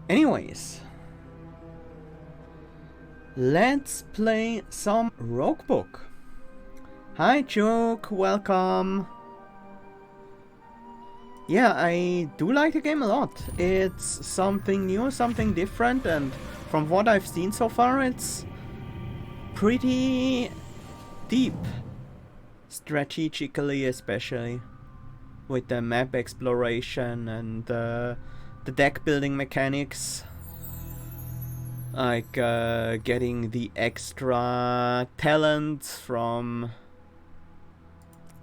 Anyways, let's play some Roguebook. Hi Juke, welcome. Yeah, I do like the game a lot. It's something new, something different, and from what I've seen so far, it's pretty deep. Strategically, especially. With the map exploration and the deck building mechanics. Like getting the extra talent from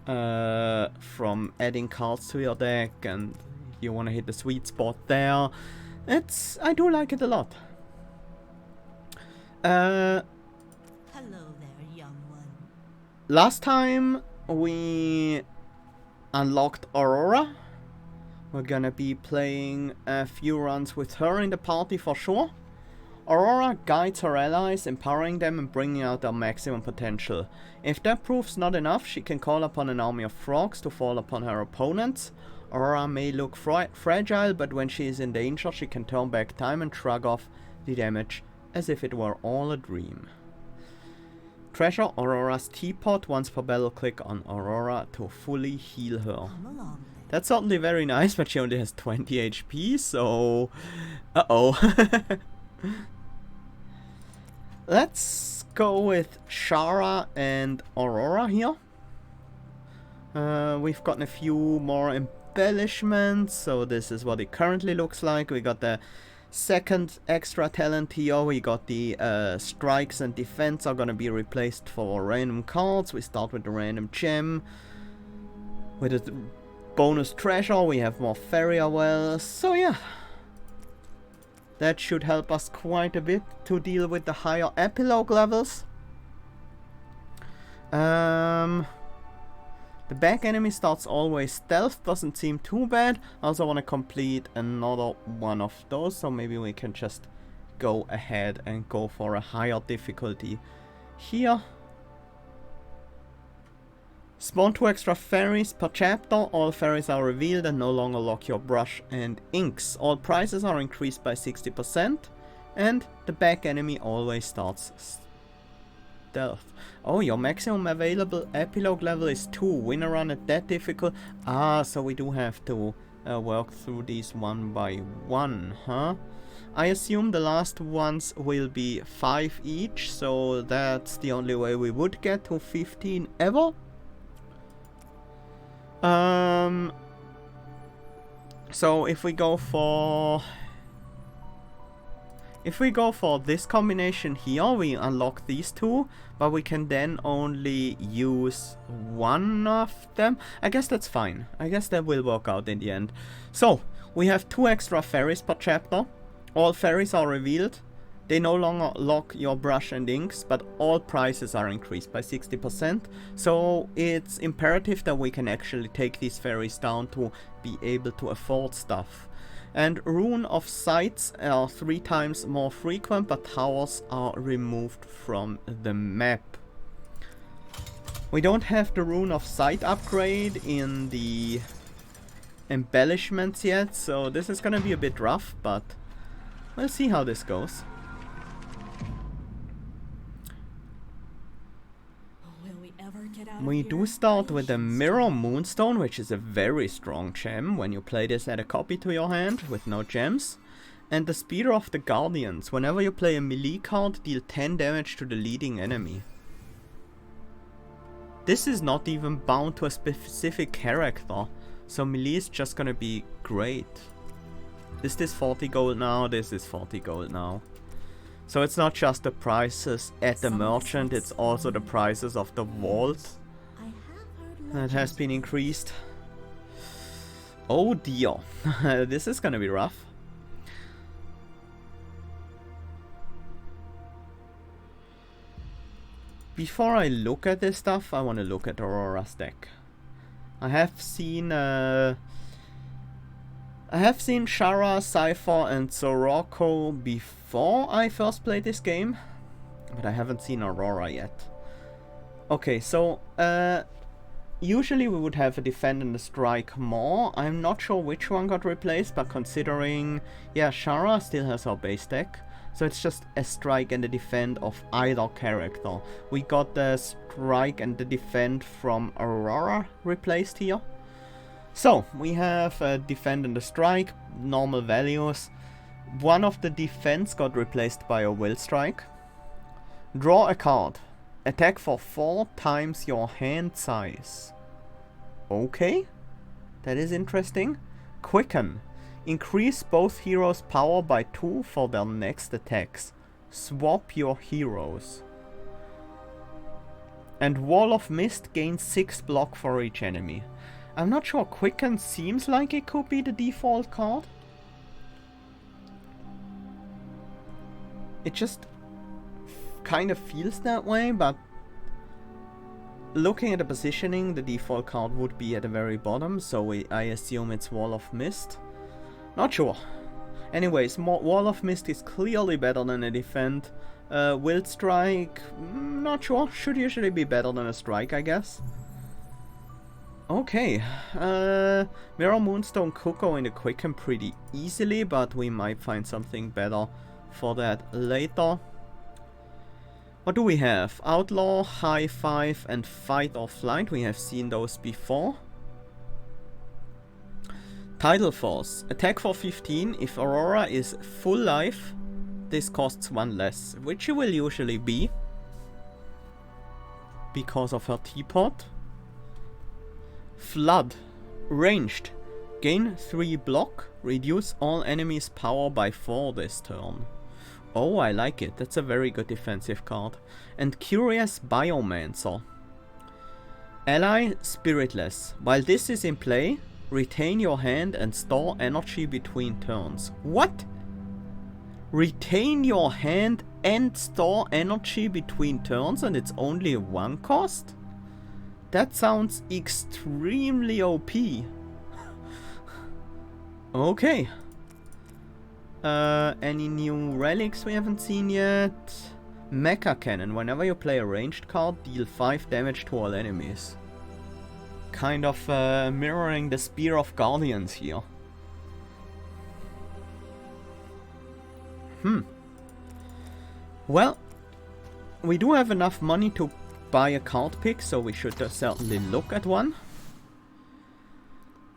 adding cards to your deck, and you want to hit the sweet spot there. I do like it a lot. Hello there, young one. Last time we unlocked Aurora. We're gonna be playing a few runs with her in the party for sure. Aurora guides her allies, empowering them and bringing out their maximum potential. If that proves not enough, she can call upon an army of frogs to fall upon her opponents. Aurora may look fragile, but when she is in danger, she can turn back time and shrug off the damage as if it were all a dream. Treasure Aurora's teapot once per battle. Click on Aurora to fully heal her. Come along, then. That's certainly very nice, but she only has 20 HP, so... Uh-oh. Let's go with Sharra and Aurora here. We've gotten a few more embellishments, so this is what it currently looks like. We got the second extra talent here. We got the strikes and defense are gonna be replaced for random cards. We start with the random gem. With a bonus treasure, we have more Farrier wells. So yeah, that should help us quite a bit to deal with the higher epilogue levels. The back enemy starts always stealth, doesn't seem too bad. I also want to complete another one of those, so maybe we can just go ahead and go for a higher difficulty here. Spawn 2 extra fairies per chapter. All fairies are revealed and no longer lock your brush and inks. All prices are increased by 60%. And the back enemy always starts stealth. Oh, your maximum available epilogue level is 2. Win a run at that difficult. Ah, so we do have to work through these one by one, huh? I assume the last ones will be 5 each, so that's the only way we would get to 15 ever. So if we go for this combination here, we unlock these two, but we can then only use one of them. I guess that's fine. I guess that will work out in the end. So we have 2 extra fairies per chapter. All fairies are revealed. They no longer lock your brush and inks, but all prices are increased by 60%. So it's imperative that we can actually take these fairies down to be able to afford stuff. And Rune of Sights are 3 times more frequent, but towers are removed from the map. We don't have the Rune of Sight upgrade in the embellishments yet, so this is gonna be a bit rough, but we'll see how this goes. We do start with the Mirror Moonstone, which is a very strong gem when you play this add a copy to your hand with no gems. And the Spear of the Guardians. Whenever you play a melee card, deal 10 damage to the leading enemy. This is not even bound to a specific character, so melee is just gonna be great. This is 40 gold now, this is 40 gold now. So it's not just the prices at the merchant, it's also the prices of the vault that has been increased. Oh dear, this is gonna be rough. Before I look at this stuff, I want to look at Aurora's deck. I have seen Sharra, Cypher and Sirocco before I first played this game, but I haven't seen Aurora yet. Okay, so usually we would have a defend and a strike more. I'm not sure which one got replaced, but considering, yeah, Sharra still has our base deck. So it's just a strike and a defend of either character. We got the strike and the defend from Aurora replaced here. So we have a defend and a strike, normal values. One of the defense got replaced by a will strike. Draw a card. Attack for 4 times your hand size. Okay, that is interesting. Quicken. Increase both heroes' power by 2 for their next attacks. Swap your heroes. And Wall of Mist gains 6 block for each enemy. I'm not sure, Quicken seems like it could be the default card. It just kind of feels that way, but looking at the positioning, the default card would be at the very bottom, so I assume it's Wall of Mist. Not sure. Anyways, Wall of Mist is clearly better than a defend. Will Strike, not sure, should usually be better than a strike, I guess. Okay, Mirror Moonstone could go into Quicken pretty easily, but we might find something better for that later. What do we have? Outlaw, High Five, and Fight or Flight. We have seen those before. Tidal Force. Attack for 15. If Aurora is full life, this costs 1 less, which it will usually be because of her teapot. Flood. Ranged. Gain 3 block. Reduce all enemies' power by 4 this turn. Oh, I like it. That's a very good defensive card. And Curious Biomancer. Ally Spiritless. While this is in play, retain your hand and store energy between turns. What? Retain your hand and store energy between turns and it's only 1 cost? That sounds extremely OP. Okay. Any new relics we haven't seen yet? Mecha Cannon. Whenever you play a ranged card, deal 5 damage to all enemies. Kind of mirroring the Spear of Guardians here. Well, we do have enough money to buy a card pick, so we should certainly look at one.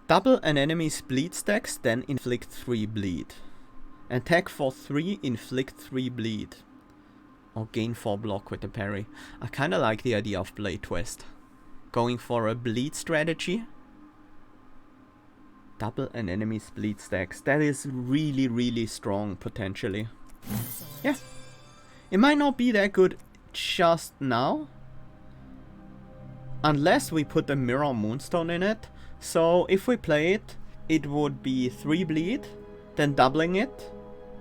Double an enemy's bleed stacks, then inflict 3 bleed. Attack for 3, inflict 3 bleed. Or gain 4 block with the parry. I kinda like the idea of Blade Twist. Going for a bleed strategy. Double an enemy's bleed stacks. That is really, really strong potentially. Yeah. It might not be that good just now. Unless we put a Mirror Moonstone in it. So if we play it, it would be 3 bleed, then doubling it.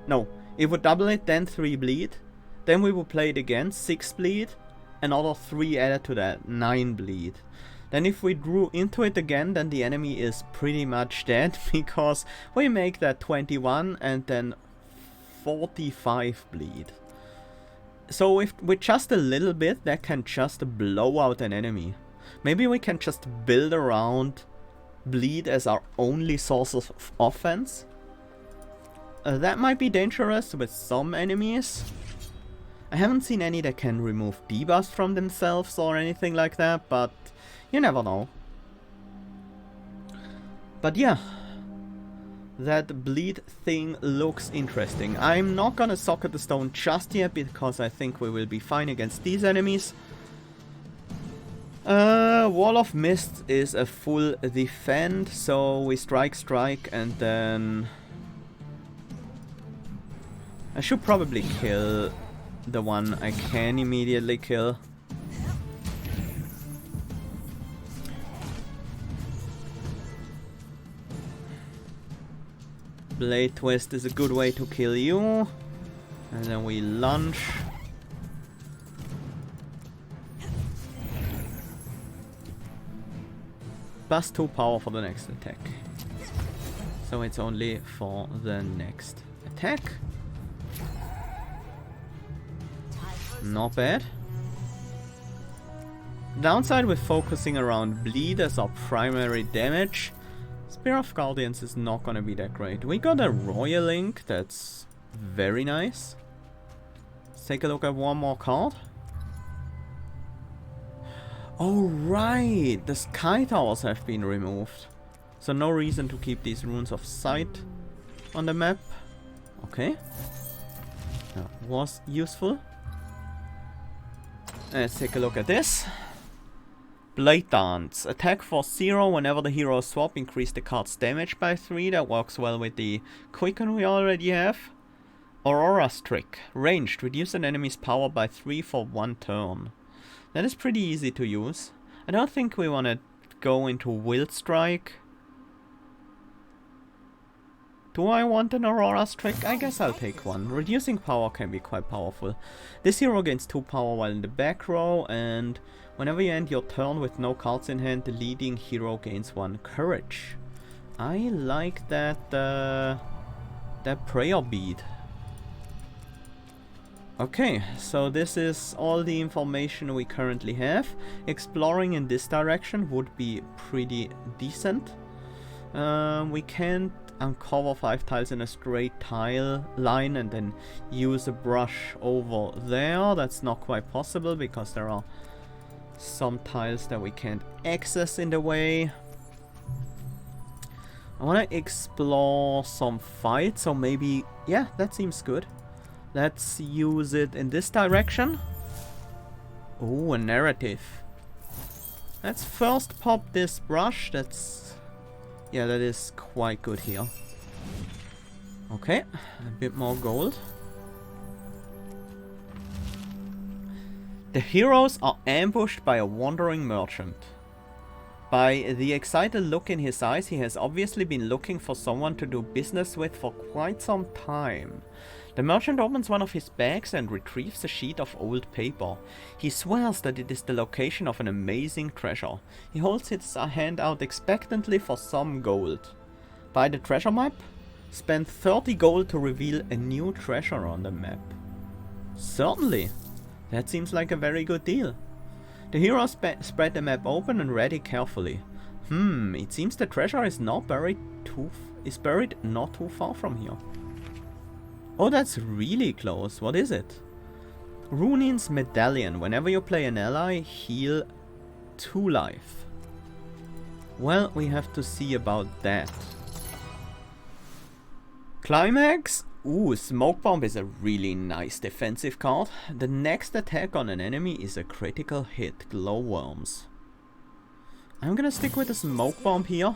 No, it would double it, then 3 bleed. Then we would play it again, 6 bleed. Another 3 added to that, 9 bleed. Then if we drew into it again, then the enemy is pretty much dead. Because we make that 21 and then 45 bleed. So if with just a little bit, that can just blow out an enemy. Maybe we can just build around bleed as our only source of offense. That might be dangerous with some enemies. I haven't seen any that can remove debuffs from themselves or anything like that, but you never know. But yeah, that bleed thing looks interesting. I'm not gonna socket the stone just yet because I think we will be fine against these enemies. Wall of Mist is a full defend, so we strike, and then I should probably kill the one I can immediately kill. Blade Twist is a good way to kill you. And then we lunge. Plus 2 power for the next attack. So it's only for the next attack. Not bad. Downside with focusing around bleed as our primary damage, Spear of Guardians is not gonna be that great. We got a Royal Link, that's very nice. Let's take a look at one more card. Oh right, the Sky Towers have been removed. So no reason to keep these Runes of Sight on the map. Okay. That was useful. Let's take a look at this. Blade Dance. Attack for 0 whenever the hero swap. Increase the card's damage by 3. That works well with the Quicken we already have. Aurora's Trick. Ranged. Reduce an enemy's power by 3 for 1 turn. That is pretty easy to use. I don't think we want to go into Will Strike. Do I want an Aurora's Trick? I guess I'll take one. Reducing power can be quite powerful. This hero gains 2 power while in the back row, and whenever you end your turn with no cards in hand, the leading hero gains 1 courage. I like that that prayer bead. Okay, so this is all the information we currently have. Exploring in this direction would be pretty decent. We can't uncover 5 tiles in a straight tile line and then use a brush over there. That's not quite possible because there are some tiles that we can't access in the way. I want to explore some fights, so maybe, yeah, that seems good. Let's use it in this direction. Oh, a narrative. Let's first pop this brush. That's, yeah, that is quite good here. Okay, a bit more gold. The heroes are ambushed by a wandering merchant. By the excited look in his eyes, he has obviously been looking for someone to do business with for quite some time. The merchant opens one of his bags and retrieves a sheet of old paper. He swears that it is the location of an amazing treasure. He holds his hand out expectantly for some gold. Buy the treasure map? Spend 30 gold to reveal a new treasure on the map. Certainly. That seems like a very good deal. The hero spread the map open and read it carefully. It seems the treasure is buried not too far from here. Oh, that's really close. What is it? Runin's Medallion. Whenever you play an ally, heal 2 life. Well, we have to see about that. Climax? Ooh, Smoke Bomb is a really nice defensive card. The next attack on an enemy is a critical hit. Glowworms. I'm gonna stick with the Smoke Bomb here.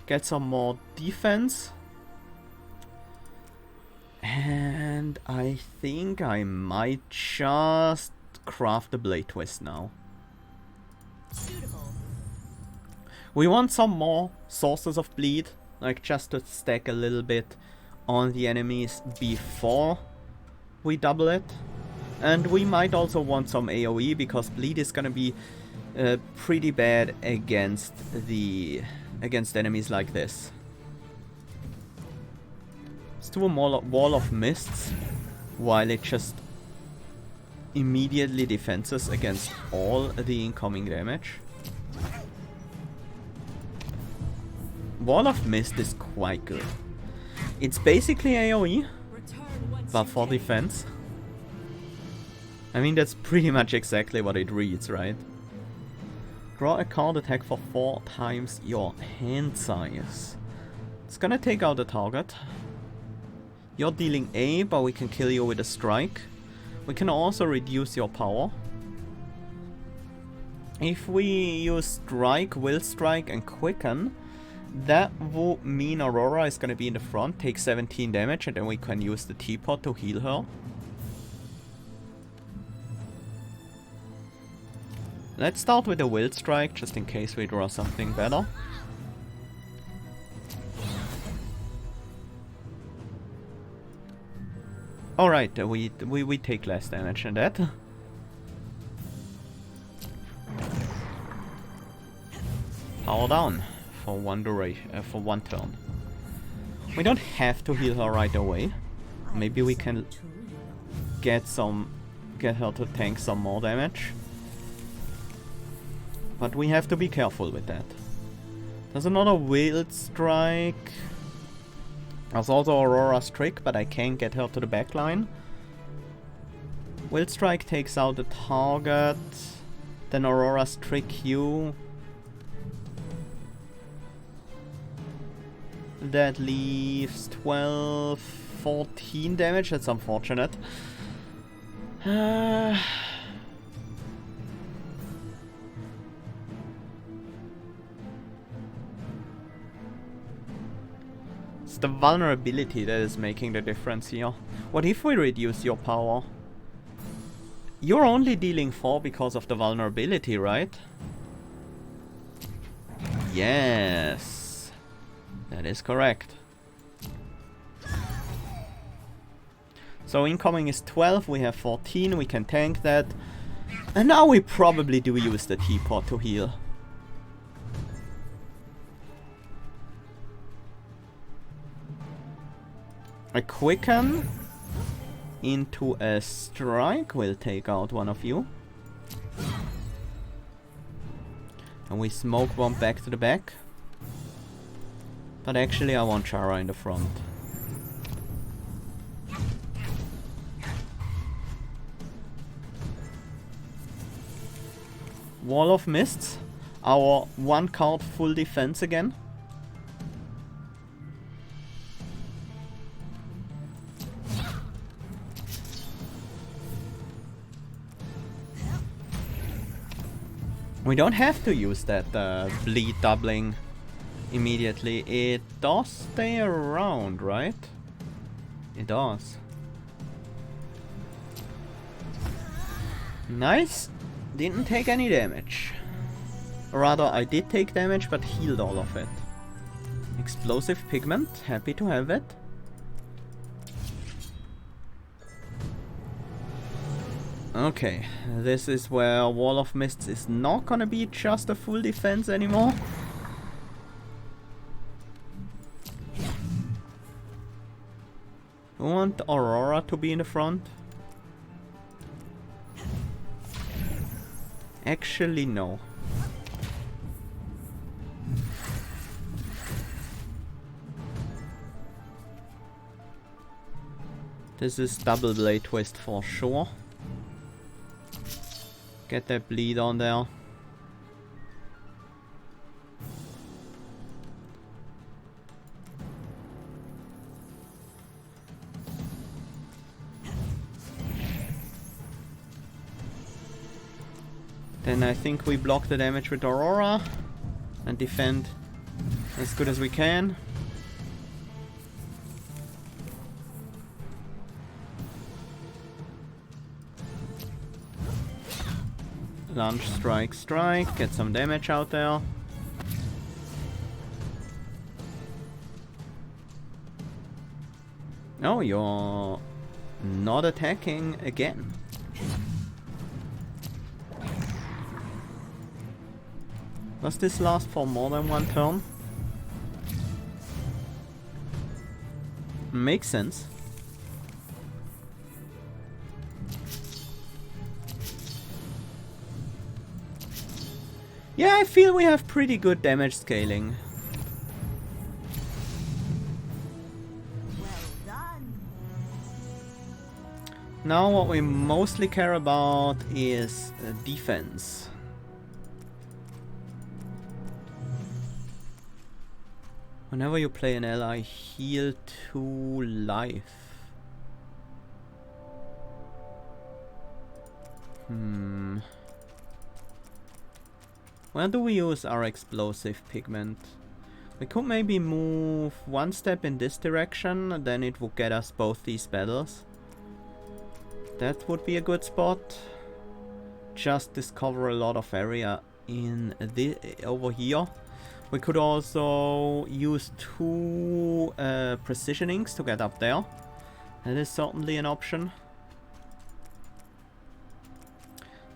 Get some more defense. And I think I might just craft the Blade Twist now. Suitable. We want some more sources of bleed, like just to stack a little bit on the enemies before we double it. And we might also want some AoE because bleed is gonna be pretty bad against enemies like this. Let's do a wall of mists while it just immediately defenses against all the incoming damage. Wall of Mist is quite good. It's basically AoE, but for defense. I mean, that's pretty much exactly what it reads, right? Draw a card, attack for 4 times your hand size. It's gonna take out the target. You're dealing A, but we can kill you with a strike. We can also reduce your power. If we use Strike, Will Strike and Quicken, that will mean Aurora is gonna be in the front, take 17 damage, and then we can use the teapot to heal her. Let's start with the Will Strike, just in case we draw something better. Alright, we take less damage than that. Power down for one turn. We don't have to heal her right away. Maybe we can get her to tank some more damage. But we have to be careful with that. There's another Wild Strike. There's also Aurora's Trick, but I can't get her to the back line. Wild Strike takes out the target. Then Aurora's Trick you. That leaves 12, 14 damage. That's unfortunate. It's the vulnerability that is making the difference here. What if we reduce your power? You're only dealing 4 because of the vulnerability, right? Yes. That is correct. So incoming is 12, we have 14, we can tank that. And now we probably do use the teapot to heal. A quicken into a strike will take out one of you. And we smoke bomb back to the back. But actually I want Sharra in the front. Wall of Mists. Our 1 card full defense again. We don't have to use that bleed doubling immediately. It does stay around, right? It does. Nice. Didn't take any damage. Or rather, I did take damage, but healed all of it. Explosive Pigment. Happy to have it. Okay, this is where Wall of Mists is not gonna be just a full defense anymore. We want Aurora to be in the front. Actually, no. This is double blade twist for sure. Get that bleed on there. Then I think we block the damage with Aurora and defend as good as we can. Launch, strike, strike. Get some damage out there. Oh, you're not attacking again. Does this last for more than 1 turn? Makes sense. Yeah, I feel we have pretty good damage scaling. Well done. Now what we mostly care about is defense. Whenever you play an ally, heal 2 life. Where do we use our explosive pigment? We could maybe move 1 step in this direction, then it would get us both these battles. That would be a good spot. Just discover a lot of area in over here. We could also use 2 precisionings to get up there. That is certainly an option.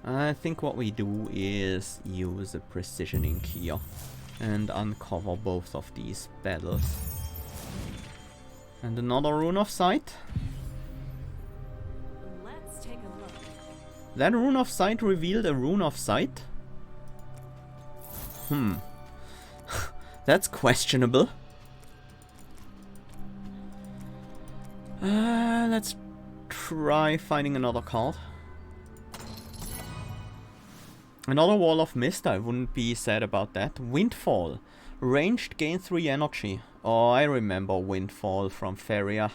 I think what we do is use a precisioning here and uncover both of these battles. And another Rune of Sight. Let's take a look. That Rune of Sight revealed a Rune of Sight. That's questionable. Let's try finding another card. Another Wall of Mist, I wouldn't be sad about that. Windfall. Ranged, gain 3 energy. Oh, I remember Windfall from Feria.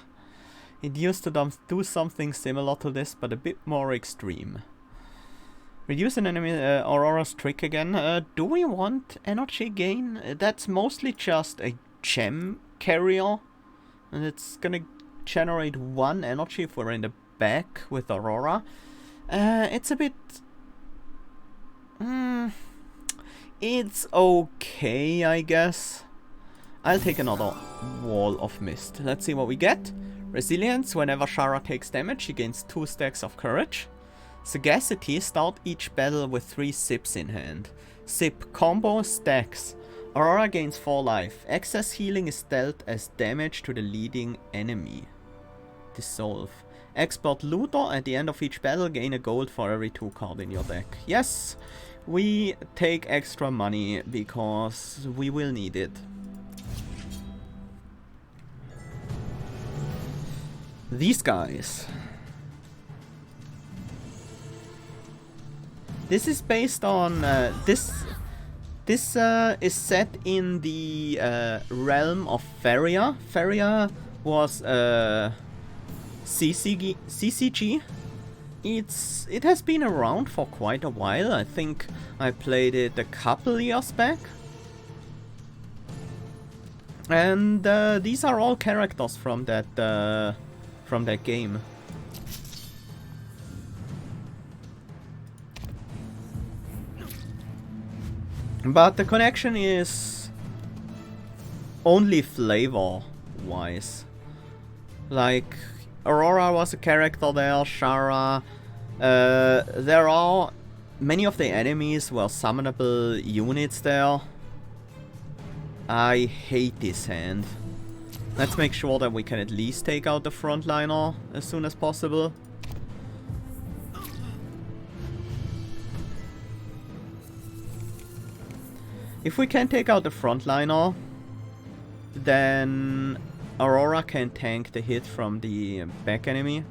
It used to do something similar to this, but a bit more extreme. Reduce an enemy Aurora's trick again. Do we want energy gain? That's mostly just a gem carrier. And it's gonna generate 1 energy if we're in the back with Aurora. It's a bit... it's okay, I guess. I'll take another Wall of Mist. Let's see what we get. Resilience. Whenever Sharra takes damage, she gains 2 stacks of courage. Sagacity. Start each battle with 3 sips in hand. Sip. Combo. Stacks. Aurora gains 4 life. Excess healing is dealt as damage to the leading enemy. Dissolve. Expert Looter. At the end of each battle, gain a gold for every 2 card in your deck. Yes, we take extra money because we will need it. These guys. This is based on this is set in the realm of Feria. Feria was CCG. It has been around for quite a while. I think I played it a couple years back. And these are all characters from that game. But the connection is only flavor-wise. Like, Aurora was a character there, Sharra. There are... many of the enemies were summonable units there. I hate this hand. Let's make sure that we can at least take out the frontliner as soon as possible. If we can take out the frontliner, then Aurora can tank the hit from the back enemy.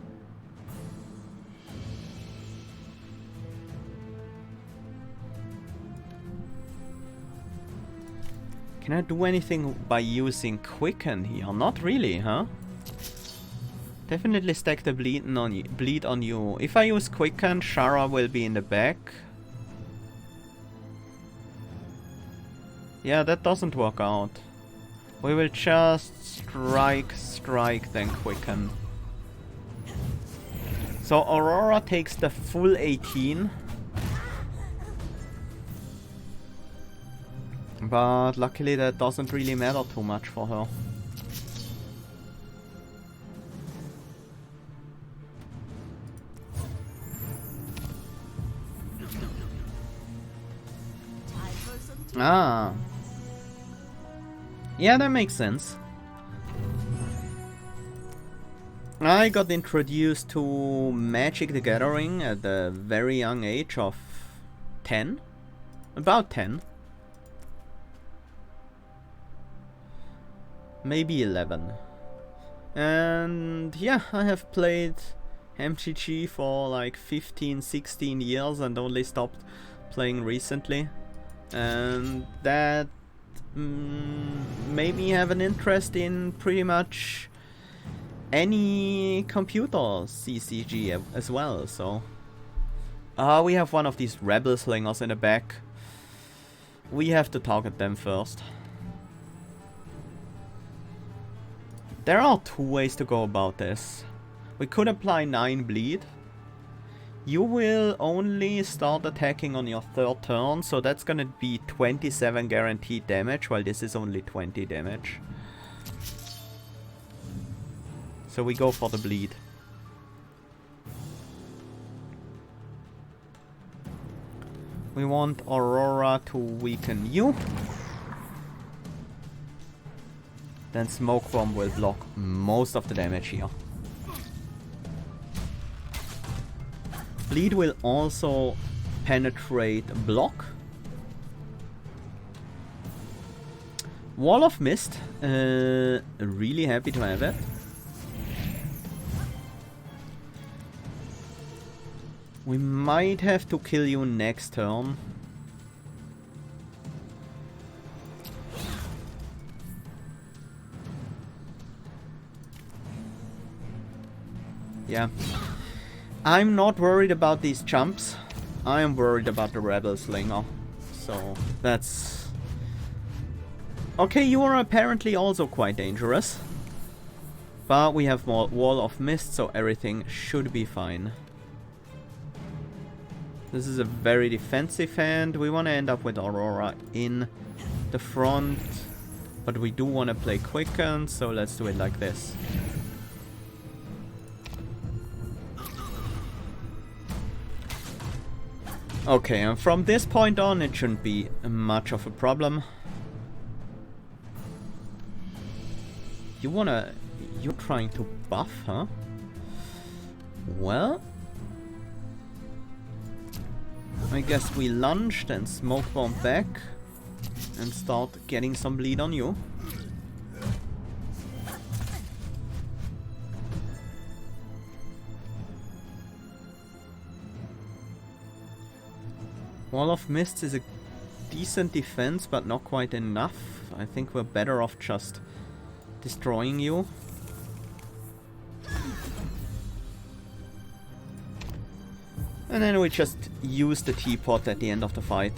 Can I do anything by using Quicken here? Not really, huh? Definitely stack the bleed on you. If I use Quicken, Sharra will be in the back. Yeah, that doesn't work out. We will just strike, then Quicken. So Aurora takes the full 18. But luckily that doesn't really matter too much for her. Ah. Yeah, that makes sense. I got introduced to Magic the Gathering at a very young age of 10. About 10. Maybe 11. And yeah, I have played MTG for like 15, 16 years and only stopped playing recently. And that made me have an interest in pretty much any computer CCG as well, so... we have one of these rebel slingers in the back. We have to target them first. There are 2 ways to go about this. We could apply 9 bleed. You will only start attacking on your 3rd turn, so that's gonna be 27 guaranteed damage, while this is only 20 damage. So we go for the bleed. We want Aurora to weaken you. Then Smoke Bomb will block most of the damage here. Bleed will also penetrate block. Wall of Mist. Really happy to have it. We might have to kill you next turn. Yeah. I'm not worried about these jumps. I am worried about the Rebel Slinger. So, that's... Okay, you are apparently also quite dangerous. But we have more Wall of Mist, so everything should be fine. This is a very defensive hand. We want to end up with Aurora in the front. But we do want to play Quicken, so let's do it like this. Okay, and from this point on it shouldn't be much of a problem. You're trying to buff, huh? Well, I guess we lunged and smoke bomb back and start getting some bleed on you. Wall of Mist is a decent defense, but not quite enough. I think we're better off just destroying you. And then we just use the teapot at the end of the fight.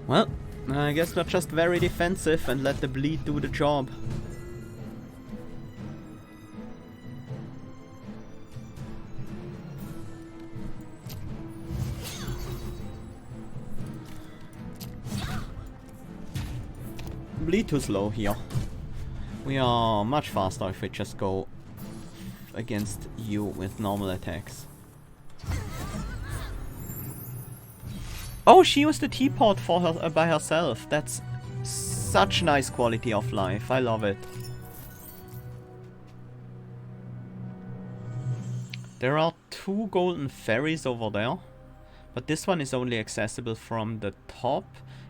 Well, I guess we're just very defensive and let the bleed do the job. Bleed too slow here. We are much faster if we just go against you with normal attacks. Oh, she used the teapot for her by herself. That's such nice quality of life. I love it. There are 2 golden fairies over there, but this one is only accessible from the top.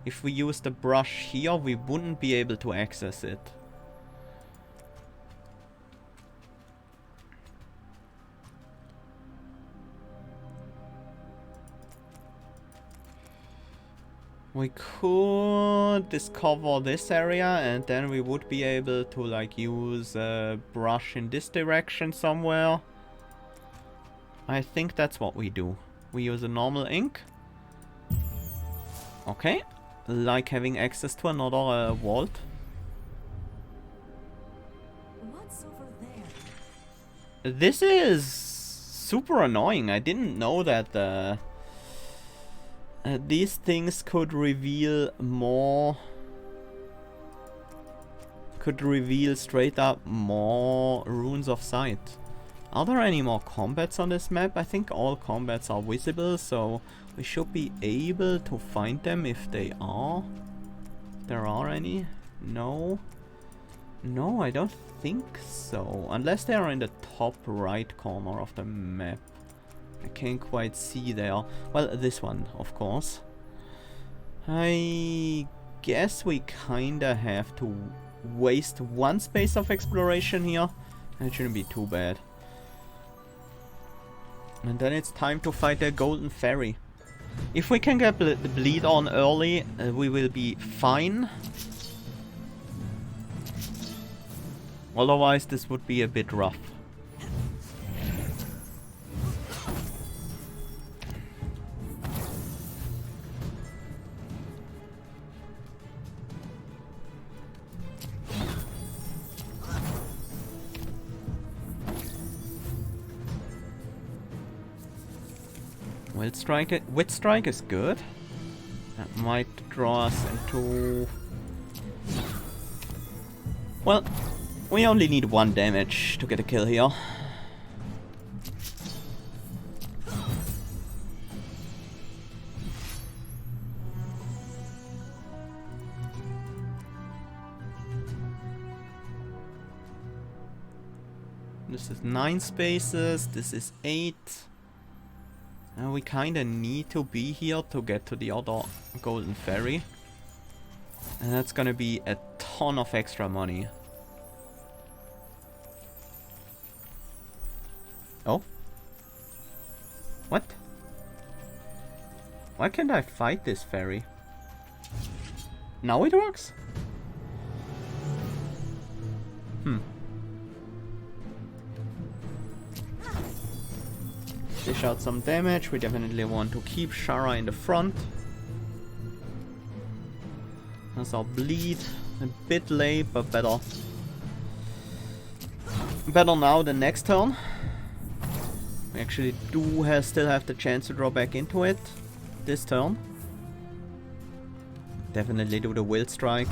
If we use the brush here, we wouldn't be able to access it. We could discover this area and then we would be able to like use a brush in this direction somewhere. I think that's what we do. We use a normal ink. Okay. Like having access to another vault. What's over there? This is super annoying. I didn't know that these things could reveal more... Could reveal straight up more runes of sight. Are there any more combats on this map? I think all combats are visible, so we should be able to find them if they are. If there are any. No. No, I don't think so. Unless they are in the top right corner of the map. I can't quite see there. Well, this one, of course. I guess we kinda have to waste 1 space of exploration here. It shouldn't be too bad. And then it's time to fight the golden fairy. If we can get the bleed on early, we will be fine. Otherwise, this would be a bit rough. Wit Strike is good. That might draw us into... Well, we only need 1 damage to get a kill here. This is 9 spaces, this is 8. And we kinda need to be here to get to the other golden ferry. And that's gonna be a ton of extra money. Oh? What? Why can't I fight this ferry? Now it works? Dish out some damage. We definitely want to keep Sharra in the front. As our bleed. A bit late, but better. Better now than next turn. We actually do still have the chance to draw back into it this turn. Definitely do the Will Strike.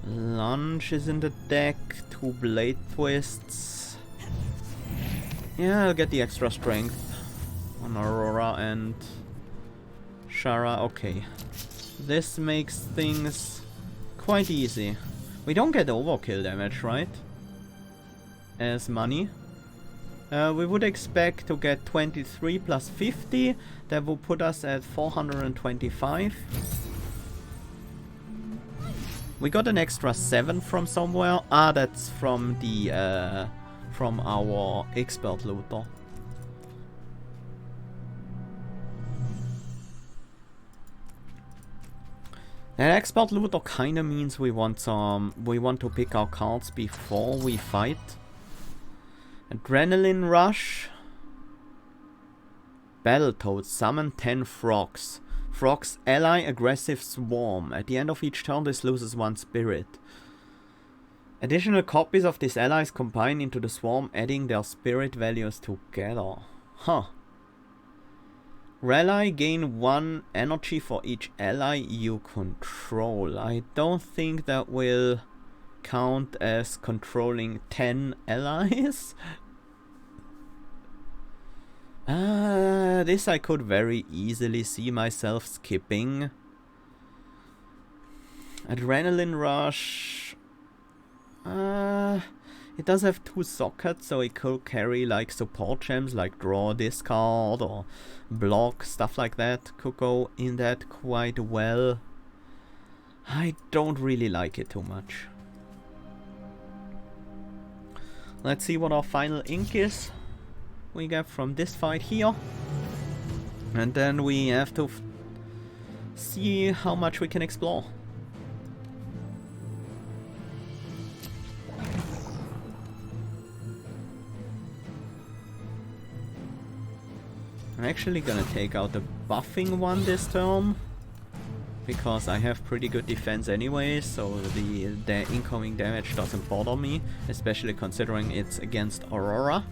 Lunge is in the deck, 2 Blade Twists. Yeah, I'll get the extra strength on Aurora and Sharra. Okay. This makes things quite easy. We don't get overkill damage, right? As money. We would expect to get 23 plus 50. That will put us at 425. We got an extra 7 from somewhere. Ah, that's from the from our expert looter. That expert looter kinda means we want to pick our cards before we fight. Adrenaline Rush. Battletoads, summon 10 frogs. Frogs ally aggressive swarm. At the end of each turn this loses 1 spirit. Additional copies of these allies combine into the swarm, adding their spirit values together. Huh. Rally, gain 1 energy for each ally you control. I don't think that will count as controlling 10 allies. This I could very easily see myself skipping. Adrenaline Rush. It does have 2 sockets, so it could carry like support gems like draw, discard, or block, stuff like that. Could go in that quite well. I don't really like it too much. Let's see what our final ink is. We get from this fight here. And then we have to see how much we can explore. I'm actually gonna take out the buffing one this turn, because I have pretty good defense anyway, so the incoming damage doesn't bother me, especially considering it's against Aurora.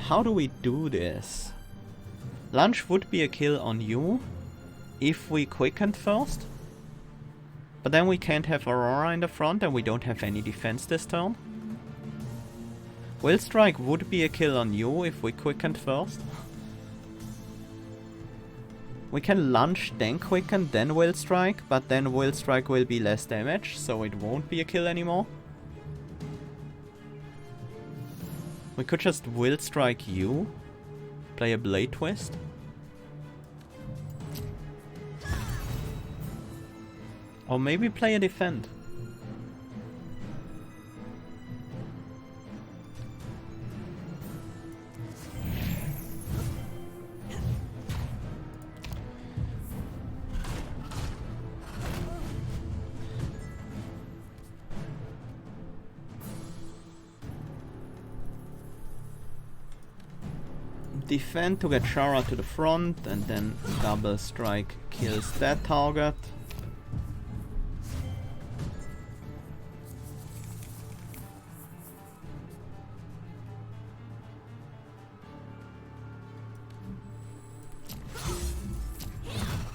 How do we do this? Lunge would be a kill on you if we quickened first. But then we can't have Aurora in the front and we don't have any defense this turn. Will Strike would be a kill on you if we quickened first. We can lunge, then quicken, then Will Strike, but then Will Strike will be less damage, so it won't be a kill anymore. We could just Will Strike you, play a Blade Twist. Or maybe play a Defend. defend to get Sharra to the front, and then double strike kills that target.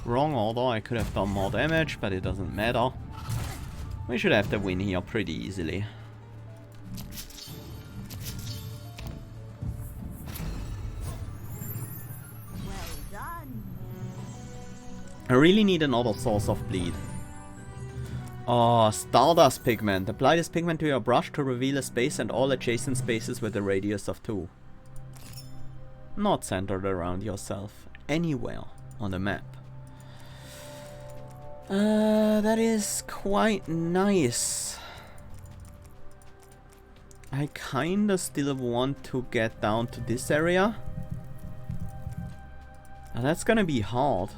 Wrong order, I could have done more damage, but it doesn't matter. We should have the win here pretty easily. I really need another source of bleed. Oh, Stardust Pigment. Apply this pigment to your brush to reveal a space and all adjacent spaces with a radius of 2. Not centered around yourself. Anywhere on the map. That is quite nice. I kinda still want to get down to this area. Now that's gonna be hard.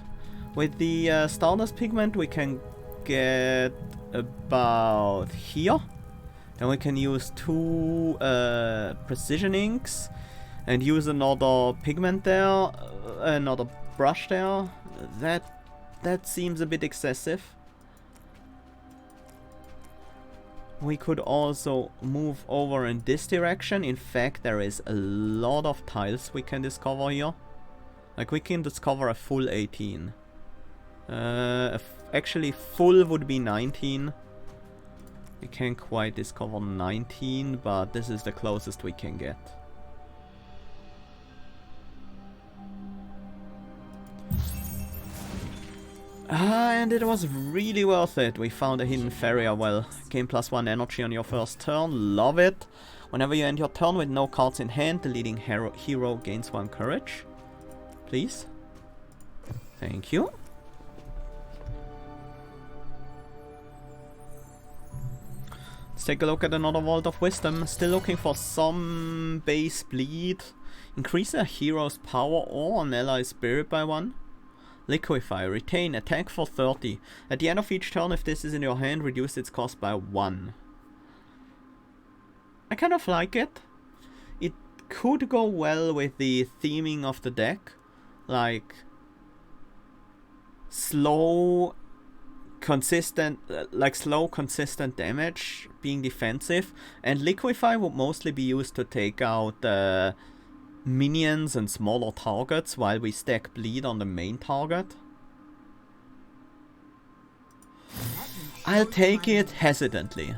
With the Stardust Pigment we can get about here. Then we can use 2 Precision Inks and use another pigment there, another brush there. That seems a bit excessive. We could also move over in this direction. In fact, there is a lot of tiles we can discover here. Like, we can discover a full 18. Actually, full would be 19. We can't quite discover 19, but this is the closest we can get. And it was really worth it. We found a hidden farrier well. Gain +1 energy on your first turn. Love it. Whenever you end your turn with no cards in hand, the leading hero gains 1 courage. Please. Thank you. Let's take a look at another Vault of Wisdom. Still looking for some base bleed. Increase a hero's power or an ally's spirit by 1. Liquefy. Retain. Attack for 30. At the end of each turn, if this is in your hand, reduce its cost by 1. I kind of like it. It could go well with the theming of the deck. Like, slow, consistent damage, being defensive. And Liquefy would mostly be used to take out minions and smaller targets while we stack bleed on the main target. I'll take it hesitantly.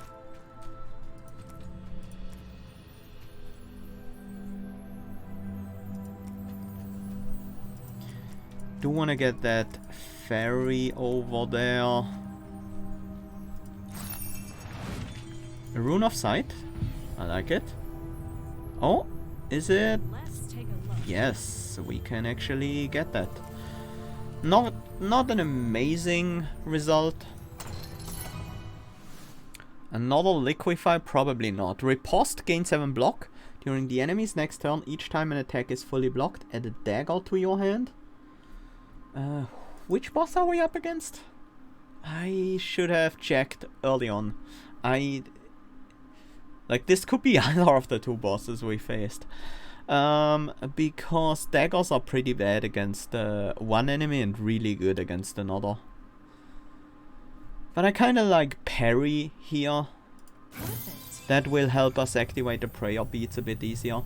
Do want to get that ferry over there. A Rune of Sight. I like it. Oh, is it? Yes, we can actually get that. Not an amazing result. Another Liquefy, probably not. Riposte, gain 7 block. During the enemy's next turn, each time an attack is fully blocked, add a dagger to your hand. Which boss are we up against? I should have checked early on. Like, this could be either of the 2 bosses we faced. Because daggers are pretty bad against one enemy and really good against another. But I kinda like parry here. That will help us activate the prayer beads a bit easier.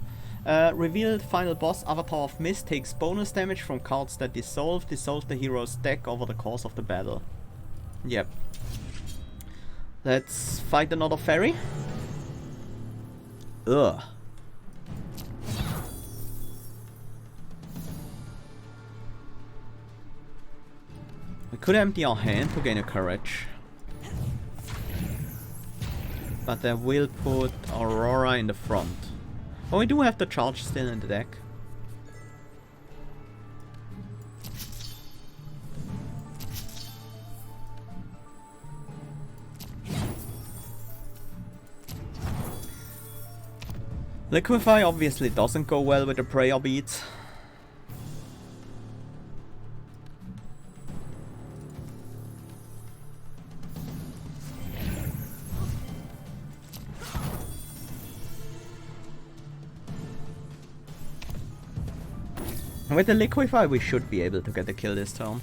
Revealed final boss, Avatar of Mist, takes bonus damage from cards that dissolve the hero's deck over the course of the battle. Yep. Let's fight another fairy. Ugh. We could empty our hand to gain a courage. But that will put Aurora in the front. Oh, we do have the charge still in the deck. Liquefy obviously doesn't go well with the prayer beads. With the Liquify we should be able to get the kill this turn.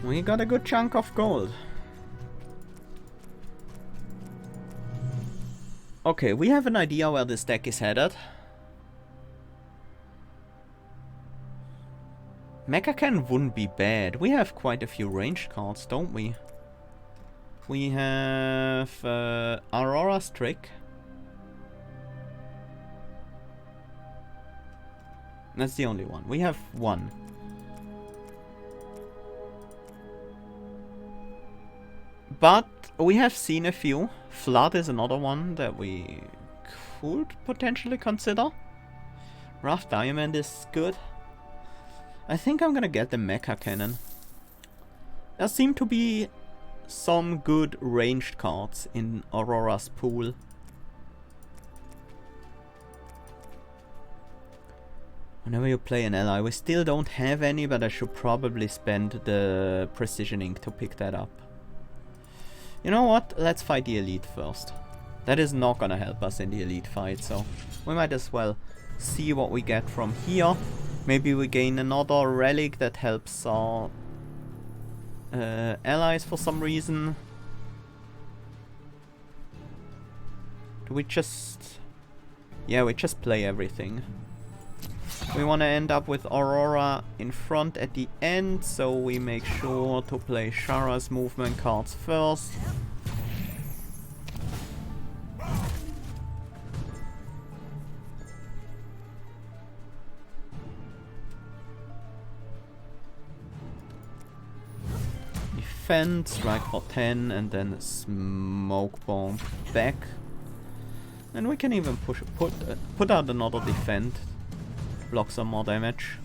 We got a good chunk of gold. Okay, we have an idea where this deck is headed. Mecha Cannon wouldn't be bad. We have quite a few ranged cards, don't we? We have Aurora's Trick. That's the only one. We have one. But we have seen a few. Flood is another one that we could potentially consider. Rough Diamond is good. I think I'm gonna get the Mecha Cannon. There seem to be some good ranged cards in Aurora's pool. Whenever you play an ally, we still don't have any, but I should probably spend the Precision Ink to pick that up. You know what? Let's fight the elite first. That is not gonna help us in the elite fight, so we might as well see what we get from here. Maybe we gain another relic that helps our allies for some reason. Do we just... Yeah, we just play everything. We want to end up with Aurora in front at the end, so we make sure to play Sharra's movement cards first. Defend, strike for 10, and then smoke bomb back. And we can even put out another defend. Block some more damage.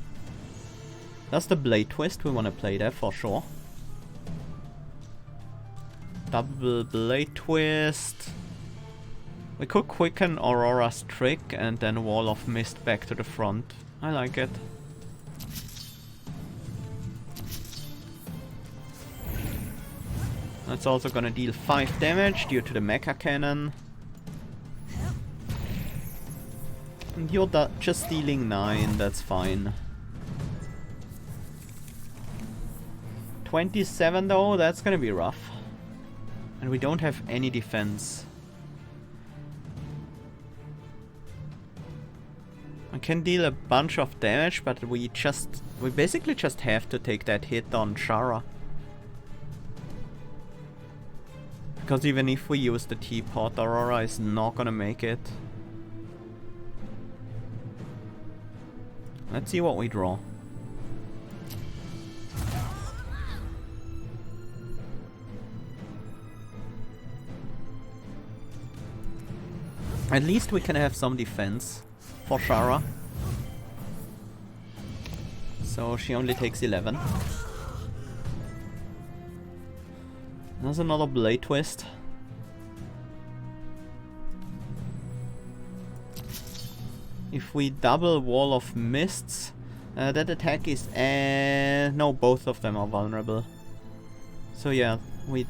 That's the Blade Twist, we want to play that for sure. Double Blade Twist. We could quicken Aurora's Trick and then Wall of Mist back to the front. I like it. That's also gonna deal 5 damage due to the Mecha Cannon. And you're just dealing 9, that's fine. 27 though, that's gonna be rough. And we don't have any defense. I can deal a bunch of damage, but we basically just have to take that hit on Sharra. Because even if we use the teapot, Aurora is not gonna make it. Let's see what we draw. At least we can have some defense for Sharra. So she only takes 11. There's another Blade Twist. If we double Wall of Mists, that attack is... no, both of them are vulnerable. So yeah, we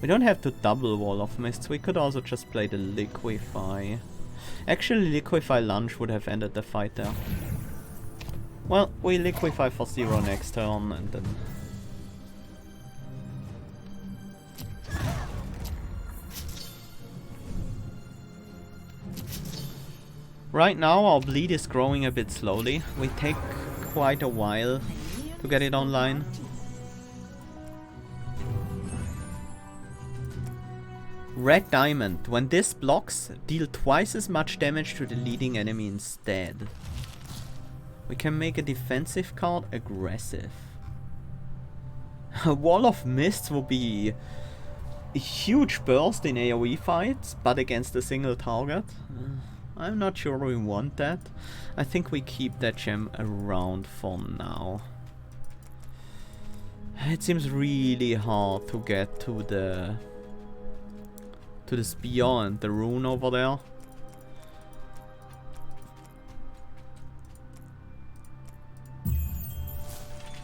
don't have to double Wall of Mists. We could also just play the Liquify. Actually, Liquify Lunge would have ended the fight there. Well, we Liquify for 0 next turn and then... Right now our bleed is growing a bit slowly. We take quite a while to get it online. Red Diamond. When this blocks, deal twice as much damage to the leading enemy instead. We can make a defensive card aggressive. A Wall of Mists will be a huge burst in AoE fights, but against a single target. I'm not sure we want that. I think we keep that gem around for now. It seems really hard to get to the spear and the rune over there.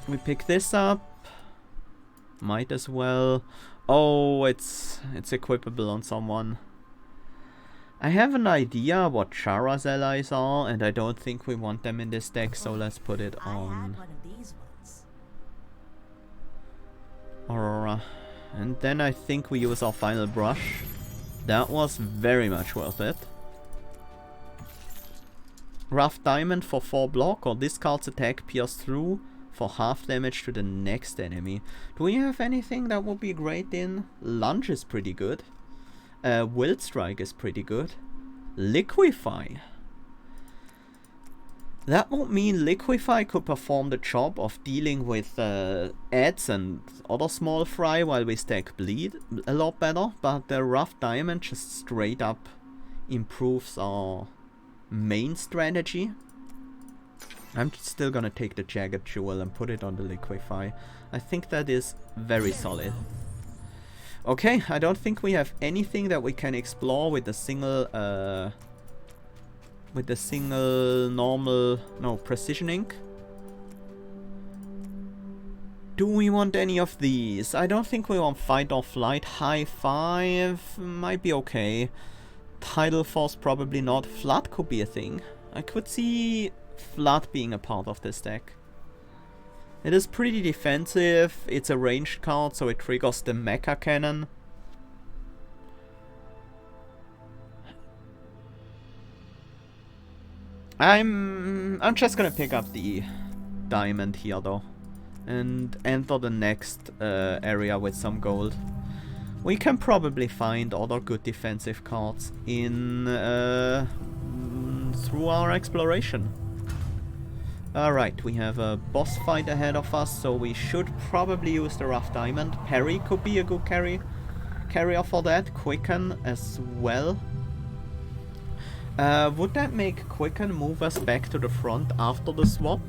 We pick this up. Might as well. Oh, it's equipable on someone. I have an idea what Sharra's allies are, and I don't think we want them in this deck, so let's put it on Aurora. And then I think we use our final brush. That was very much worth it. Rough Diamond for 4 block, or this card's attack pierce through for half damage to the next enemy. Do we have anything that would be great in? Lunge is pretty good. Wild Strike is pretty good. Liquefy. That would mean Liquefy could perform the job of dealing with ads and other small fry while we stack bleed a lot better, but the Rough Diamond just straight up improves our main strategy. I'm still gonna take the Jagged Jewel and put it on the Liquefy. I think that is very solid. Okay, I don't think we have anything that we can explore with the single normal, no, Precision Ink. Do we want any of these? I don't think we want Fight or Flight. High 5 might be okay. Tidal Force probably not. Flood could be a thing. I could see Flood being a part of this deck. It is pretty defensive. It's a ranged card, so it triggers the Mecha Cannon. I'm just gonna pick up the diamond here though, and enter the next area with some gold. We can probably find other good defensive cards in through our exploration. Alright, we have a boss fight ahead of us, so we should probably use the Rough Diamond. Parry could be a good carrier for that. Quicken as well. Would that make Quicken move us back to the front after the swap?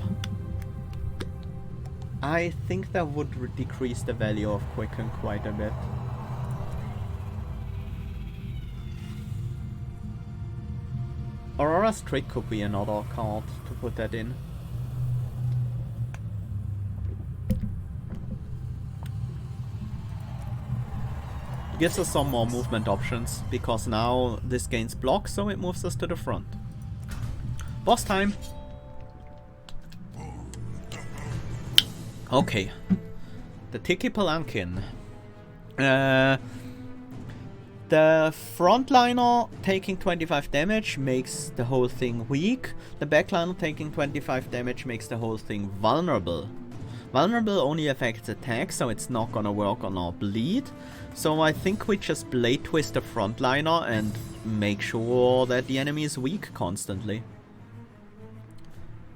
I think that would decrease the value of Quicken quite a bit. Aurora's Trick could be another card to put that in. Gives us some more movement options, because now this gains block, so it moves us to the front. Boss time! Okay. The Tiki Palanquin. The frontliner taking 25 damage makes the whole thing weak. The backliner taking 25 damage makes the whole thing vulnerable. Vulnerable only affects attack, so it's not gonna work on our bleed. So I think we just Blade Twist the frontliner and make sure that the enemy is weak constantly.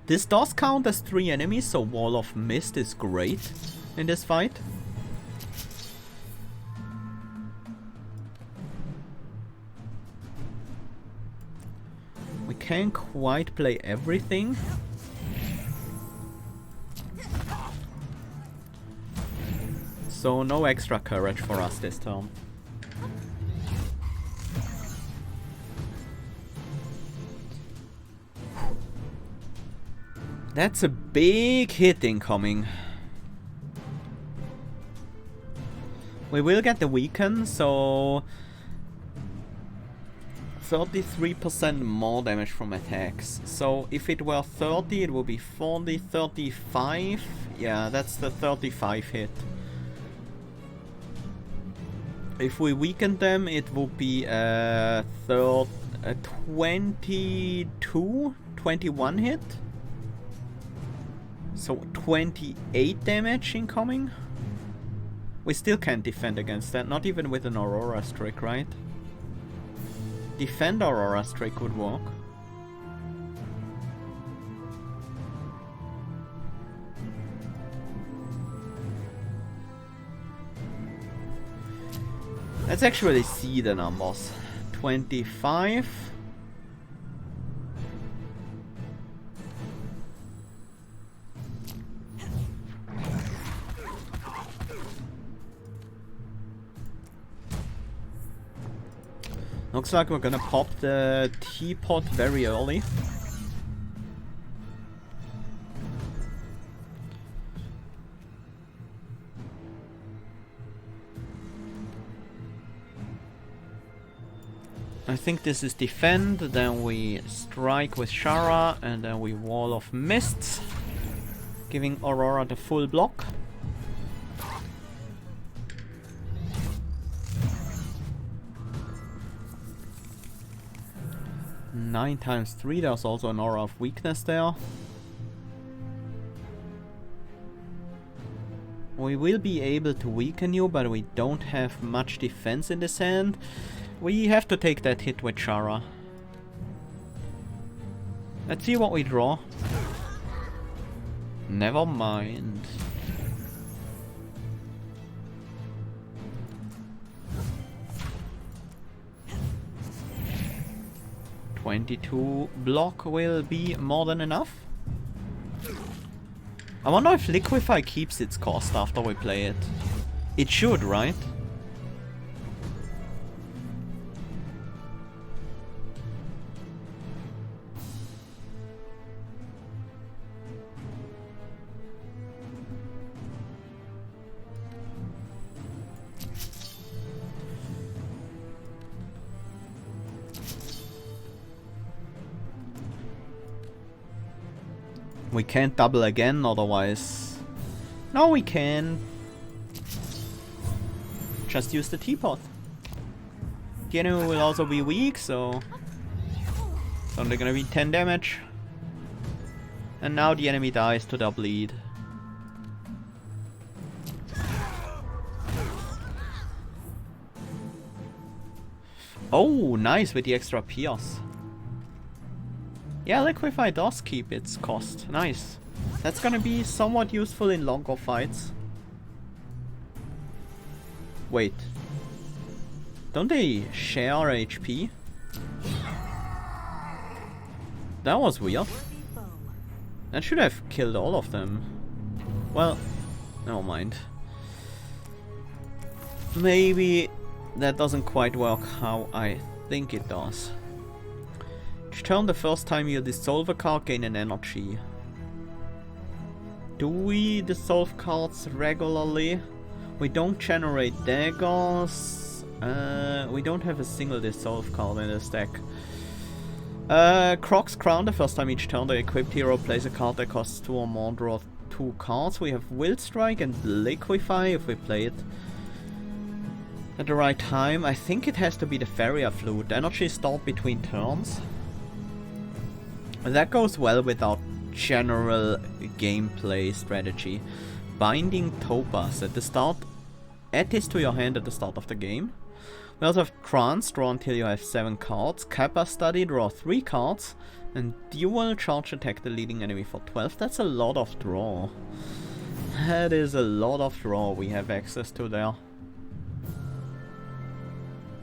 This does count as 3 enemies, so Wall of Mist is great in this fight. We can't quite play everything. So no extra courage for us this turn. That's a big hit incoming. We will get the weaken, so 33% more damage from attacks. So if it were 30, it would be 40, 35. Yeah, that's the 35 hit. If we weaken them, it would be a 21 hit. So 28 damage incoming. We still can't defend against that, not even with an Aurora Streak, right? Defend Aurora Streak would work. Let's actually see the numbers. 25. Looks like we're gonna pop the teapot very early. I think this is defend, then we strike with Sharra, and then we Wall of Mists, giving Aurora the full block. Nine times 3, there's also an aura of weakness there. We will be able to weaken you, but we don't have much defense in this hand. We have to take that hit with Sharra. Let's see what we draw. Never mind. $22 block will be more than enough. I wonder if Liquefy keeps its cost after we play it. It should, right? We can't double again, otherwise... No, we can. Just use the teapot. The enemy will also be weak, so... It's only gonna be 10 damage. And now the enemy dies to their bleed. Oh, nice with the extra Pierce. Yeah, Liquefy does keep its cost. Nice. That's gonna be somewhat useful in longer fights. Wait. Don't they share HP? That was weird. That should have killed all of them. Well, never mind. Maybe that doesn't quite work how I think it does. Each turn, the first time you dissolve a card, gain an energy. Do we dissolve cards regularly? We don't generate daggers. We don't have a single dissolve card in this deck. Croc's Crown, the first time each turn the equipped hero plays a card that costs 2 or more, draw 2 cards. We have Will Strike and Liquefy if we play it at the right time. I think it has to be the Farrier Flute. Energy stored between turns. That goes well with our general gameplay strategy. Binding Topaz at the start. Add this to your hand at the start of the game. We also have Trance, draw until you have 7 cards. Kappa Study, draw 3 cards. And Dual Charge Attack the leading enemy for 12. That's a lot of draw. That is a lot of draw we have access to there.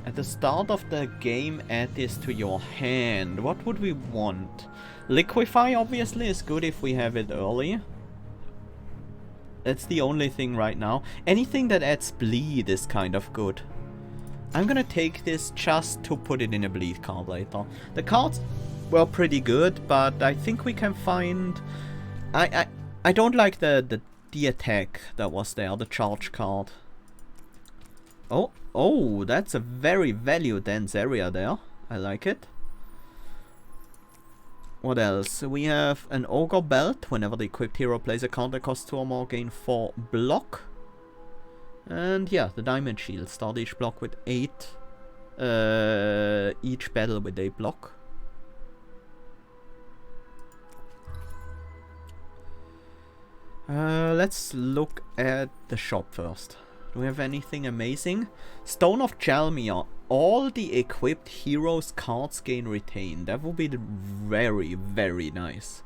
At the start of the game, add this to your hand. What would we want? Liquefy obviously is good if we have it early. That's the only thing right now. Anything that adds bleed is kind of good. I'm gonna take this just to put it in a bleed card later. The cards were pretty good, but I think we can find... I don't like the attack that was there, the charge card. Oh, that's a very value dense area there. I like it. What else? We have an Ogre Belt. Whenever the equipped hero plays a card that costs 2 or more, gain 4 block. And yeah, the Diamond Shield. Start each block with 8. Each battle with 8 block. Let's look at the shop first. Do we have anything amazing? Stone of Jalmir. All the equipped heroes' cards gain retain. That would be very, very nice.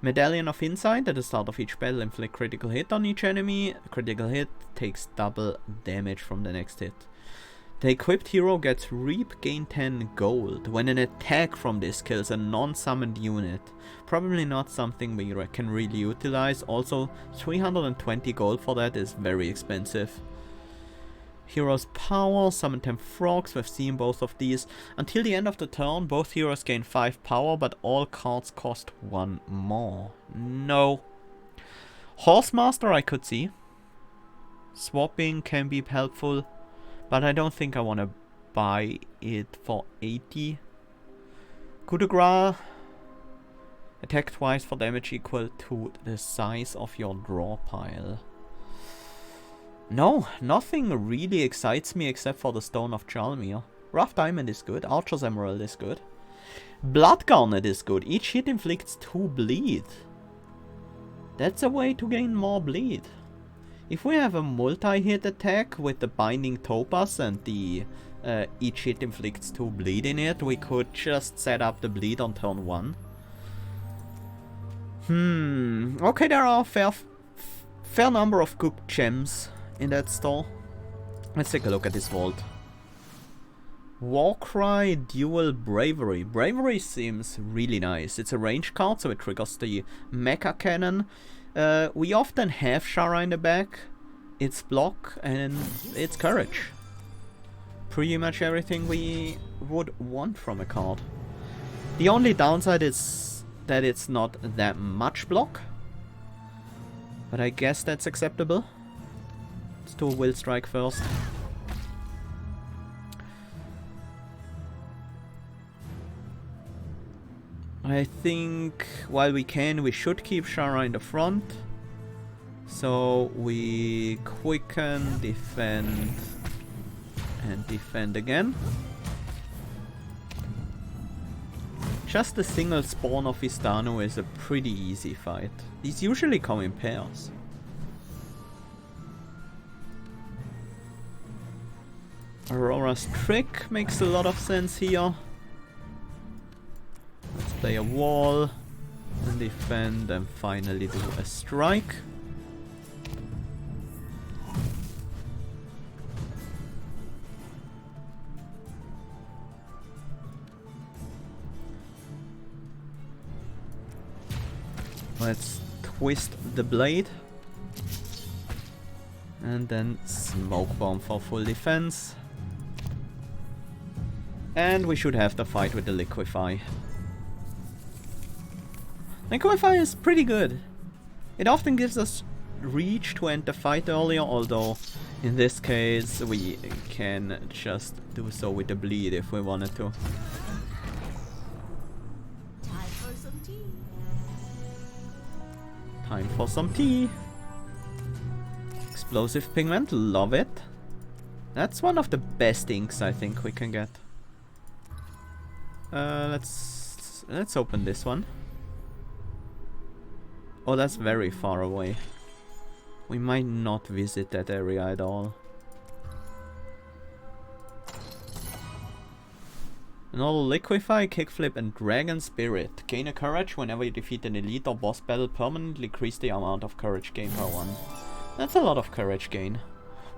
Medallion of Insight. At the start of each battle, inflict critical hit on each enemy. A critical hit takes double damage from the next hit. The equipped hero gets Reap, gain 10 gold. When an attack from this kills a non-summoned unit. Probably not something we can really utilize. Also, 320 gold for that is very expensive. Heroes power, summon 10 frogs, we've seen both of these. Until the end of the turn, both heroes gain 5 power, but all cards cost 1 more. No. Horsemaster I could see. Swapping can be helpful, but I don't think I want to buy it for 80. Coup de grace. Attack twice for damage equal to the size of your draw pile. No, nothing really excites me except for the Stone of Chalmir. Rough Diamond is good. Archer's Emerald is good. Blood Garnet is good. Each hit inflicts 2 bleed. That's a way to gain more bleed. If we have a multi-hit attack with the Binding Topaz and the each hit inflicts 2 bleed in it, we could just set up the bleed on turn 1. Okay, there are a fair number of good gems in that store. Let's take a look at this vault. Warcry Dual Bravery. Bravery seems really nice. It's a range card, so it triggers the Mecha Cannon. We often have Sharra in the back. It's block and it's courage. Pretty much everything we would want from a card. The only downside is that it's not that much block. But I guess that's acceptable. Let's do a Will Strike first. I think while we can, we should keep Sharra in the front. So we quicken, defend, and defend again. Just the single spawn of Istanu is a pretty easy fight. These usually come in pairs. Aurora's trick makes a lot of sense here. Let's play a wall, and defend, and finally do a strike. Let's twist the blade. And then smoke bomb for full defense. And we should have the fight with the Liquefy. Liquefy is pretty good. It often gives us reach to end the fight earlier, although in this case we can just do so with the bleed if we wanted to. Time for some tea. Explosive Pigment, love it. That's one of the best inks I think we can get. Let's open this one. Oh, that's very far away. We might not visit that area at all. Another Liquefy, Kickflip, and Dragon Spirit. Gain a courage whenever you defeat an elite or boss battle. Permanently increase the amount of courage gain per one. That's a lot of courage gain.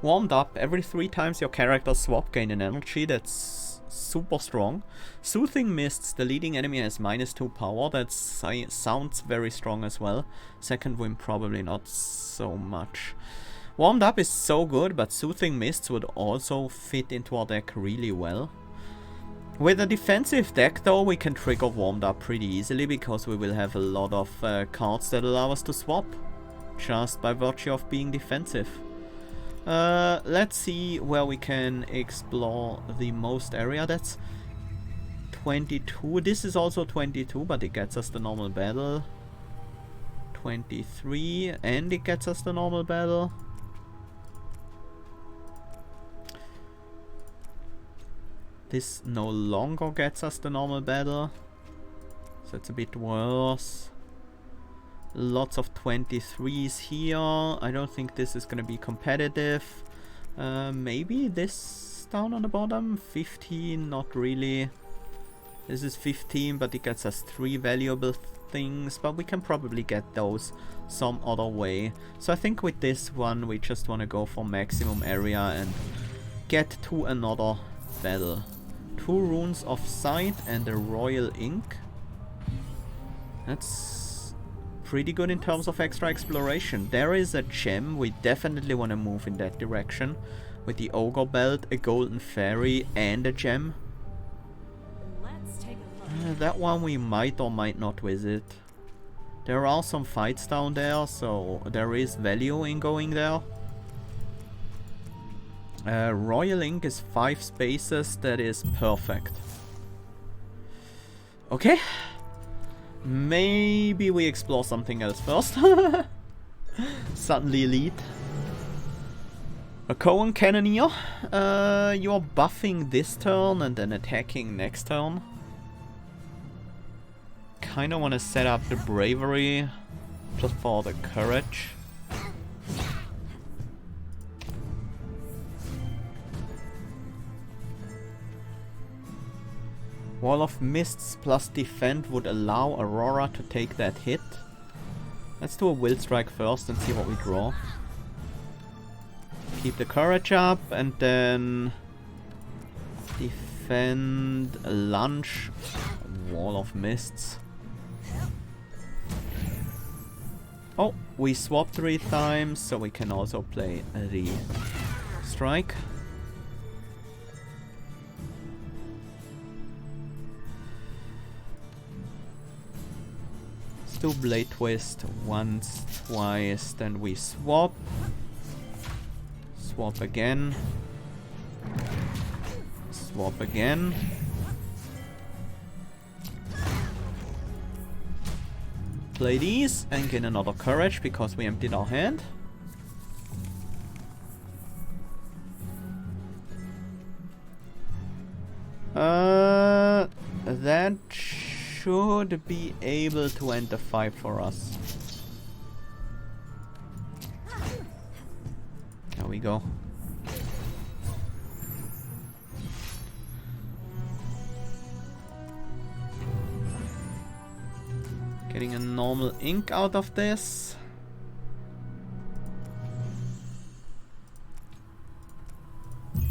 Warmed up, every 3 times your character swap gain an energy. That's super strong. Soothing Mists, the leading enemy has -2 power. That sounds very strong as well. Second Wind probably not so much. Warmed up is so good, but Soothing Mists would also fit into our deck really well. With a defensive deck though, we can trigger Warmed Up pretty easily because we will have a lot of cards that allow us to swap, just by virtue of being defensive. Let's see where we can explore the most area. That's 22. This is also 22, but it gets us the normal battle. 23, and it gets us the normal battle. This no longer gets us the normal battle, so it's a bit worse. Lots of 23s here. I don't think this is gonna be competitive. Maybe this down on the bottom. 15, not really. This is 15, but it gets us 3 valuable things, but we can probably get those some other way. So I think with this one we just want to go for maximum area and get to another battle. 2 Runes of Sight and a Royal Ink. That's pretty good in terms of extra exploration. There is a gem, we definitely want to move in that direction. With the Ogre Belt, a Golden Fairy and a gem. Let's take a look. That one we might or might not visit. There are some fights down there, so there is value in going there. Royal Ink is 5 spaces, that is perfect. Okay. Maybe we explore something else first. Suddenly elite. A Cohen Cannoneer. You're buffing this turn and then attacking next turn. Kinda wanna set up the bravery just for the courage. Wall of Mists plus defend would allow Aurora to take that hit. Let's do a Will Strike first and see what we draw. Keep the courage up and then defend, lunge, Wall of Mists. Oh, we swap 3 times, so we can also play the strike. Do Blade Twist once, twice, then we swap. Swap again. Swap again. Play these and gain another courage because we emptied our hand. That should be able to end the fight for us. There we go. Getting a normal ink out of this.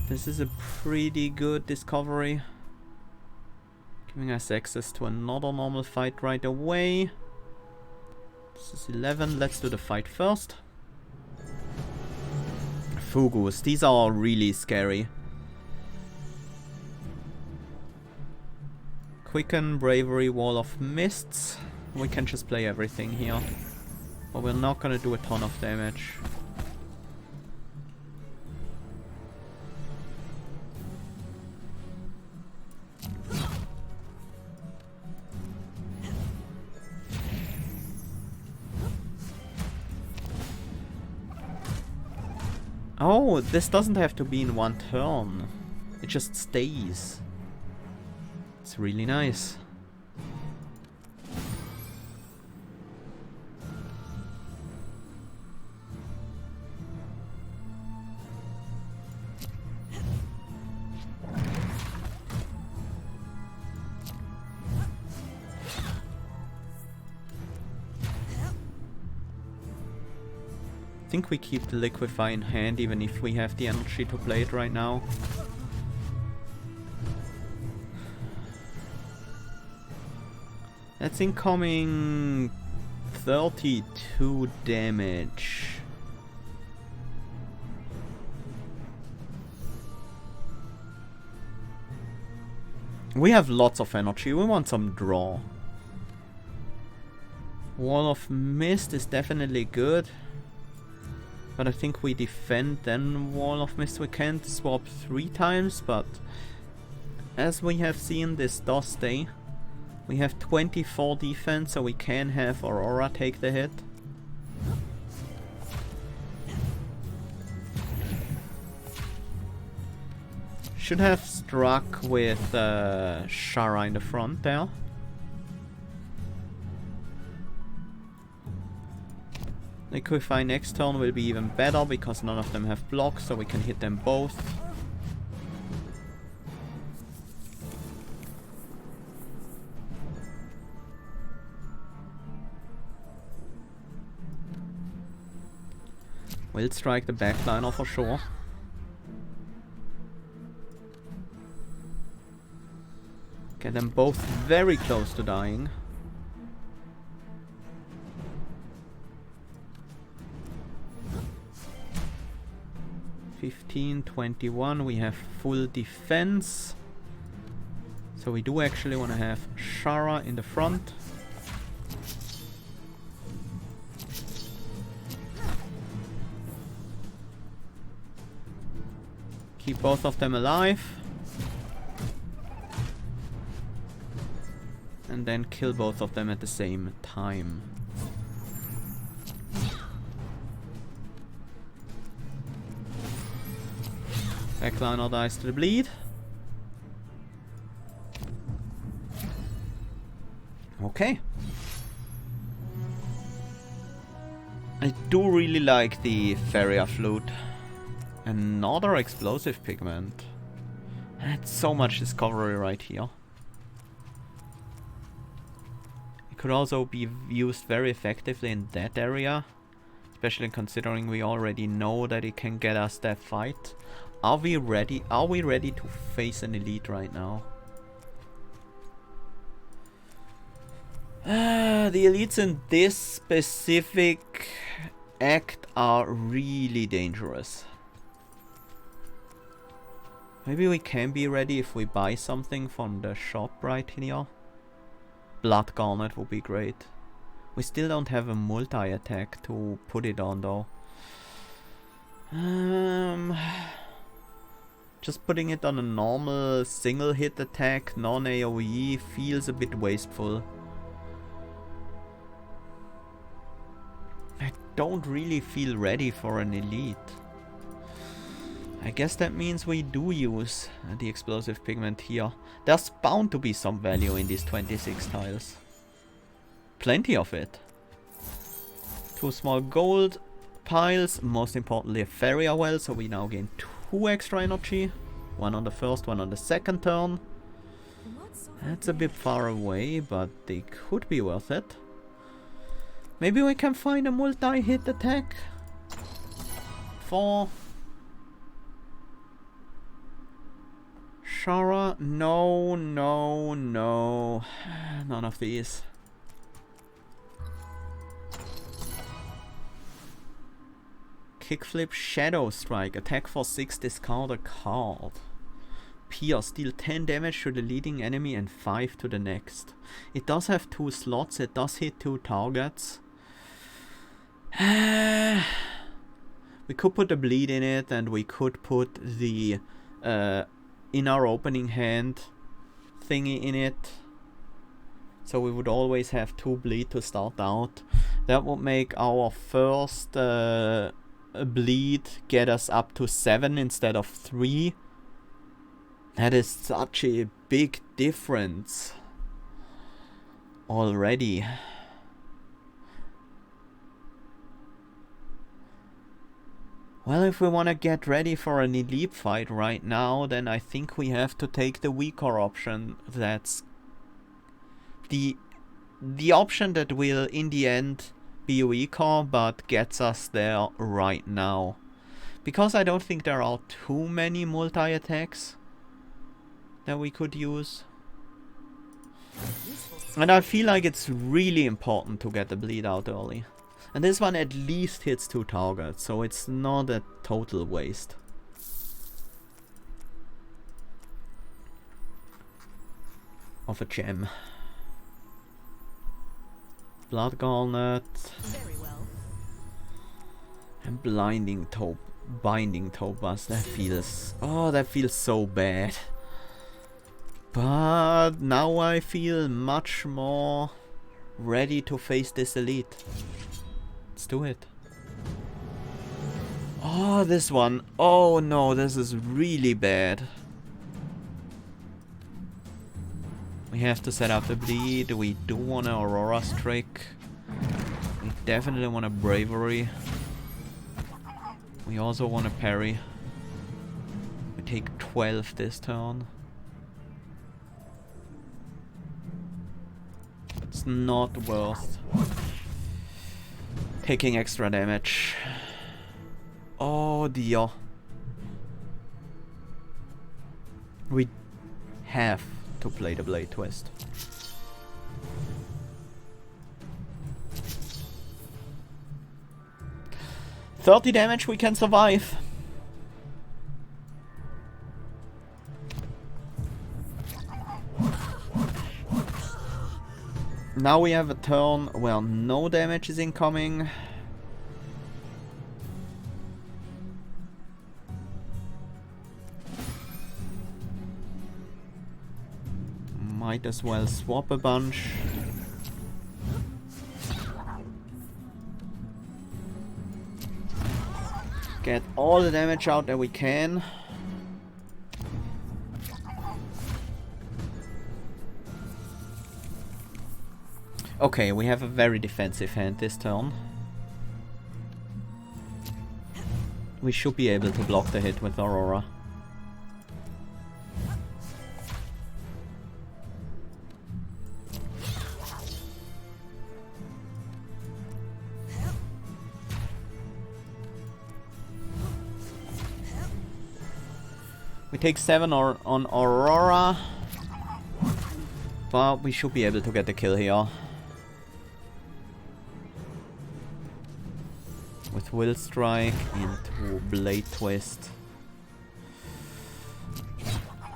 This is a pretty good discovery. Giving us access to another normal fight right away. This is 11. Let's do the fight first. Fugus. These are really scary. Quicken, Bravery, Wall of Mists. We can just play everything here. But we're not gonna do a ton of damage. Oh, this doesn't have to be in one turn. It just stays. It's really nice. I think we keep the Liquefy in hand even if we have the energy to play it right now. That's incoming 32 damage. We have lots of energy, we want some draw. Wall of Mist is definitely good. But I think we defend then Wall of Mist. We can't swap 3 times, but as we have seen, this does stay. We have 24 defense, so we can have Aurora take the hit. Should have struck with Sharra in the front there. Liquefy next turn will be even better because none of them have blocks, so we can hit them both. We'll strike the backliner for sure. Get them both very close to dying. (15, 21), we have full defense. So we do actually want to have Sharra in the front. Keep both of them alive. And then kill both of them at the same time. Backliner dies to the bleed. Okay. I do really like the Feria flute. Another explosive pigment. That's so much discovery right here. It could also be used very effectively in that area. Especially considering we already know that it can get us that fight. Are we ready? Are we ready to face an elite right now? The elites in this specific act are really dangerous. Maybe we can be ready if we buy something from the shop right here. Blood Garnet would be great. We still don't have a multi-attack to put it on though. Just putting it on a normal single hit attack, non-AoE, feels a bit wasteful. I don't really feel ready for an elite. I guess that means we do use the explosive pigment here. There's bound to be some value in these 26 tiles. Plenty of it. 2 small gold piles, most importantly a Feria well, so we now gain 2 extra energy. 1 on the first, 1 on the second turn. That's a bit far away, but they could be worth it. Maybe we can find a multi-hit attack for Sharra. No, no, no. None of these. Kickflip, Shadow Strike, attack for 6, discard a card. Pierce, deal 10 damage to the leading enemy and 5 to the next. It does have 2 slots, it does hit 2 targets. We could put the bleed in it, and we could put the in our opening hand thingy in it. So we would always have 2 bleed to start out. That would make our first bleed get us up to 7 instead of 3. That is such a big difference already. Well, if we want to get ready for an elite fight right now, then I think we have to take the weaker option. That's the option that will in the end be weaker but gets us there right now. Because I don't think there are too many multi-attacks that we could use. And I feel like it's really important to get the bleed out early. And this one at least hits 2 targets, so it's not a total waste. Of a gem. Blood Garnet. Very well. And Binding Topaz. That feels... oh, that feels so bad. But now I feel much more ready to face this elite. Let's do it. Oh, this one. Oh no, this is really bad. We have to set up the bleed. We do want an Aurora Trick. We definitely want a Bravery. We also want a parry. We take 12 this turn. It's not worth taking extra damage. Oh dear. We have to play the Blade Twist. $30 damage, we can survive. Now we have a turn where no damage is incoming. Might as well swap a bunch. Get all the damage out that we can. Okay, we have a very defensive hand this turn. We should be able to block the hit with Aurora. We take 7 on Aurora, but we should be able to get the kill here. With Will Strike into Blade Twist.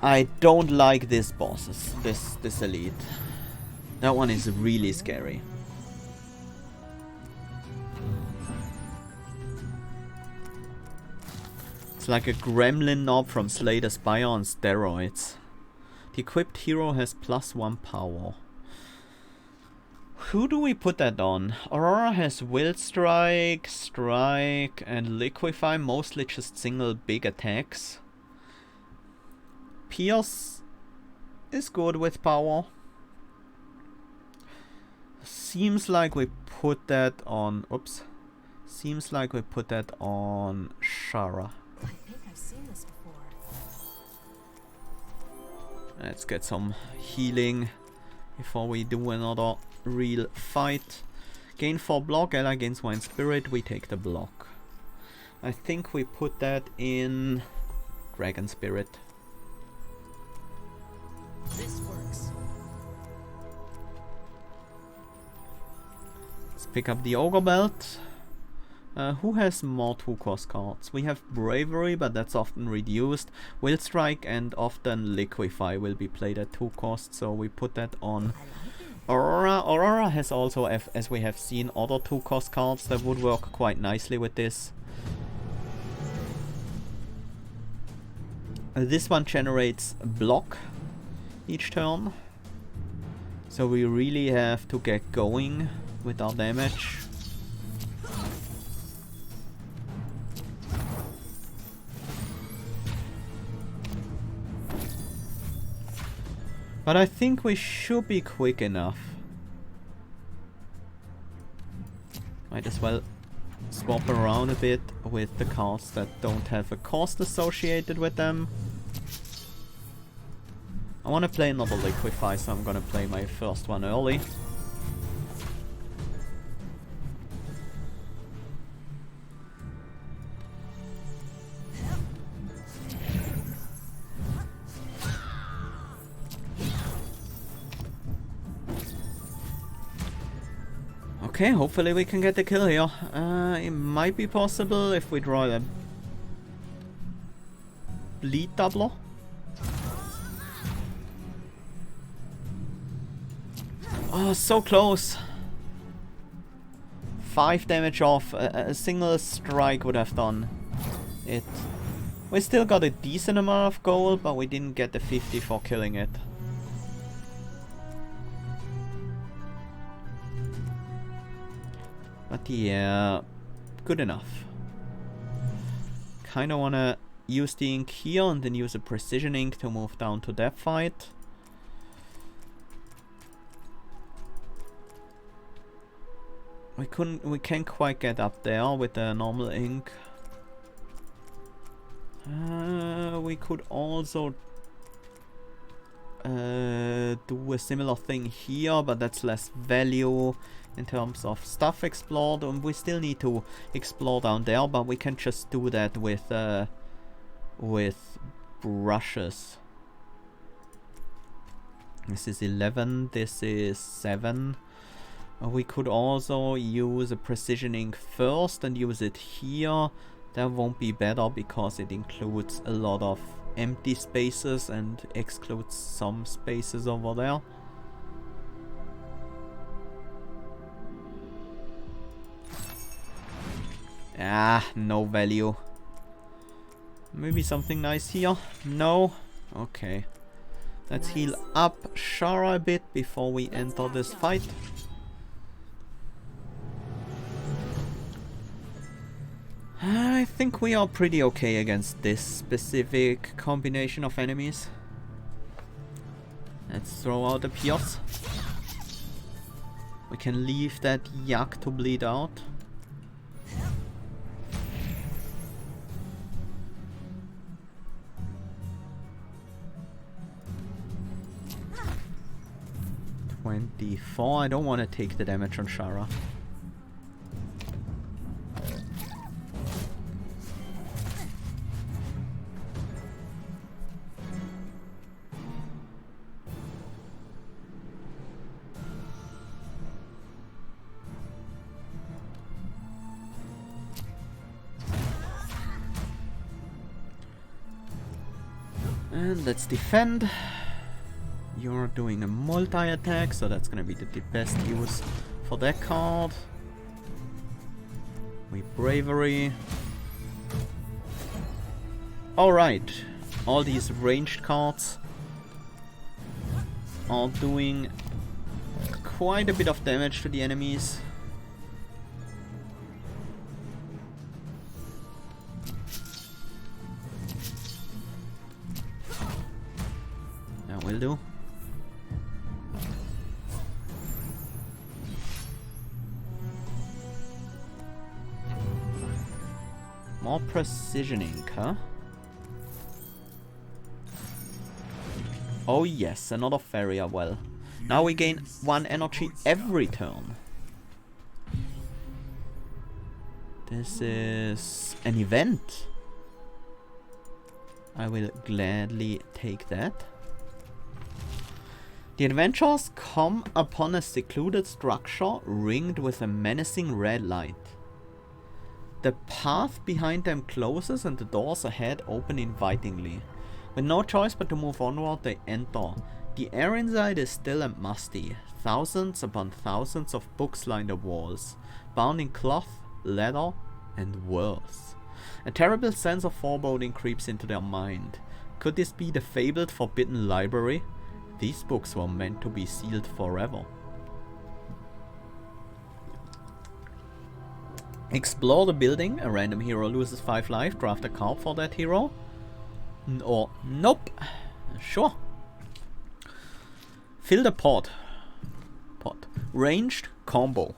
I don't like this bosses, this elite. That one is really scary. It's like a gremlin knob from Slay the Spire on steroids. The equipped hero has +1 power. Who do we put that on? Aurora has Will Strike, Strike, and Liquefy, mostly just single big attacks. Pierce is good with power. Seems like we put that on... Oops. Seems like we put that on Sharra. I think I've seen this before. Let's get some healing before we do another real fight. Gain 4 block, ally gains 1 spirit, we take the block. I think we put that in Dragon Spirit. This works. Let's pick up the Ogre Belt. Who has more 2-cost cards? We have Bravery, but that's often reduced. Will Strike and often Liquefy will be played at 2 costs, so we put that on Aurora. Aurora has also, as we have seen, other 2-cost cards that would work quite nicely with this. This one generates block each turn, so we really have to get going with our damage. But I think we should be quick enough. Might as well swap around a bit with the cards that don't have a cost associated with them. I want to play another Liquefy, so I'm gonna play my first one early. Okay, hopefully we can get the kill here. It might be possible if we draw a bleed doubler. Oh, so close. 5 damage off. A single strike would have done it. We still got a decent amount of gold, but we didn't get the 50 for killing it. But yeah, good enough. Kinda wanna use the ink here and then use a precision ink to move down to that fight. We can't quite get up there with the normal ink. We could also do a similar thing here, but that's less value in terms of stuff explored, and we still need to explore down there, but we can just do that with brushes. This is 11, this is 7. We could also use a precision ink first and use it here. That won't be better because it includes a lot of empty spaces and excludes some spaces over there. Ah, no value. Maybe something nice here? No? Okay. Let's heal up Sharra a bit before we enter this fight. I think we are pretty okay against this specific combination of enemies. Let's throw out the Pios. We can leave that yak to bleed out. I don't want to take the damage on Sharra. And let's defend. You're doing a multi-attack, so that's gonna be the best use for that card. We bravery. Alright, all these ranged cards are doing quite a bit of damage to the enemies. That will do. More precisioning, huh? Oh yes, another Farrier well. Now we gain 1 energy every turn. This is an event. I will gladly take that. The adventurers come upon a secluded structure ringed with a menacing red light. The path behind them closes and the doors ahead open invitingly. With no choice but to move onward, they enter. The air inside is still and musty. Thousands upon thousands of books line the walls, bound in cloth, leather, and worse. A terrible sense of foreboding creeps into their mind. Could this be the fabled forbidden library? These books were meant to be sealed forever. Explore the building. A random hero loses 5 life. Draft a card for that hero. Or nope. Sure. Fill the pot. Ranged combo.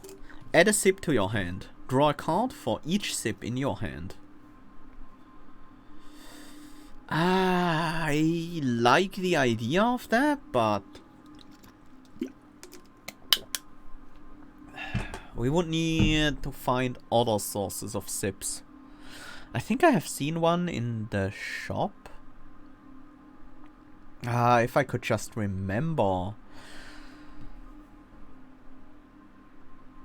Add a sip to your hand. Draw a card for each sip in your hand. I like the idea of that, but we would need to find other sources of sips. I think I have seen one in the shop. If I could just remember.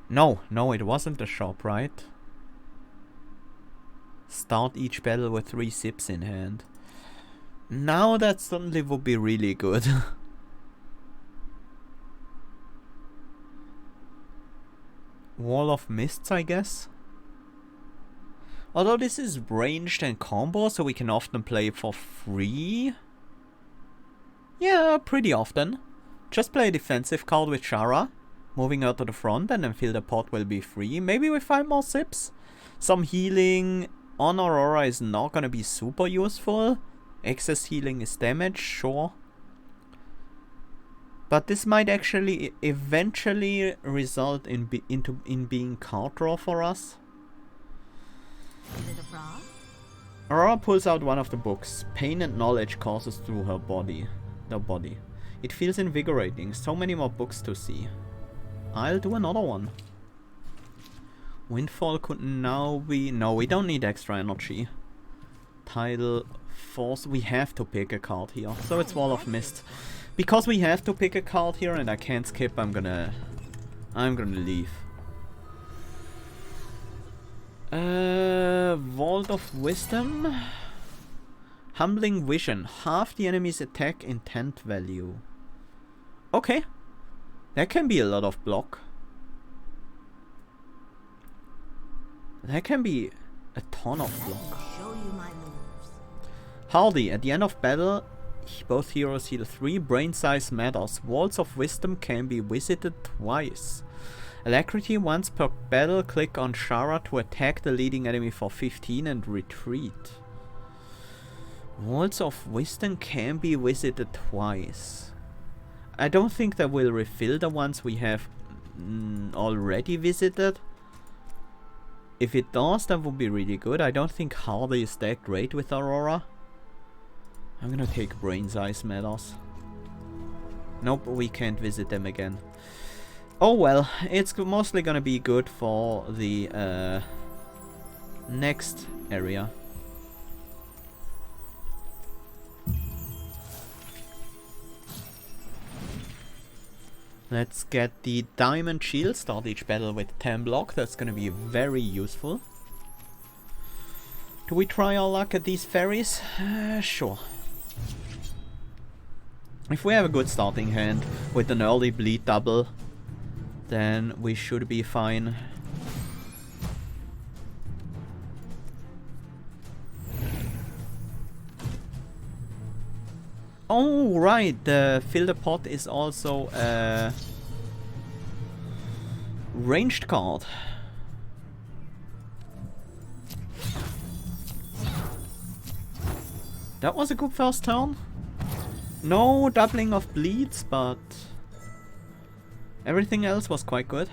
No, it wasn't the shop, right? Start each battle with 3 sips in hand. Now that certainly would be really good. Wall of Mists, I guess. Although this is ranged and combo, so we can often play for free. Yeah, pretty often. Just play a defensive card with Sharra, moving out to the front, and then fill the pot will be free. Maybe with 5 more sips. Some healing on Aurora is not gonna be super useful. Excess healing is damage, sure. But this might actually eventually result in being card draw for us. Is it a frog? Aurora pulls out one of the books. Pain and knowledge courses through her body. It feels invigorating. So many more books to see. I'll do another one. Windfall could now be... No, we don't need extra energy. Tidal Force. We have to pick a card here. So it's Wall of Mist. Because we have to pick a card here and I can't skip, I'm gonna leave. Vault of Wisdom. Humbling Vision. Half the enemy's attack intent value. Okay. That can be a lot of block. That can be a ton of block. Show you my moves. Hardy. At the end of battle, Both heroes heal 3. Brain size matters. Walls of Wisdom can be visited twice. Alacrity once per battle. Click on Sharra to attack the leading enemy for 15 and retreat. Walls of Wisdom can be visited twice. I don't think that will refill the ones we have already visited. If it does, that would be really good. I don't think Hardy is that great with Aurora. I'm gonna take Brain Size Matters. Nope, we can't visit them again. Oh well, it's mostly gonna be good for the next area. Let's get the Diamond Shield, start each battle with 10 block, that's gonna be very useful. Do we try our luck at these fairies? Sure. If we have a good starting hand with an early bleed double, then we should be fine. Oh, right, the Fill the Pot is also a ranged card. That was a good first turn. No doubling of bleeds, but everything else was quite good.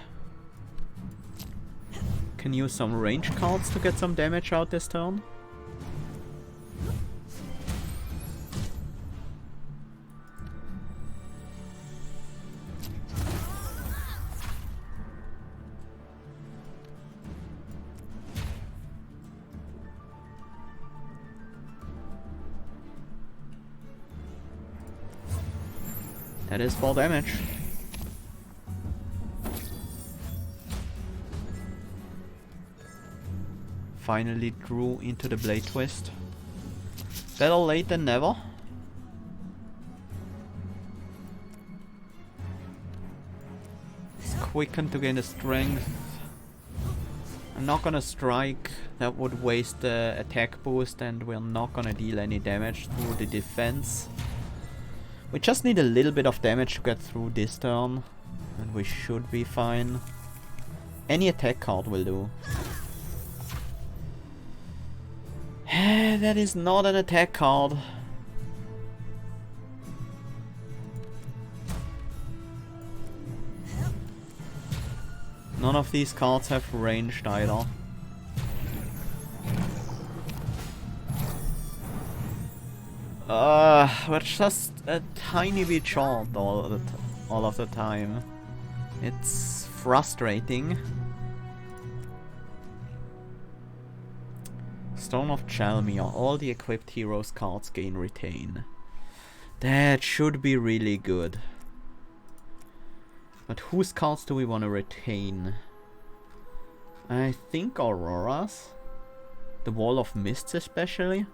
Can use some ranged cards to get some damage out this turn. That is 4 damage. Finally drew into the Blade Twist. Better late than never. It's quicken to gain the strength. I'm not gonna strike. That would waste the attack boost and we're not gonna deal any damage through the defense. We just need a little bit of damage to get through this turn, and we should be fine. Any attack card will do. That is not an attack card. None of these cards have ranged either. We're just a tiny bit short all of the time. It's frustrating. Stone of Chalmia. All the equipped heroes cards gain retain. That should be really good. But whose cards do we want to retain? I think Aurora's. The Wall of Mists especially.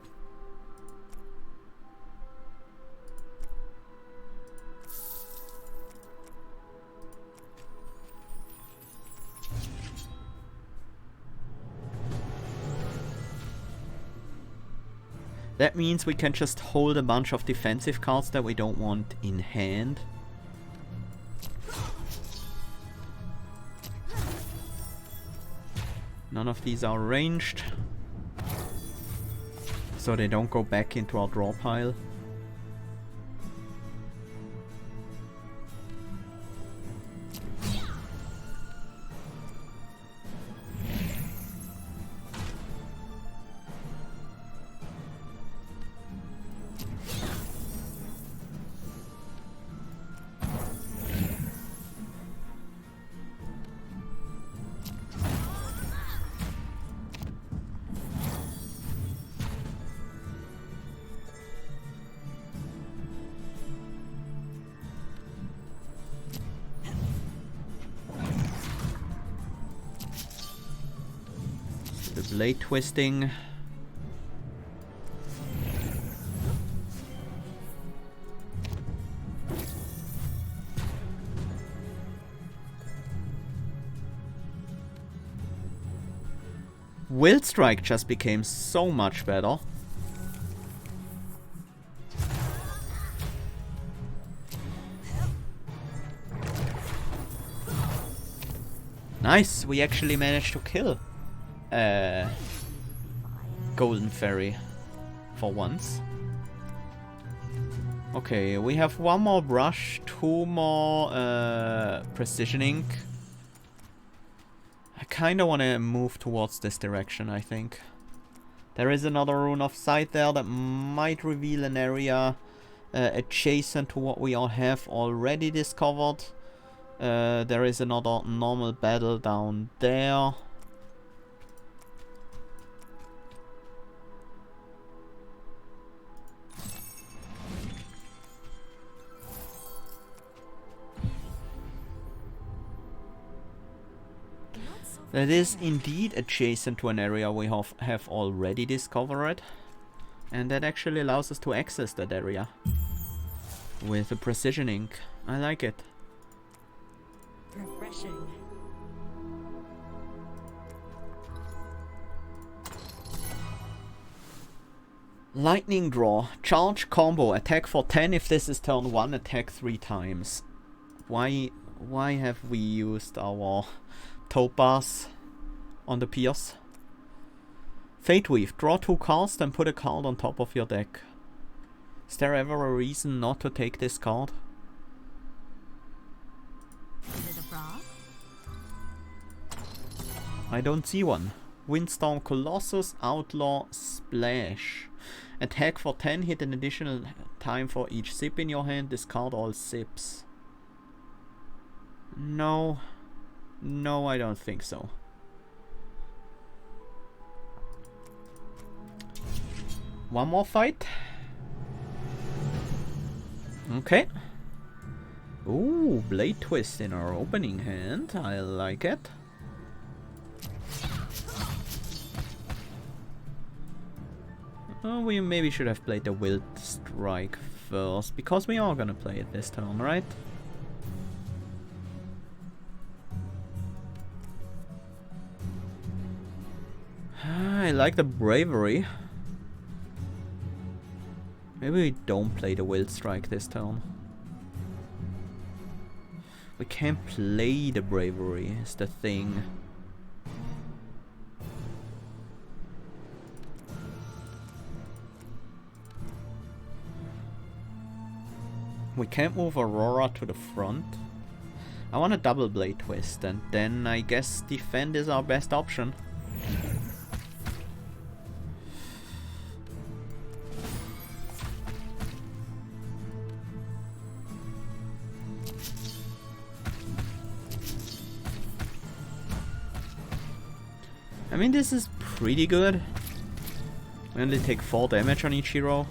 That means we can just hold a bunch of defensive cards that we don't want in hand. None of these are ranged, so they don't go back into our draw pile. Blade twisting. Will Strike just became so much better. Nice, we actually managed to kill Golden Fairy for once. Okay, we have one more brush, two more precision ink. I kinda wanna move towards this direction, I think. There is another rune of sight there that might reveal an area adjacent to what we all have already discovered. There is another normal battle down there. That is indeed adjacent to an area we have already discovered. And that actually allows us to access that area with a precision ink. I like it. Refreshing. Lightning Draw. Charge combo. Attack for 10 if this is turn 1. Attack 3 times. Why have we used our topaz on the Pierce? Fate Weave. Draw 2 cards, then put a card on top of your deck. Is there ever a reason not to take this card? Is it a frog? I don't see one. Windstorm Colossus, Outlaw, Splash. Attack for 10, hit an additional time for each sip in your hand, discard all sips. No. No, I don't think so. One more fight. Okay. Ooh, Blade Twist in our opening hand. I like it. Oh, we maybe should have played the Wild Strike first, because we are gonna play it this turn, right? I like the Bravery. Maybe we don't play the Wild Strike this turn. We can't play the Bravery, is the thing. We can't move Aurora to the front. I want a double Blade Twist, and then I guess defend is our best option. I mean, this is pretty good. We only take 4 damage on each hero.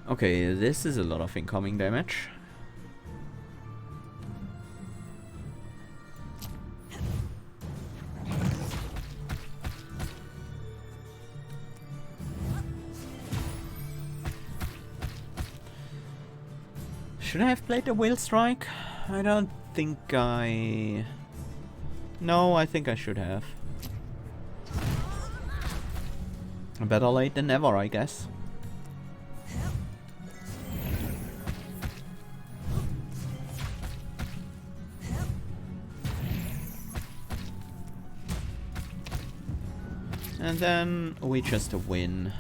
Okay, this is a lot of incoming damage. Should I have played the Will Strike? I don't think I... No, I think I should have. Better late than never, I guess. And then we just win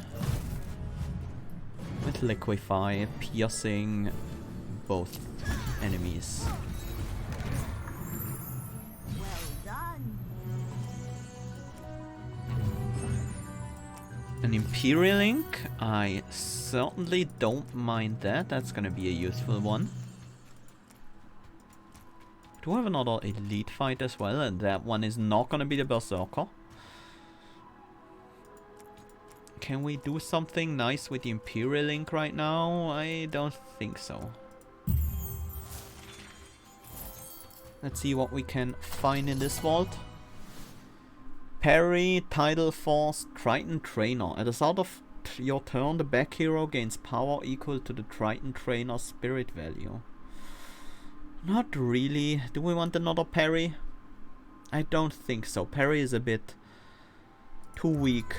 with Liquefy, piercing both enemies. Well done. An Imperial Ink, I certainly don't mind that. That's gonna be a useful one. Do have another Elite fight as well, and that one is not gonna be the Berserker. Can we do something nice with the Imperial Ink right now? I don't think so. Let's see what we can find in this vault. Parry, Tidal Force, Triton Trainer. At the start of your turn, the back hero gains power equal to the Triton Trainer's spirit value. Not really. Do we want another parry? I don't think so. Parry is a bit too weak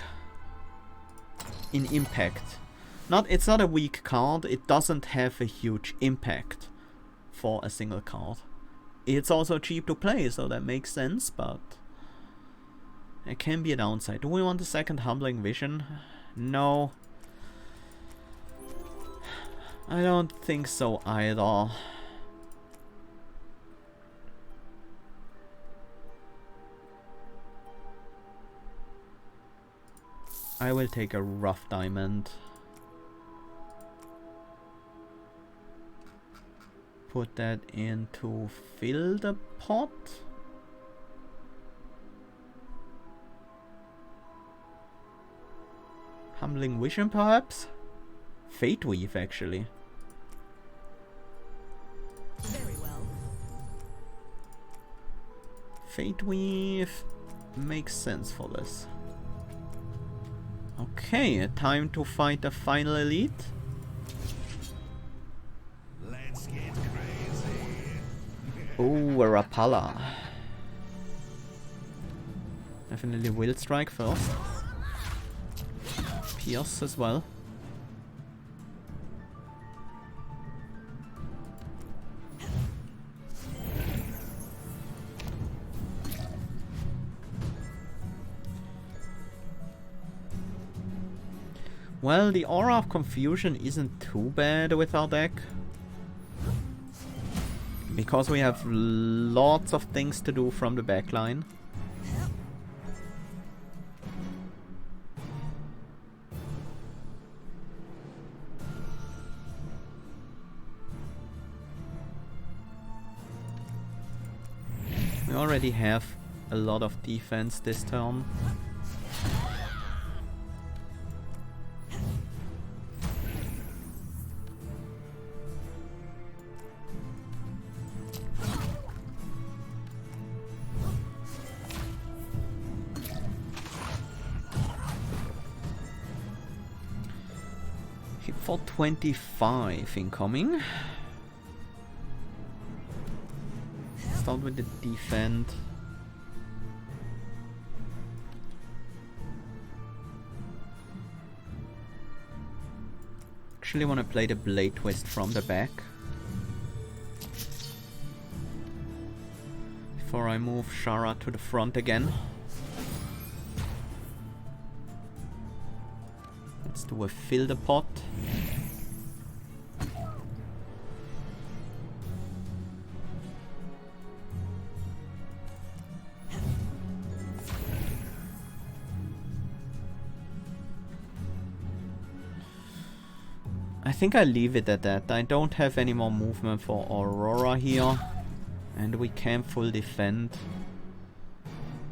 in impact. It's not a weak card, it doesn't have a huge impact. for a single card. It's also cheap to play, so that makes sense, but it can be a downside. Do we want a second Humbling Vision? No. I don't think so either. I will take a rough diamond. Put that in to fill the pot. Humbling Vision perhaps? Fate Weave actually. Very well. Fate Weave makes sense for this. Okay, time to fight the final elite. Let's get crazy. Oh, a Rapala. Definitely Will Strike first. Pierce as well. Well, the Aura of Confusion isn't too bad with our deck. Because we have lots of things to do from the backline. We already have a lot of defense this turn. Hit for 25 incoming. Start with the defend. Actually want to play the Blade Twist from the back. Before I move Sharra to the front again. Let's do a fill the pot. I think I leave it at that. I don't have any more movement for Aurora here. And we can full defend.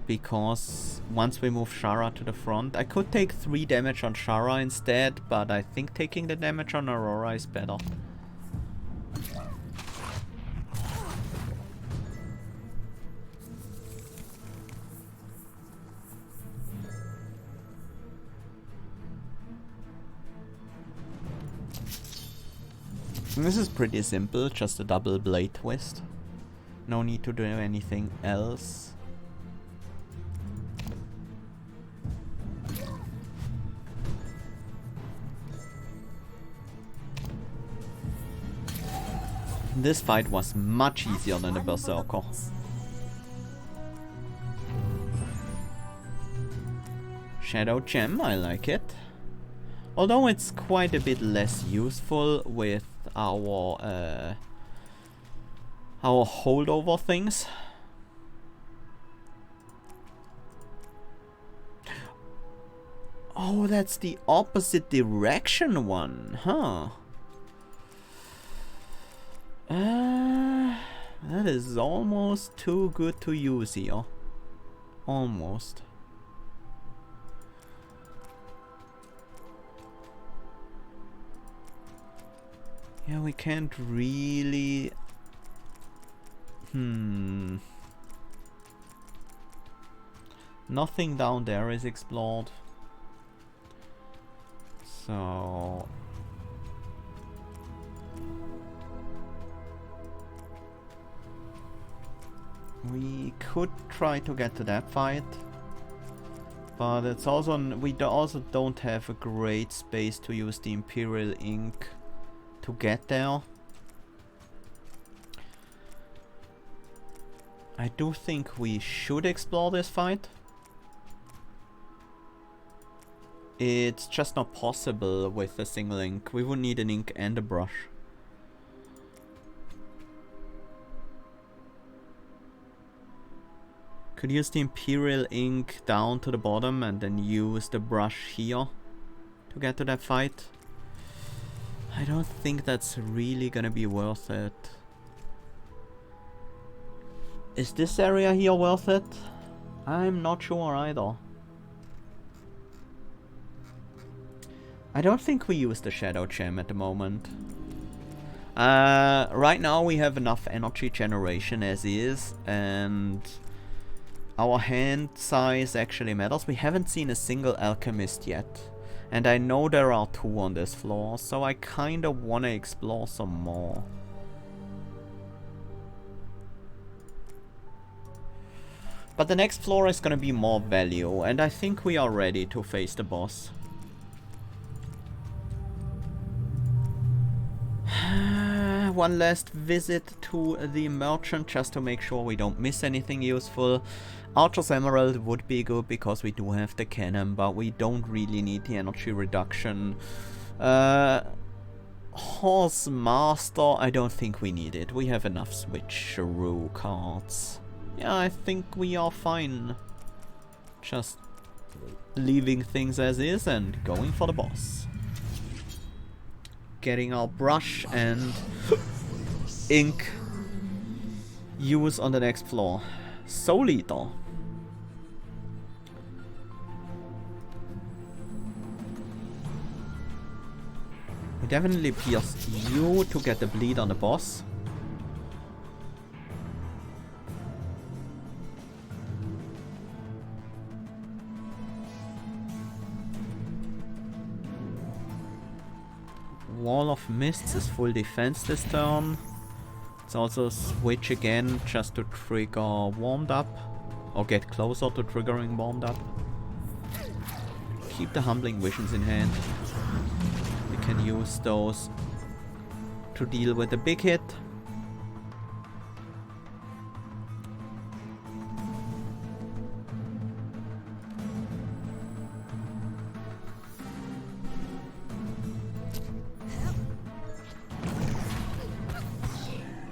Because once we move Sharra to the front, I could take 3 damage on Sharra instead, but I think taking the damage on Aurora is better. This is pretty simple, just a double Blade Twist. No need to do anything else. This fight was much easier than the Berserker. Shadow Gem, I like it. Although it's quite a bit less useful with our holdover things. Oh, that's the opposite direction one, huh? That is almost too good to use here. Almost. Yeah, we can't really... Nothing down there is explored. So... we could try to get to that fight. But it's also... we also don't have a great space to use the Imperial Ink to get there. I do think we should explore this fight. It's just not possible with a single ink. We would need an ink and a brush. Could use the Imperial ink down to the bottom and then use the brush here to get to that fight. I don't think that's really gonna be worth it. Is this area here worth it? I'm not sure either. I don't think we use the Shadow Gem at the moment. Right now we have enough energy generation as is, and our hand size actually matters. We haven't seen a single alchemist yet, and I know there are 2 on this floor, so I kinda wanna explore some more. But the next floor is gonna be more value, and I think we are ready to face the boss. One last visit to the merchant just to make sure we don't miss anything useful. Archer's Emerald would be good because we do have the cannon, but we don't really need the energy reduction. Horse Master, I don't think we need it. We have enough switcheroo cards. Yeah, I think we are fine. Just leaving things as is and going for the boss. Getting our brush and ink use on the next floor. Soul Eater. We definitely pierce you to get the bleed on the boss. Wall of Mists is full defense this turn. Let's also switch again just to trigger Warmed Up, or get closer to triggering Warmed Up. Keep the Humbling Visions in hand. We can use those to deal with the big hit.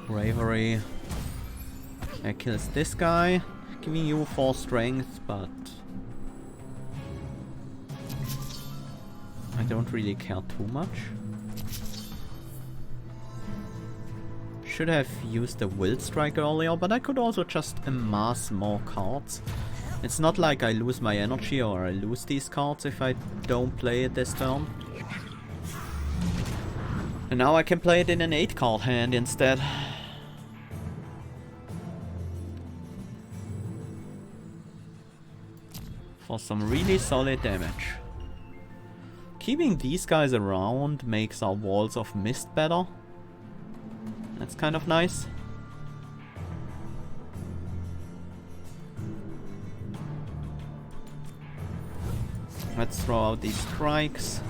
Bravery. That kills this guy, giving you 4 strength, but I don't really care too much. Should have used the Will Strike earlier, but I could also just amass more cards. It's not like I lose my energy or I lose these cards if I don't play it this turn. And now I can play it in an 8-card hand instead. For some really solid damage. Keeping these guys around makes our Walls of Mist better. That's kind of nice. Let's throw out these strikes.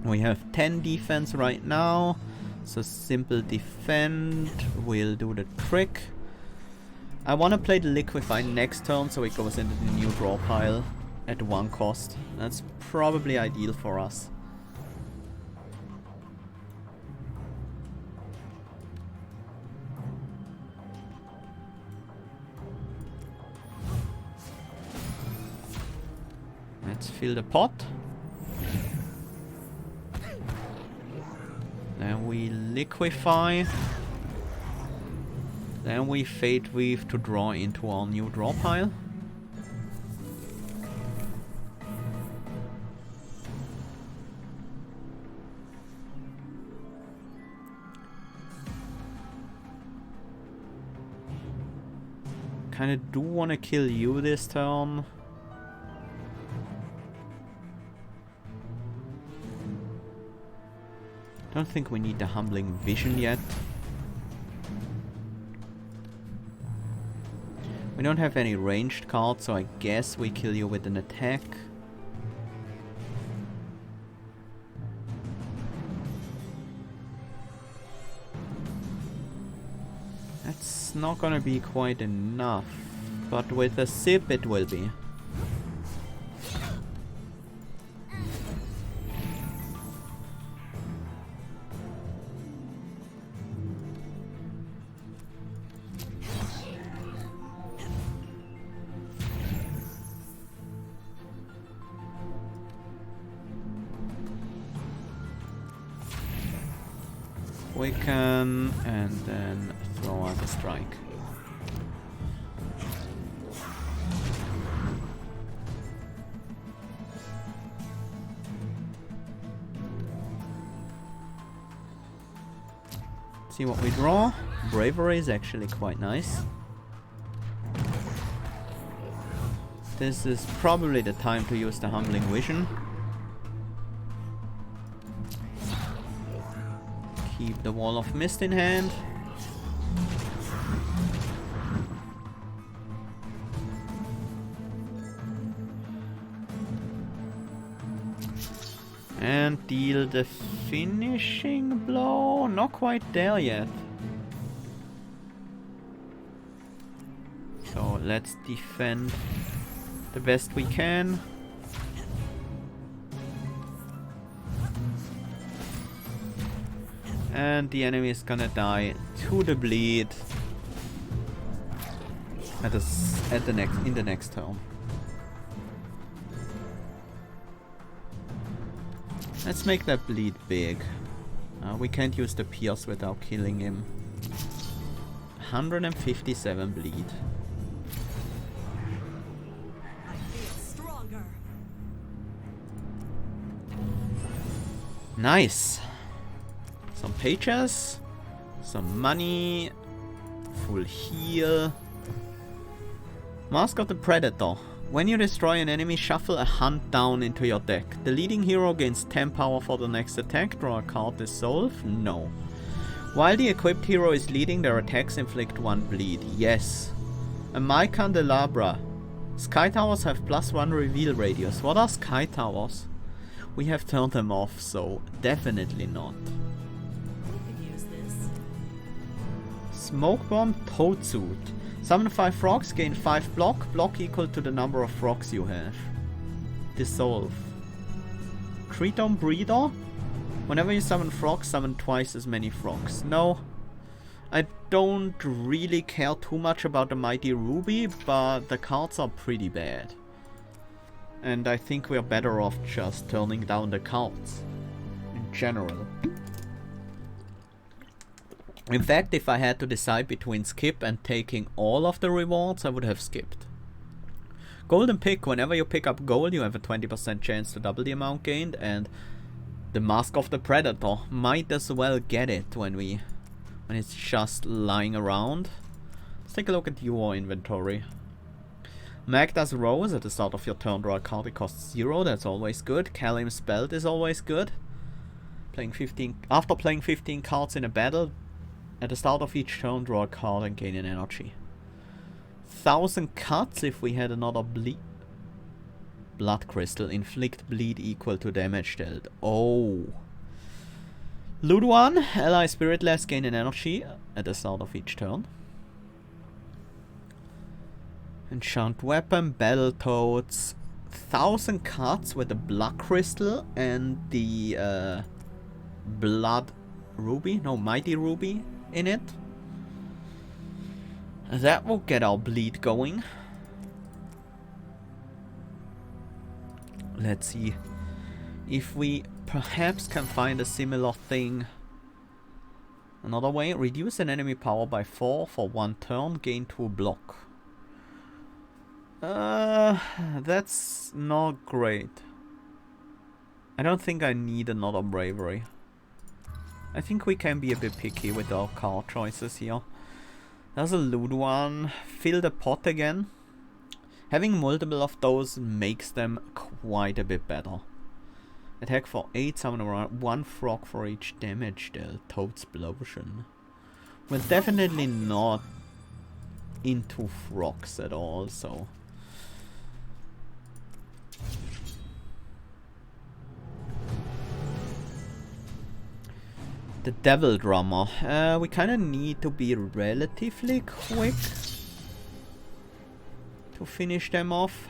We have 10 defense right now, so simple defend will do the trick. I want to play the Liquefy next turn so it goes into the new draw pile at 1 cost. That's probably ideal for us. Let's fill the pot. Then we Liquefy. Then we Fate Weave to draw into our new draw pile. Kinda do wanna kill you this turn. Don't think we need the Humbling Vision yet. We don't have any ranged cards, so I guess we kill you with an attack. That's not gonna be quite enough. But with a sip it will be. Quicken and then throw out a strike. See what we draw. Bravery is actually quite nice. This is probably the time to use the Humbling Vision. Keep the Wall of Mist in hand. And deal the finishing blow. Not quite there yet. So let's defend the best we can. And the enemy is gonna die to the bleed in the next turn. Let's make that bleed big. We can't use the Pierce without killing him. 157 bleed. I feel stronger. Nice. Some pages, some money, full heal. Mask of the Predator. When you destroy an enemy, shuffle a hunt down into your deck. The leading hero gains 10 power for the next attack. Draw a card. Dissolve? No. While the equipped hero is leading, their attacks inflict 1 bleed. Yes. A My Candelabra. Sky Towers have +1 reveal radius. What are Sky Towers? We have turned them off, so definitely not. Smoke Bomb Toad Suit. Summon 5 frogs, gain 5 block. Block equal to the number of frogs you have. Dissolve. Triton Breeder. Whenever you summon frogs, summon twice as many frogs. No. I don't really care too much about the Mighty Ruby, but the cards are pretty bad. And I think we're better off just turning down the cards. In general. In fact, if I had to decide between skip and taking all of the rewards, I would have skipped. Golden Pick. Whenever you pick up gold, you have a 20% chance to double the amount gained, and the Mask of the Predator. Might as well get it when it's just lying around. Let's take a look at your inventory. Magda's Rose. At the start of your turn, draw a card. It costs 0. That's always good. Kalim's Belt is always good. After playing 15 cards in a battle, at the start of each turn, draw a card and gain an energy. 1000 cuts if we had another blood crystal. Inflict bleed equal to damage dealt. Oh. Loot 1. Ally Spiritless, gain an energy at the start of each turn. Enchant Weapon, Battletoads. 1000 cuts with the blood crystal and the blood ruby. No, Mighty Ruby in it. That will get our bleed going. Let's see if we perhaps can find a similar thing another way. Reduce an enemy power by 4 for 1 turn, gain 2 block. That's not great. I don't think I need another bravery. I think we can be a bit picky with our card choices here. There's a loot 1. Fill the pot again. Having multiple of those makes them quite a bit better. Attack for 8, summon around 1 frog for each damage dealt. Toad's Explosion. We're definitely not into frogs at all, so... The Devil Drummer. We kind of need to be relatively quick to finish them off.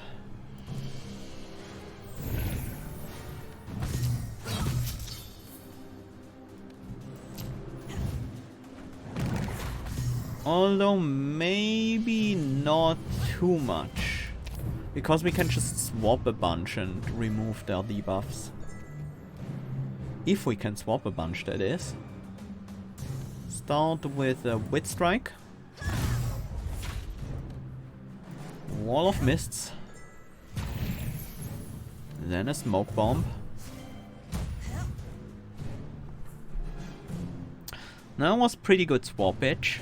Although maybe not too much, because we can just swap a bunch and remove their debuffs. If we can swap a bunch, that is. Start with a Wit Strike. Wall of Mists. Then a Smoke Bomb. That was pretty good swappage.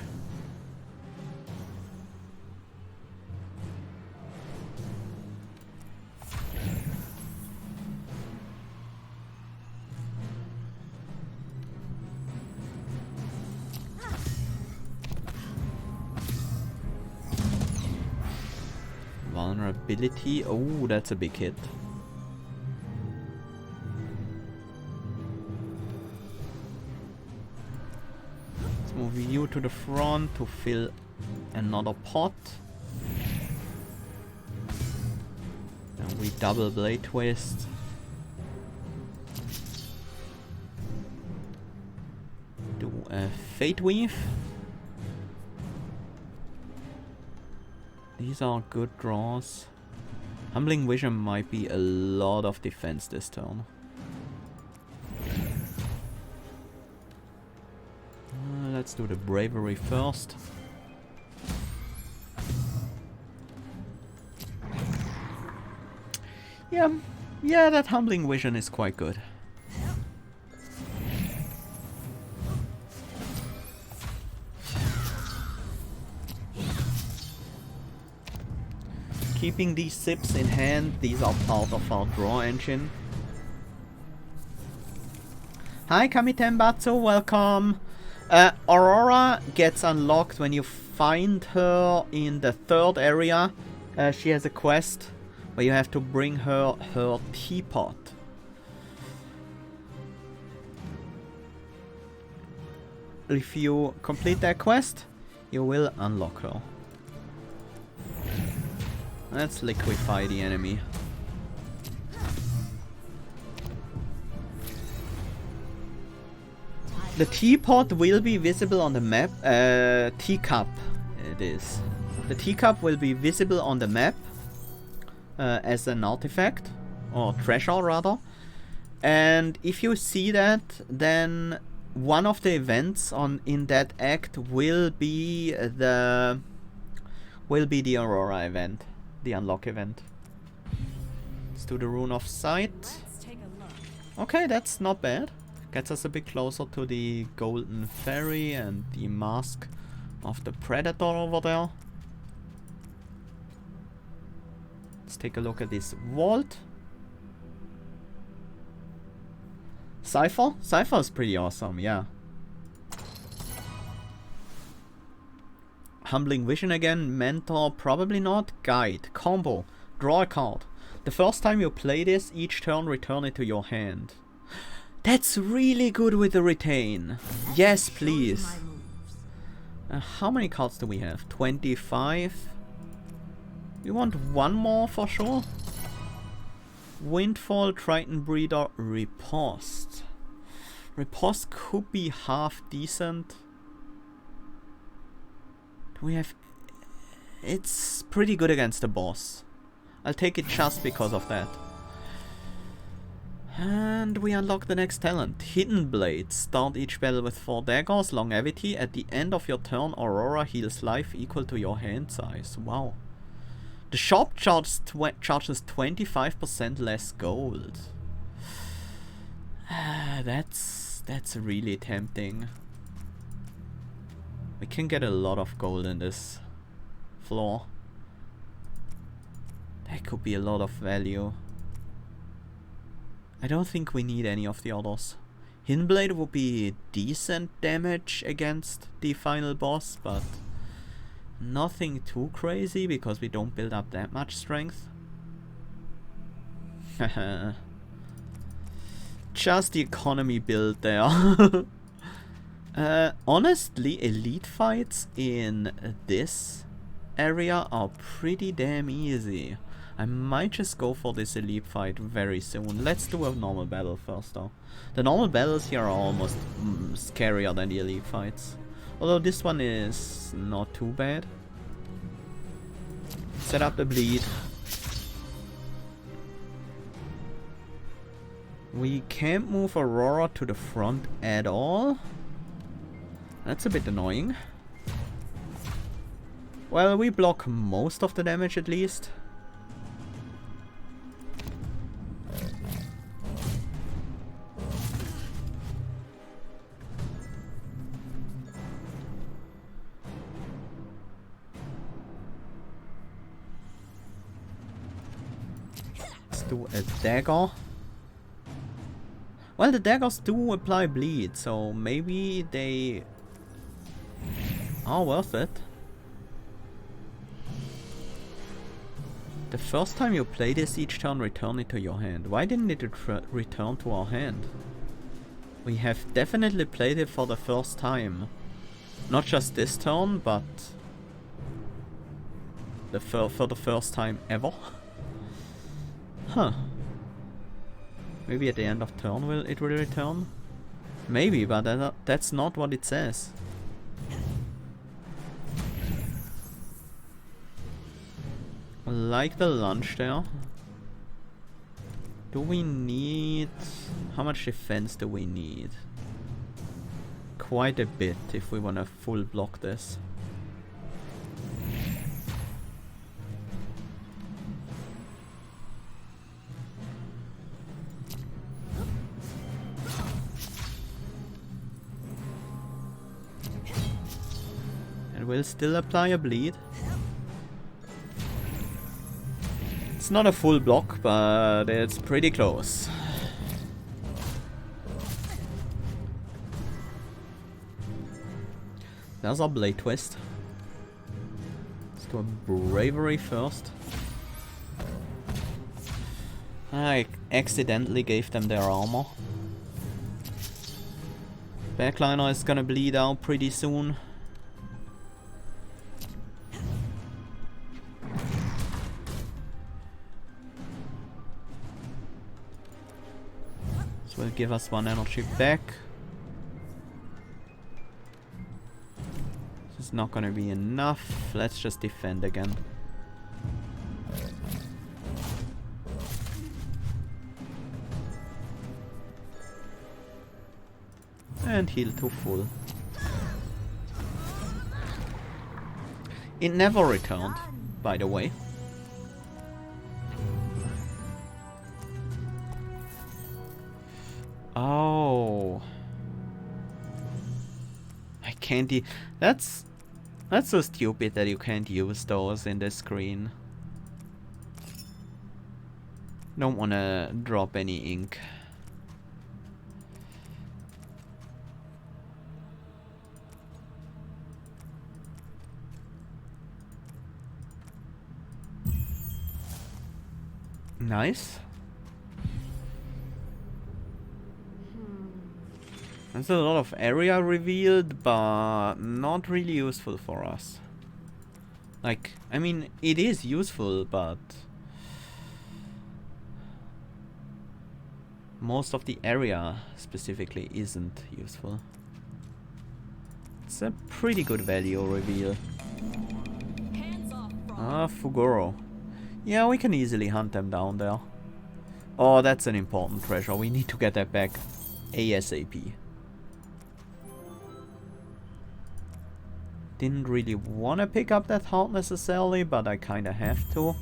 Vulnerability. Oh, that's a big hit. Let's move you to the front to fill another pot. And we double Blade Twist. Do a Fate Weave. These are good draws. Humbling Vision might be a lot of defense this turn. Let's do the Bravery first. Yeah, that Humbling Vision is quite good. Keeping these sips in hand, these are part of our draw engine. Hi Kamitenbatsu, welcome! Aurora gets unlocked when you find her in the third area. She has a quest where you have to bring her teapot. If you complete that quest, you will unlock her. Let's liquefy the enemy. The teapot will be visible on the map. Teacup it is. The teacup will be visible on the map as an artifact, or treasure rather. And if you see that, then one of the events in that act will be the Aurora event. The unlock event. Let's do the Rune of Sight. Okay, that's not bad. Gets us a bit closer to the Golden Fairy and the Mask of the Predator over there. Let's take a look at this vault. Cypher? Cypher is pretty awesome, yeah. Humbling Vision again, Mentor, probably not, Guide, Combo, draw a card. The first time you play this, each turn return it to your hand. That's really good with the retain. Yes, please. How many cards do we have? 25? We want one more for sure. Windfall, Triton Breeder, Riposte. Riposte could be half decent. We have... It's pretty good against the boss. I'll take it just because of that. And we unlock the next talent. Hidden Blade. Start each battle with 4 daggers. Longevity. At the end of your turn, Aurora heals life equal to your hand size. Wow. The shop charges 25% less gold. That's really tempting. We can get a lot of gold in this floor. That could be a lot of value. I don't think we need any of the others. Hidden Blade would be decent damage against the final boss, but nothing too crazy because we don't build up that much strength. Just the economy build there. Honestly, elite fights in this area are pretty damn easy. I might just go for this elite fight very soon. Let's do a normal battle first though. The normal battles here are almost scarier than the elite fights. Although this one is not too bad. Set up the bleed. We can't move Aurora to the front at all. That's a bit annoying. Well, we block most of the damage at least. Let's do a dagger. Well, the daggers do apply bleed, so maybe they are worth it. The first time you play this, each turn return it to your hand. Why didn't it return to our hand? We have definitely played it for the first time. Not just this turn, but for the first time ever. Huh. Maybe at the end of turn it will return? Maybe, but that's not what it says. I like the lunge there. Do we need... How much defense do we need? Quite a bit if we want to full block this. Will still apply a bleed. It's not a full block, but it's pretty close. There's our blade twist. Let's do a bravery first. I accidentally gave them their armor. Backliner is gonna bleed out pretty soon. Will give us 1 energy back. This is not gonna be enough. Let's just defend again. And heal to full. It never returned, by the way. Oh, I can't. That's so stupid that you can't use those in the screen. Don't wanna drop any ink. Nice. There's a lot of area revealed, but not really useful for us. Like, I mean, it is useful, but most of the area specifically isn't useful. It's a pretty good value reveal. Ah, Fugoro. Yeah, we can easily hunt them down there. Oh, that's an important treasure. We need to get that back ASAP. Didn't really want to pick up that heart necessarily, but I kinda have to.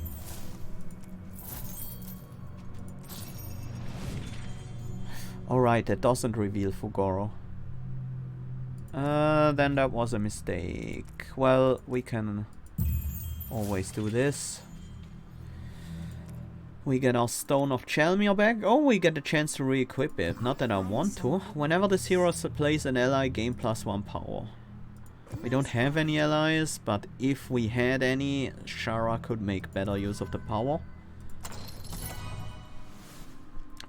Alright, that doesn't reveal Fugoro. Then that was a mistake. Well, we can always do this. We get our Stone of Chalmere back. Oh, we get a chance to re-equip it. Not that I want to. Whenever this hero plays an ally, gain +1 power. We don't have any allies, but if we had any, Sharra could make better use of the power.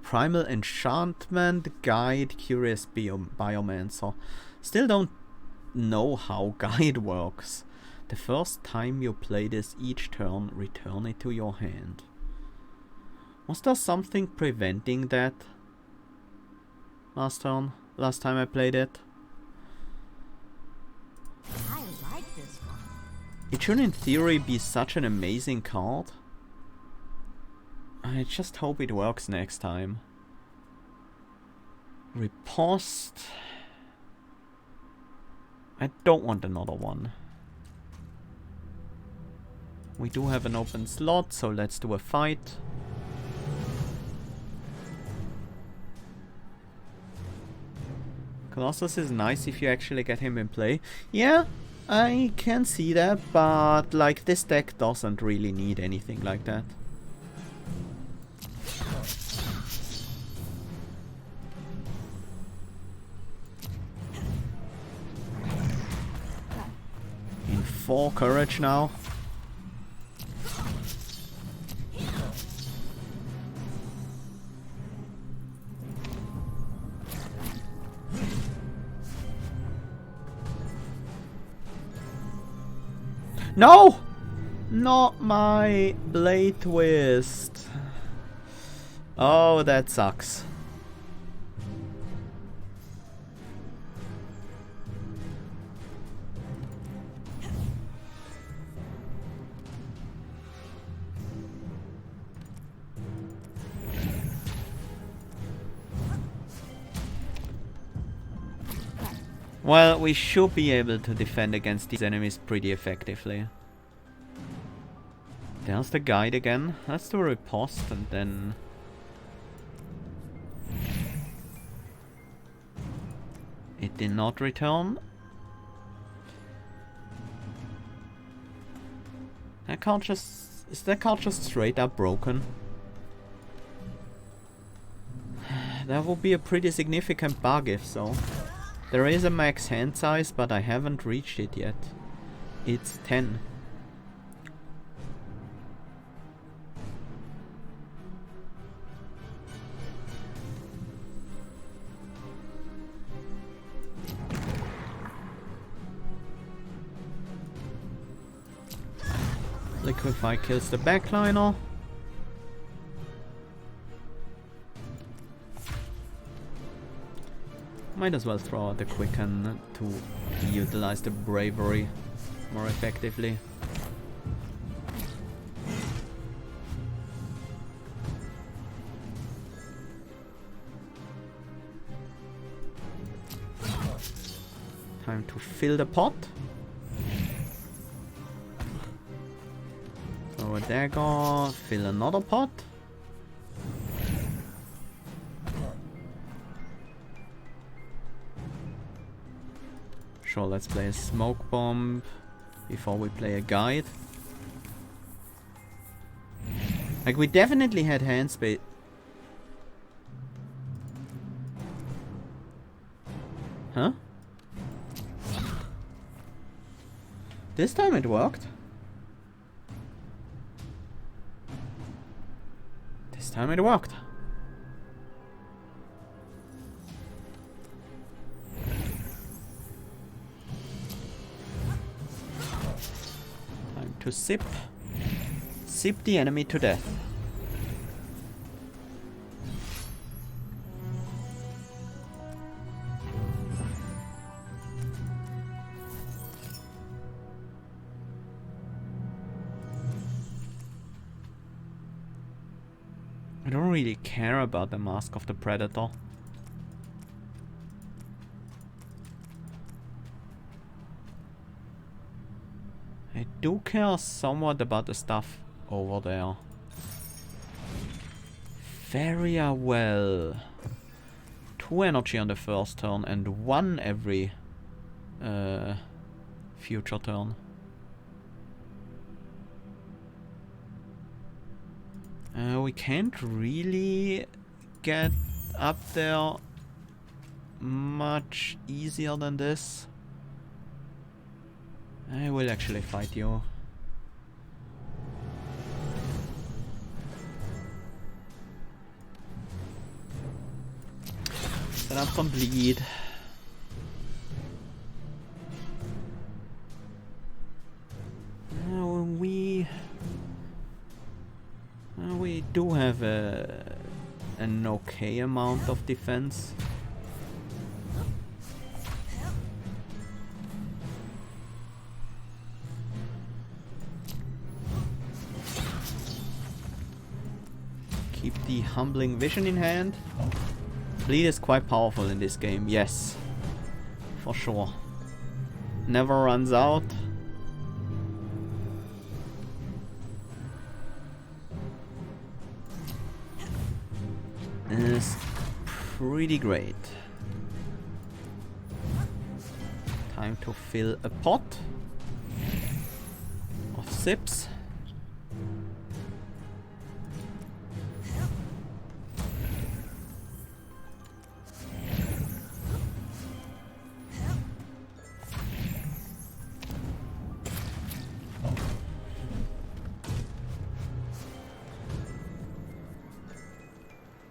Primal Enchantment, Guide, Curious Biomancer. Still don't know how guide works. The first time you play this each turn, return it to your hand. Was there something preventing that last turn? Last time I played it? I like this one. It should in theory be such an amazing card. I just hope it works next time. Riposte. I don't want another one. We do have an open slot, so let's do a fight. Colossus is nice if you actually get him in play. Yeah, I can see that, but like this deck doesn't really need anything like that. In 4 courage now. No! Not my blade twist. Oh, that sucks. Well, we should be able to defend against these enemies pretty effectively. There's the guide again. Let's do a riposte and then... It did not return. That card just... Is that card just straight up broken? That would be a pretty significant bug if so. There is a max hand size, but I haven't reached it yet. It's 10. Liquefy kills the backliner. Might as well throw out the Quicken to utilize the Bravery more effectively. Time to fill the pot. Throw a dagger, fill another pot. Sure, let's play a smoke bomb before we play a guide. Like, we definitely had hand space. Huh? This time it worked. This time it worked. To sip the enemy to death. I don't really care about the Mask of the Predator. I do care somewhat about the stuff over there. Very well. 2 energy on the first turn and 1 every future turn. We can't really get up there much easier than this. I will actually fight you. Set up some bleed. We do have an okay amount of defense. Keep the humbling vision in hand. Bleed is quite powerful in this game, yes. For sure. Never runs out. Is pretty great. Time to fill a pot of sips.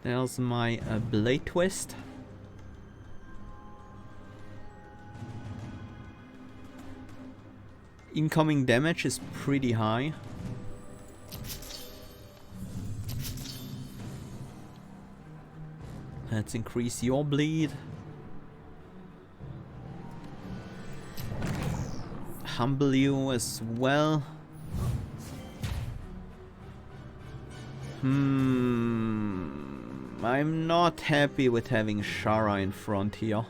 There's my blade twist. Incoming damage is pretty high. Let's increase your bleed. Humble you as well. I'm not happy with having Sharra in front here.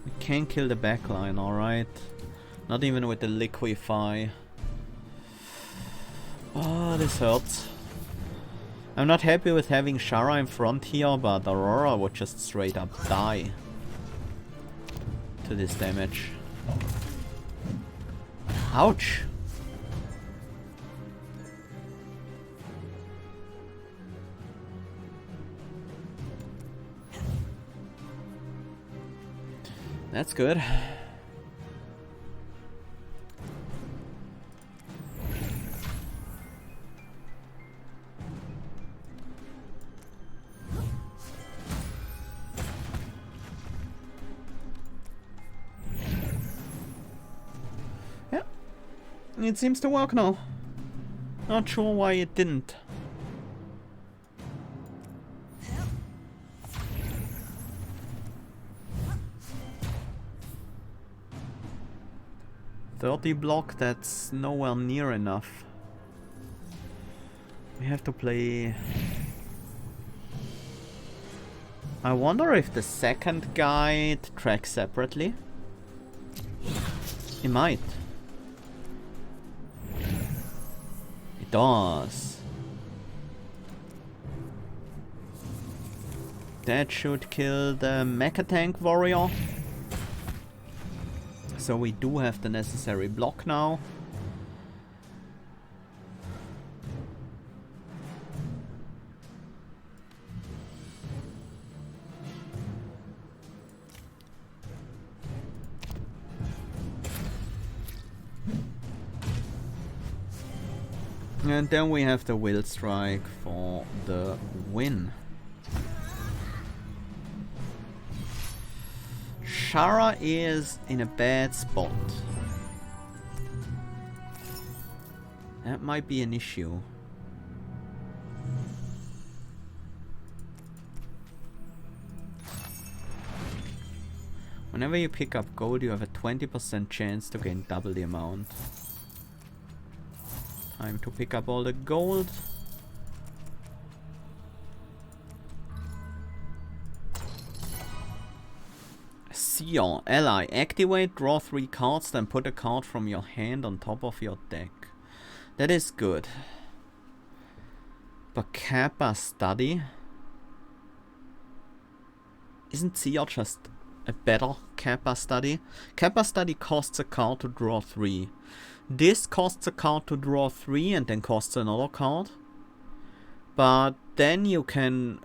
We can't kill the backline, alright. Not even with the liquefy. Oh, this hurts. I'm not happy with having Sharra in front here, but Aurora would just straight up die to this damage. Ouch! That's good. Yeah. It seems to work now. Not sure why it didn't. Block, that's nowhere near enough. We have to play... I wonder if the second guide tracks separately. It might. It does. That should kill the mecha tank warrior. So we do have the necessary block now. And then we have the will strike for the win. Sharra is in a bad spot. That might be an issue. Whenever you pick up gold, you have a 20% chance to gain double the amount. Time to pick up all the gold. Sion, ally, activate, draw 3 cards, then put a card from your hand on top of your deck. That is good. But Kappa Study? Isn't Sion just a better Kappa Study? Kappa Study costs a card to draw 3. This costs a card to draw 3 and then costs another card. But then you can...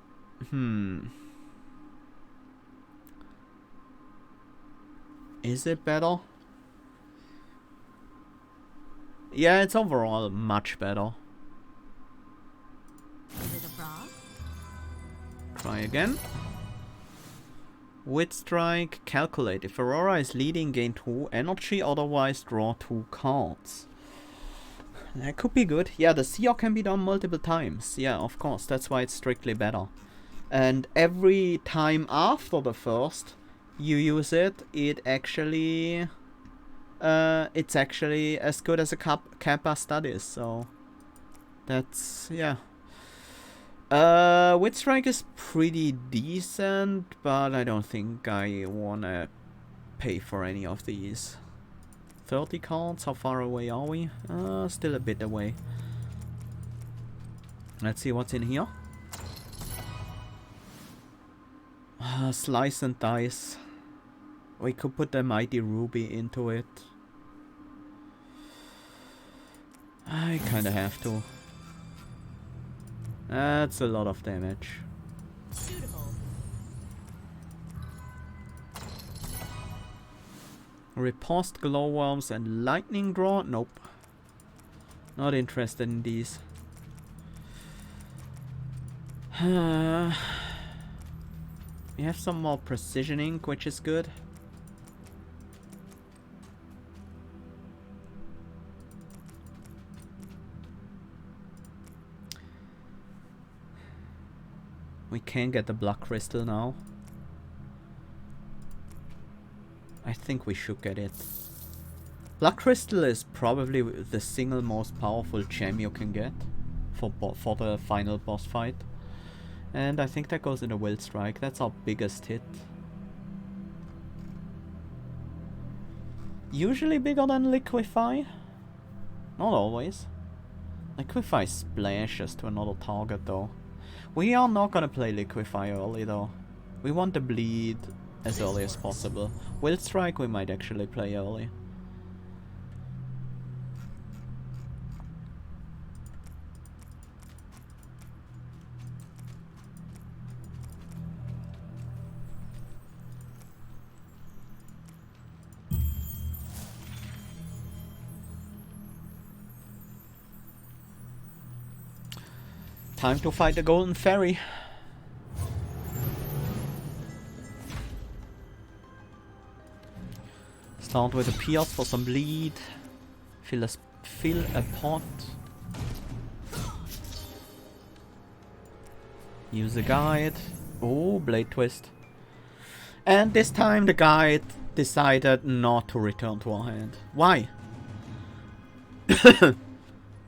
Is it better? Yeah, it's overall much better. Is it a frog? Try again. Wit Strike, calculate. If Aurora is leading, gain 2 energy, otherwise draw 2 cards. That could be good. Yeah, the Seer can be done multiple times. Yeah, of course. That's why it's strictly better. And every time after the first you use it, it's actually as good as a Kappa Studies. So that's, yeah. Wit Strike is pretty decent, but I don't think I wanna pay for any of these. 30 cards, how far away are we? Still a bit away. Let's see what's in here. Slice and dice. We could put the Mighty Ruby into it. I kinda have to. That's a lot of damage. Suitable. Riposte, glowworms, and lightning draw? Nope. Not interested in these. We have some more precision ink, which is good. We can get the blood crystal now. I think we should get it. Blood crystal is probably the single most powerful gem you can get for the final boss fight. And I think that goes in a Will Strike. That's our biggest hit. Usually bigger than Liquefy. Not always. Liquefy splashes to another target though. We are not gonna play Liquefy early though. We want the bleed as early as possible. Will Strike we might actually play early. Time to fight the Golden Fairy. Start with a Pierce for some bleed. Fill a pot. Use a guide. Oh, Blade Twist. And this time the guide decided not to return to our hand. Why?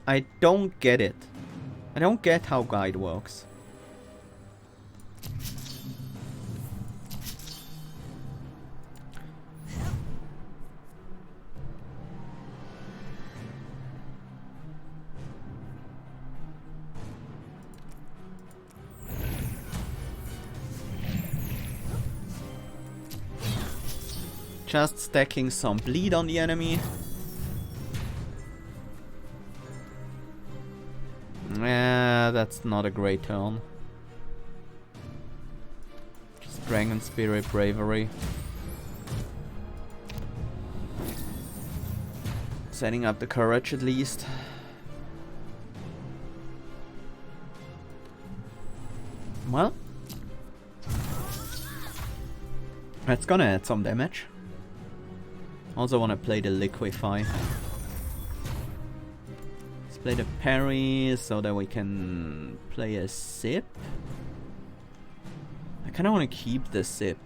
I don't get it. I don't get how guide works. Just stacking some bleed on the enemy. Yeah, that's not a great turn. Just Dragon Spirit Bravery. Setting up the courage at least. Well, that's gonna add some damage. Also wanna play the Liquefy. Let's play the parry so that we can play a sip. I kinda wanna keep the sip.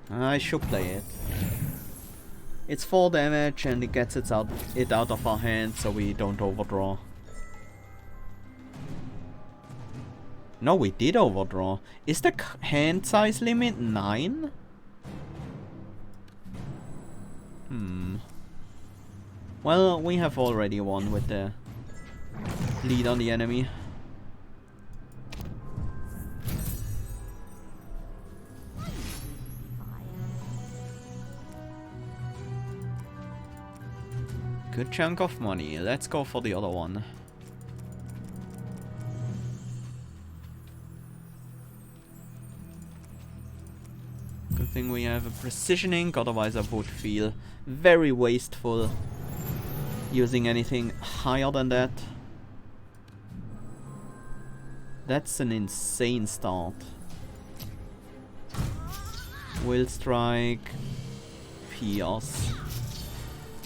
I should play it. It's 4 damage and it gets it out of our hand so we don't overdraw. No, we did overdraw. Is the hand size limit 9? Well, we have already won with the lead on the enemy. Good chunk of money. Let's go for the other one. Good thing we have a precision ink, otherwise I would feel very wasteful using anything higher than that. That's an insane start. Will Strike, Pierce.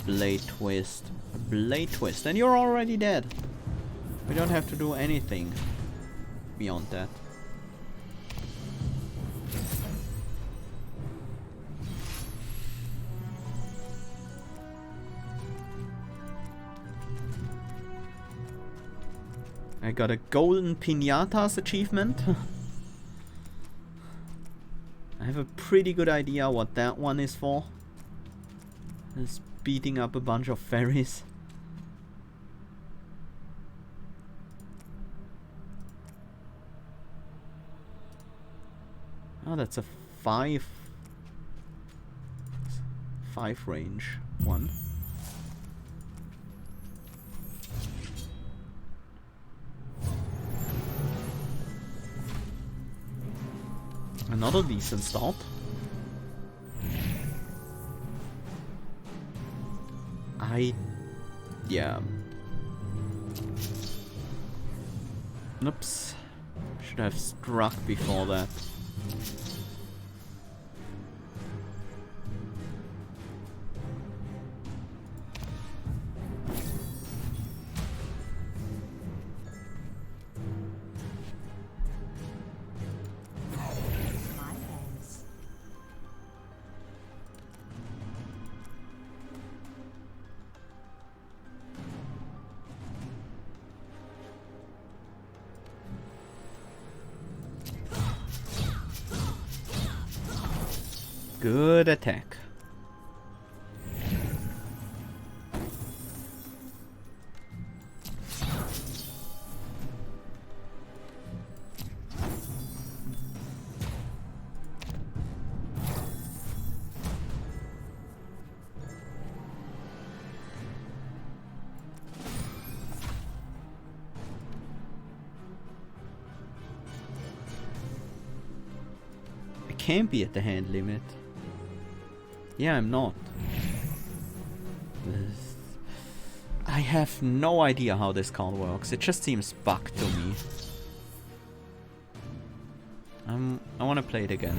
Blade Twist. Blade Twist. And you're already dead. We don't have to do anything beyond that. I got a golden pinatas achievement. I have a pretty good idea what that one is for. It's beating up a bunch of fairies. Oh, that's a 5 range one. Another decent start. Yeah. Oops. Should have struck before that. Good attack. I can't be at the hand limit. Yeah, I'm not. I have no idea how this card works. It just seems bugged to me. I want to play it again.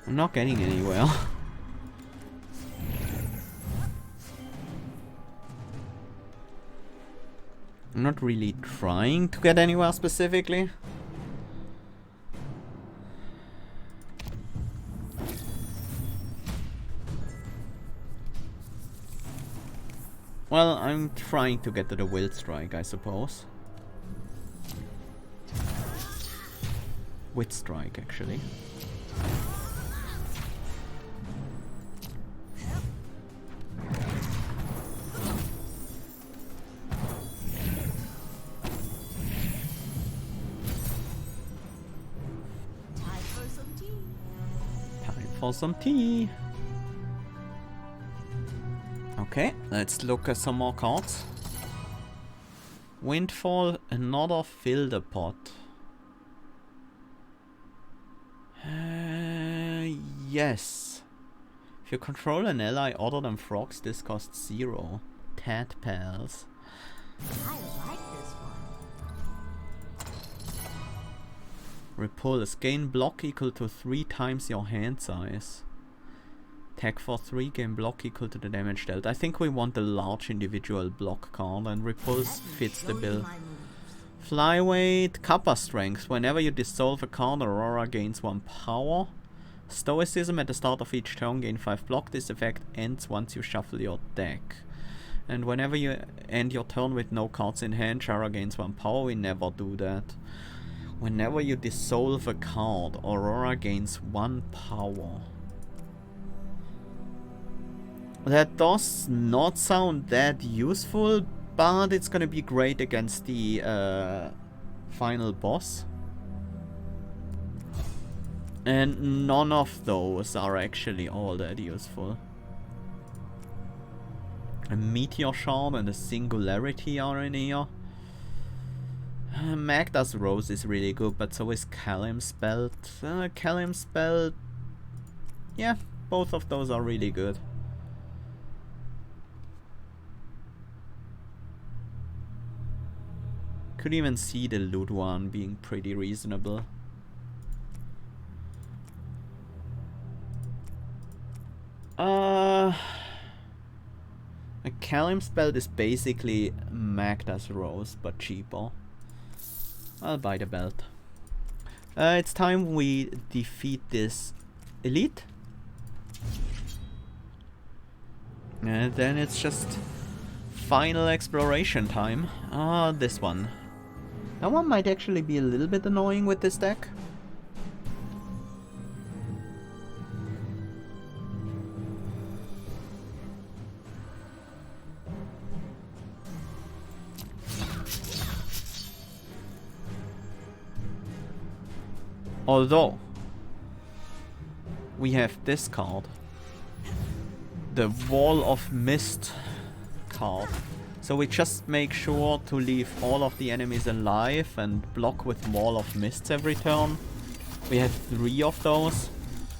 I'm not getting anywhere. I'm not really trying to get anywhere specifically. Well, I'm trying to get to the Will Strike, I suppose. Wit Strike, actually. Some tea. Okay, let's look at some more cards. Windfall, another fill the pot. Yes. If you control an ally other than frogs, this costs 0. Tadpoles. I like this one. Repulse. Gain block equal to 3 times your hand size. Attack for 3, gain block equal to the damage dealt. I think we want a large individual block card, and Repulse fits the bill. Flyweight, Kappa Strength. Whenever you dissolve a card, Aurora gains 1 power. Stoicism, at the start of each turn, gain 5 block. This effect ends once you shuffle your deck. And whenever you end your turn with no cards in hand, Sharra gains 1 power. We never do that. Whenever you dissolve a card, Aurora gains 1 power. That does not sound that useful, but it's gonna be great against the final boss. And none of those are actually all that useful. A meteor shard and a singularity are in here. Magda's Rose is really good, but so is Kalim's Belt. Kalim's Belt, yeah, both of those are really good. Could even see the loot one being pretty reasonable. A Kalim's Belt is basically Magda's Rose, but cheaper. I'll buy the belt. It's time we defeat this elite. And then it's just final exploration time. This one. That one might actually be a little bit annoying with this deck. Although, we have this card. The Wall of Mist card. So we just make sure to leave all of the enemies alive and block with Wall of Mists every turn. We have 3 of those.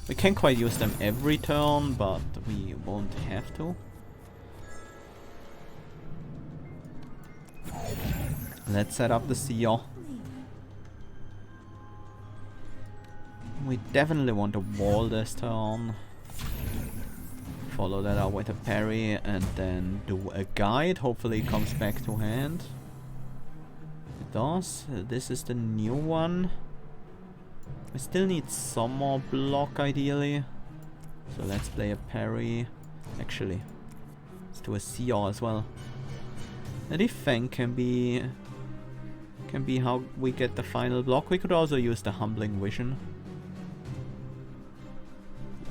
We can't quite use them every turn, but we won't have to. Let's set up the Seer. We definitely want to wall this turn. Follow that up with a parry and then do a guide. Hopefully it comes back to hand. It does. This is the new one. I still need some more block ideally. So let's play a parry. Actually, let's do a Seer as well. The defense can be how we get the final block. We could also use the Humbling Vision.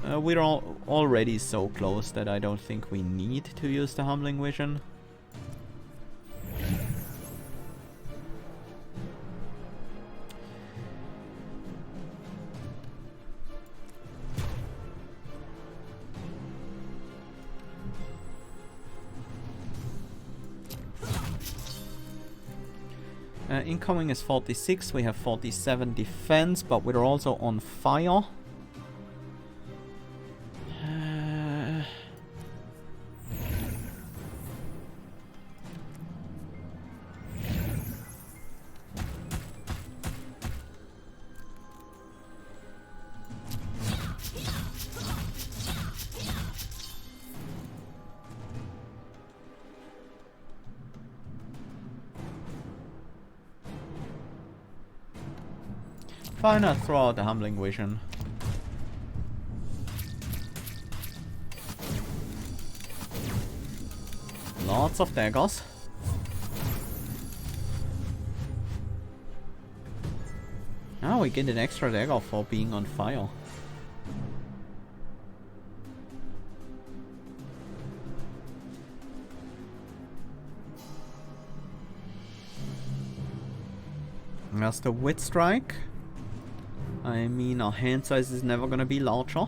We're already so close that I don't think we need to use the Humbling Vision. Incoming is 46, we have 47 defense, but we're also on fire. Fine, I'll throw out the Humbling Vision. Lots of daggers. Oh, we get an extra dagger for being on fire. There's the Wit Strike. I mean, our hand size is never gonna be larger.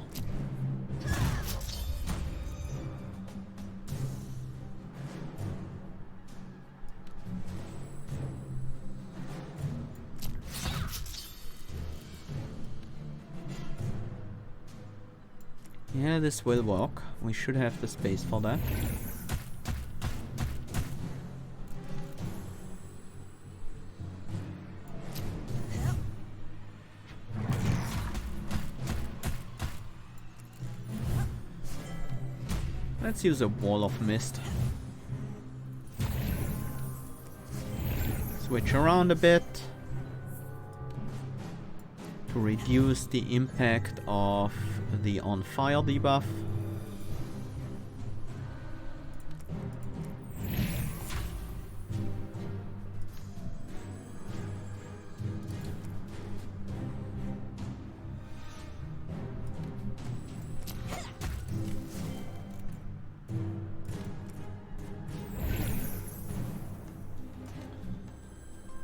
Yeah, this will work. We should have the space for that. Let's use a Wall of Mist. Switch around a bit to reduce the impact of the on fire debuff.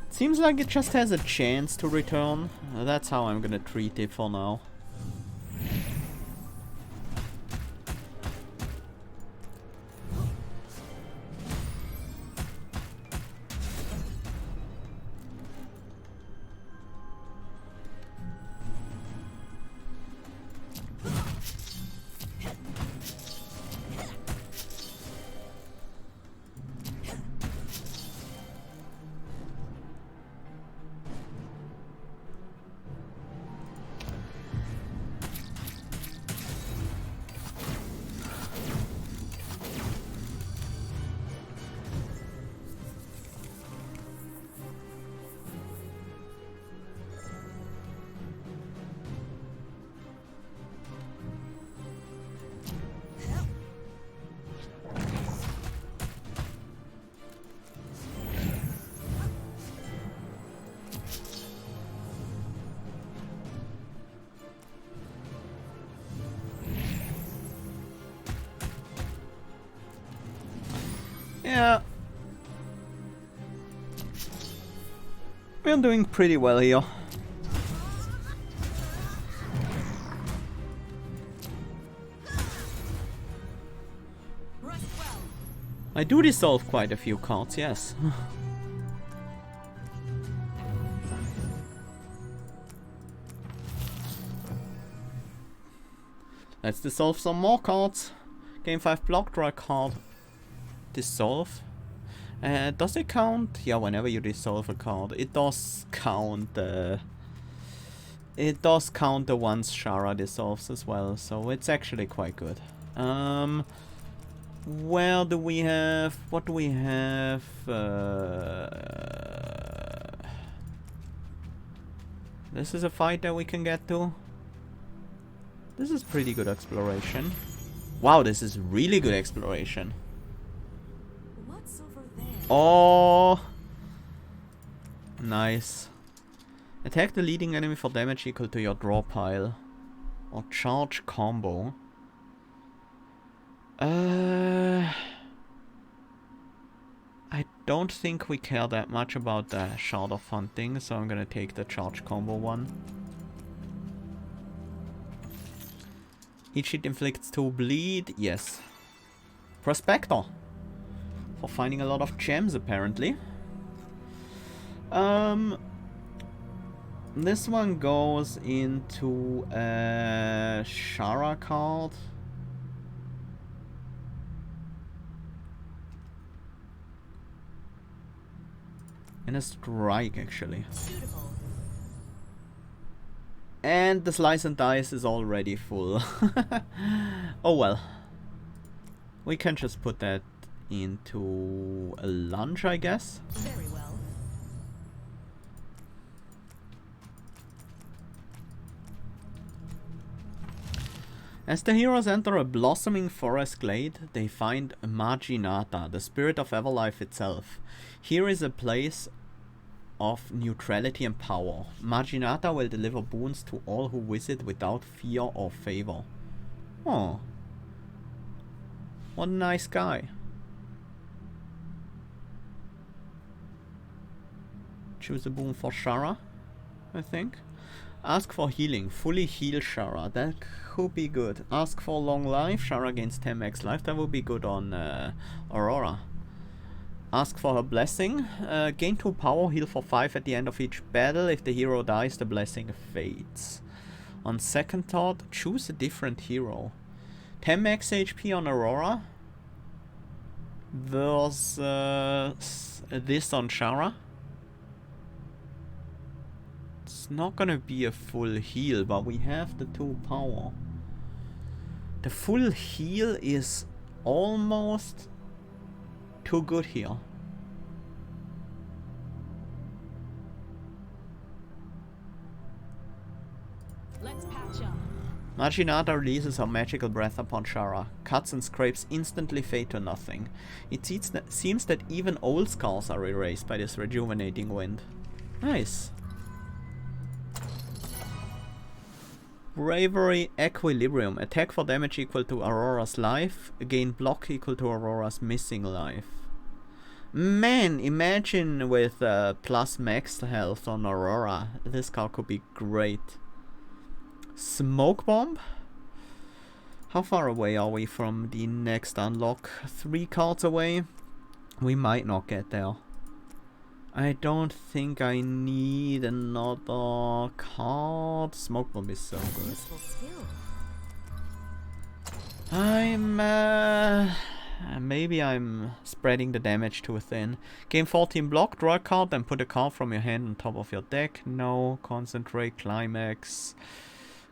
Seems like it just has a chance to return. That's how I'm gonna treat it for now. Yeah. We're doing pretty well here. I do dissolve quite a few cards, yes. Let's dissolve some more cards. Game 5 block, draw a card. Dissolve. Does it count? Yeah, whenever you dissolve a card, it does count the... It does count the ones Sharra dissolves as well, so it's actually quite good. Where do we have... What do we have? This is a fight that we can get to. This is pretty good exploration. Wow, this is really good exploration. What's over there? Oh! Nice. Attack the leading enemy for damage equal to your draw pile. Or charge combo. I don't think we care that much about the Shard of Hunting, so I'm gonna take the charge combo one. Each hit inflicts 2 bleed, yes. Prospector. For finding a lot of gems, apparently. This one goes into a Sharra card. And a strike, actually. Suitable. And the slice and dice is already full. Oh well. We can just put that into a lunge, I guess. Very well. As the heroes enter a blossoming forest glade, they find Marginata, the spirit of Everlife itself. Here is a place of neutrality and power. Marginata will deliver boons to all who visit without fear or favor. Oh. What a nice guy. Choose a boon for Sharra, I think. Ask for healing. Fully heal Sharra. That could be good. Ask for long life. Sharra gains 10 max life. That would be good on Aurora. Ask for her blessing. Gain 2 power. Heal for 5 at the end of each battle. If the hero dies, the blessing fades. On second thought, choose a different hero. 10 max HP on Aurora. There's this on Sharra. It's not gonna be a full heal, but we have the 2 power. The full heal is almost too good here. Let's patch up. Marginata releases her magical breath upon Sharra. Cuts and scrapes instantly fade to nothing. It seems that even old scars are erased by this rejuvenating wind. Nice. Bravery Equilibrium. Attack for damage equal to Aurora's life. Gain block equal to Aurora's missing life. Man, imagine with plus max health on Aurora. This card could be great. Smoke Bomb? How far away are we from the next unlock? 3 cards away? We might not get there. I don't think I need another card. Smoke Bomb is so good. Useful skill. Maybe I'm spreading the damage too thin. Game 14 block, draw a card, then put a card from your hand on top of your deck. No. Concentrate, Climax.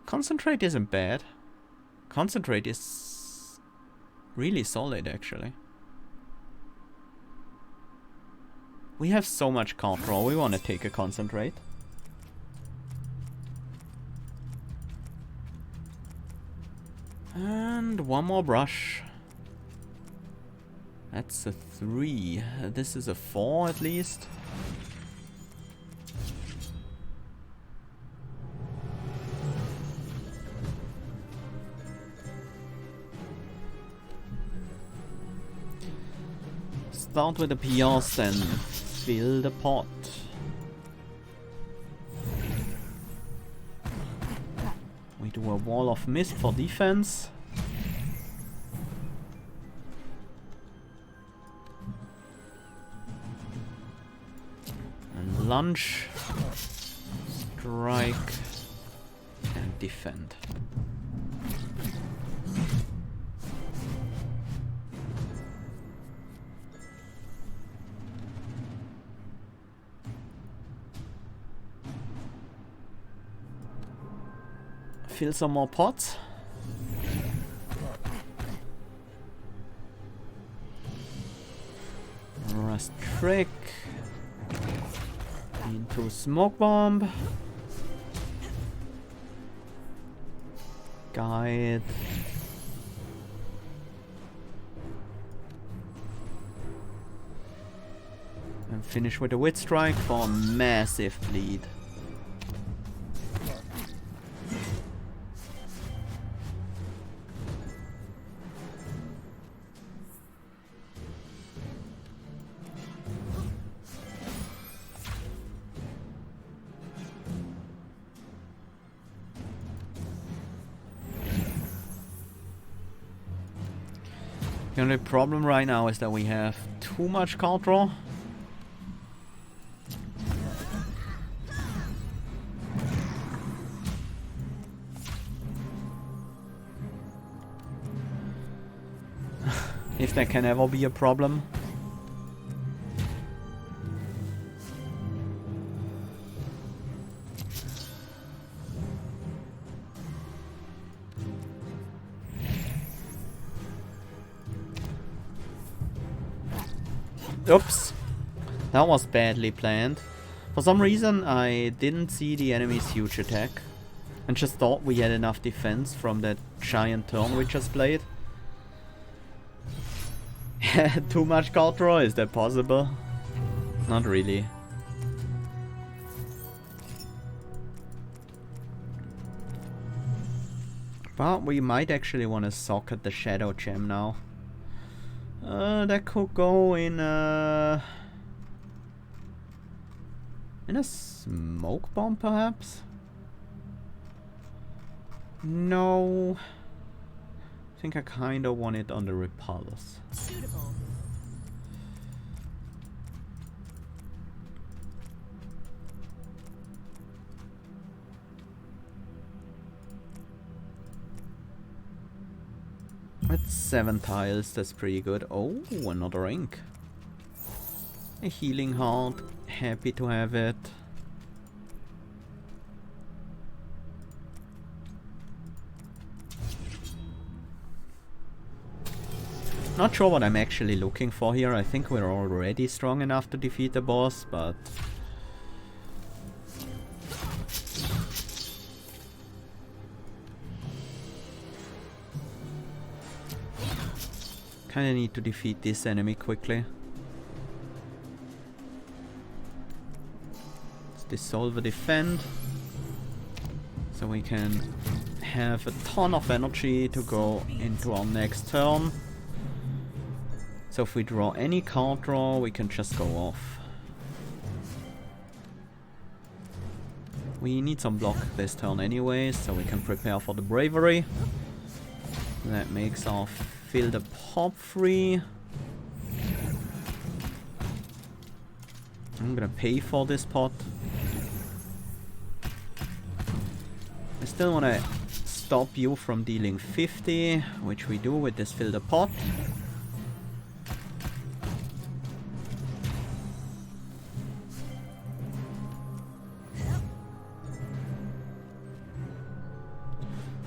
Concentrate isn't bad. Concentrate is really solid, actually. We have so much card draw, we want to take a Concentrate. And one more brush. That's a 3. This is a 4 at least. Start with the PRs, then fill the pot. We do a wall of mist for defense. And lunge, strike, and defend. Fill some more pots. Rust trick into smoke bomb. Guide. And finish with a wit strike for a massive bleed. The only problem right now is that we have too much card draw. If that can ever be a problem. Oops, that was badly planned. For some reason I didn't see the enemy's huge attack and just thought we had enough defense from that giant turn we just played. Too much card draw, is that possible? Not really. But we might actually want to socket the Shadow Gem now. That could go in a smoke bomb, perhaps? No. I think I kind of want it on the repulse. Suitable. That's 7 tiles, that's pretty good. Oh, another ink. A healing heart, happy to have it. Not sure what I'm actually looking for here. I think we're already strong enough to defeat the boss, but... kinda need to defeat this enemy quickly. Let's dissolve a defend. So we can have a ton of energy to go into our next turn. So if we draw any card draw, we can just go off. We need some block this turn anyway, so we can prepare for the bravery. That makes our fill the pop free. I'm gonna pay for this pot. I still wanna stop you from dealing 50, which we do with this fill the pot.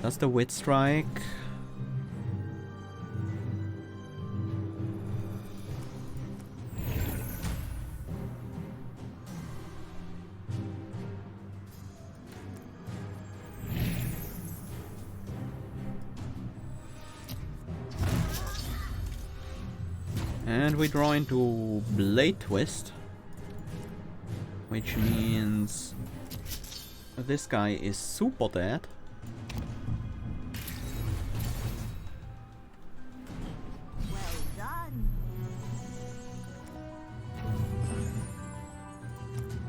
That's the wit strike. And we draw into Blade Twist, which means this guy is super dead. Well done.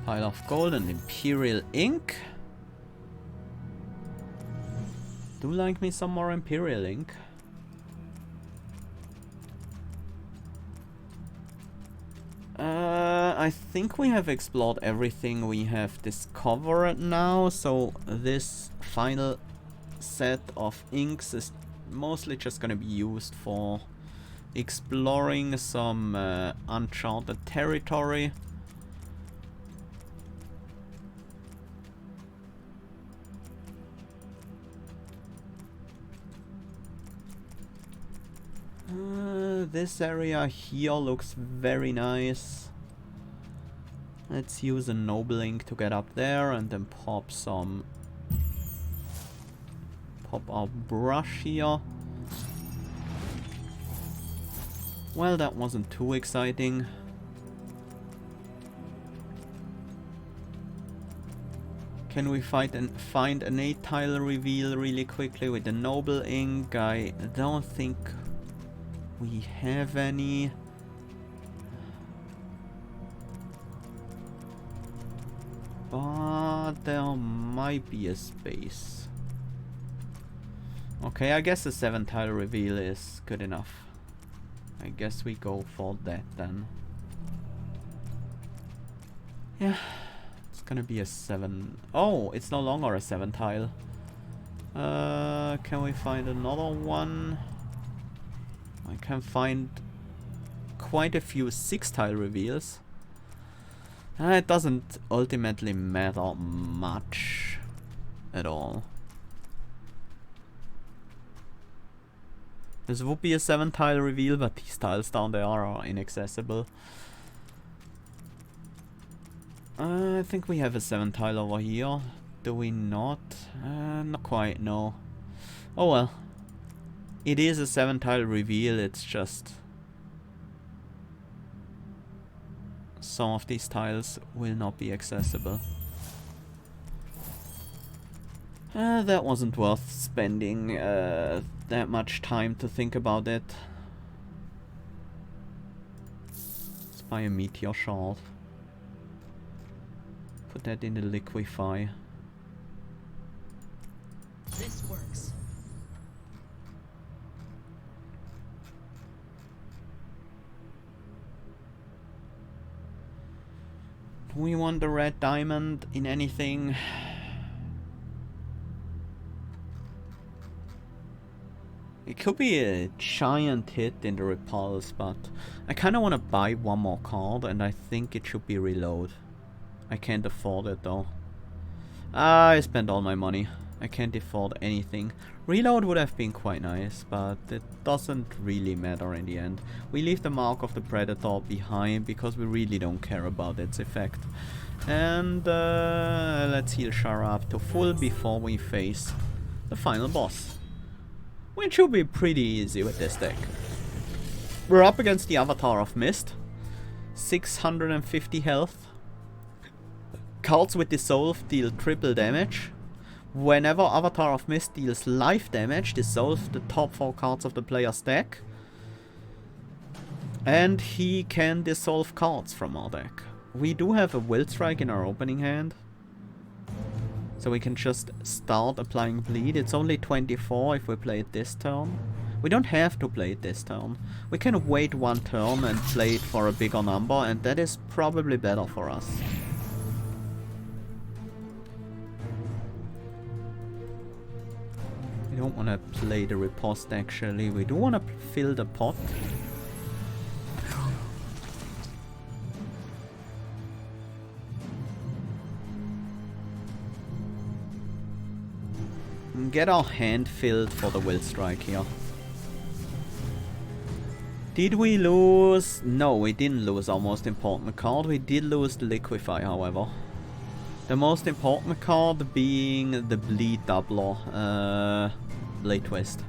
Pile of gold and Imperial ink. Do like me some more Imperial ink. I think we have explored everything we have discovered now, so this final set of inks is mostly just gonna be used for exploring some uncharted territory. This area here looks very nice. Let's use a noble ink to get up there and then pop our brush here. Well, that wasn't too exciting. Can we find an 8-tile reveal really quickly with the noble ink? I don't think we have any. But there might be a space. Okay, I guess the 7-tile reveal is good enough. I guess we go for that then. Yeah, it's gonna be a 7. Oh, it's no longer a 7-tile. Can we find another one? I can find quite a few 6-tile reveals. It doesn't ultimately matter much at all. This would be a 7-tile reveal, but these tiles down there are inaccessible. I think we have a 7-tile over here. Do we not? Not quite, no. Oh well. It is a 7-tile reveal, it's just some of these tiles will not be accessible. That wasn't worth spending that much time to think about it. Let's buy a meteor shard. Put that in the liquefy. This works. Do we want the red diamond in anything? It could be a giant hit in the repulse, but I kinda wanna buy one more card and I think it should be reload. I can't afford it though. I spent all my money. I can't afford anything. Reload would have been quite nice, but it doesn't really matter in the end. We leave the Mark of the Predator behind because we really don't care about its effect. And let's heal Sharra up to full before we face the final boss. Which should be pretty easy with this deck. We're up against the Avatar of Mist. 650 health. Cards with Dissolve deal triple damage. Whenever Avatar of Mist deals life damage, dissolve the top 4 cards of the player's deck. And he can dissolve cards from our deck. We do have a Will Strike in our opening hand. So we can just start applying bleed. It's only 24 if we play it this turn. We don't have to play it this turn. We can wait one turn and play it for a bigger number, and that is probably better for us. We don't want to play the riposte actually. We do want to fill the pot. And get our hand filled for the Will Strike here. Did we lose? No, we didn't lose our most important card. We did lose the Liquefy, however. The most important card being the Bleed Doubler, Blade Twist.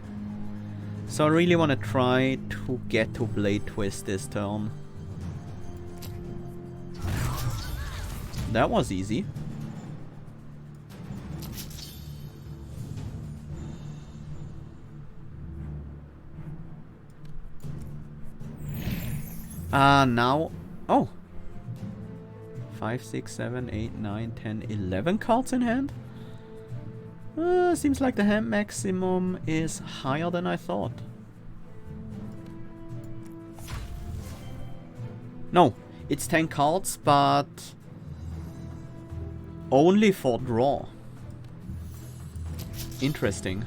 So I really want to try to get to Blade Twist this turn. That was easy. Now... Oh! 5, 6, 7, 8, 9, 10, 11 cards in hand? Seems like the hand maximum is higher than I thought. No, it's 10 cards, but only for draw. Interesting.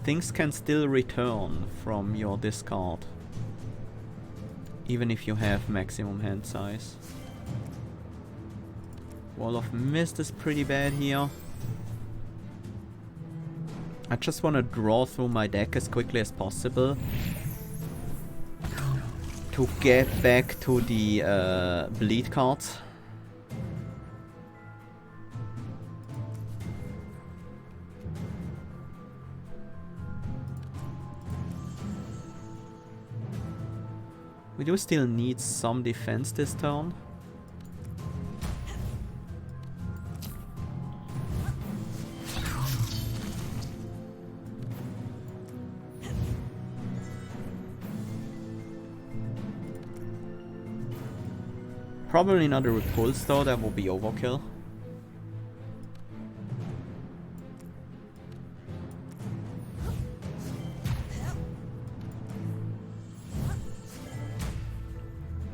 Things can still return from your discard, even if you have maximum hand size. Wall of Mist is pretty bad here. I just want to draw through my deck as quickly as possible to get back to the bleed cards. We do still need some defense this turn. Probably not a repulse though, that will be overkill.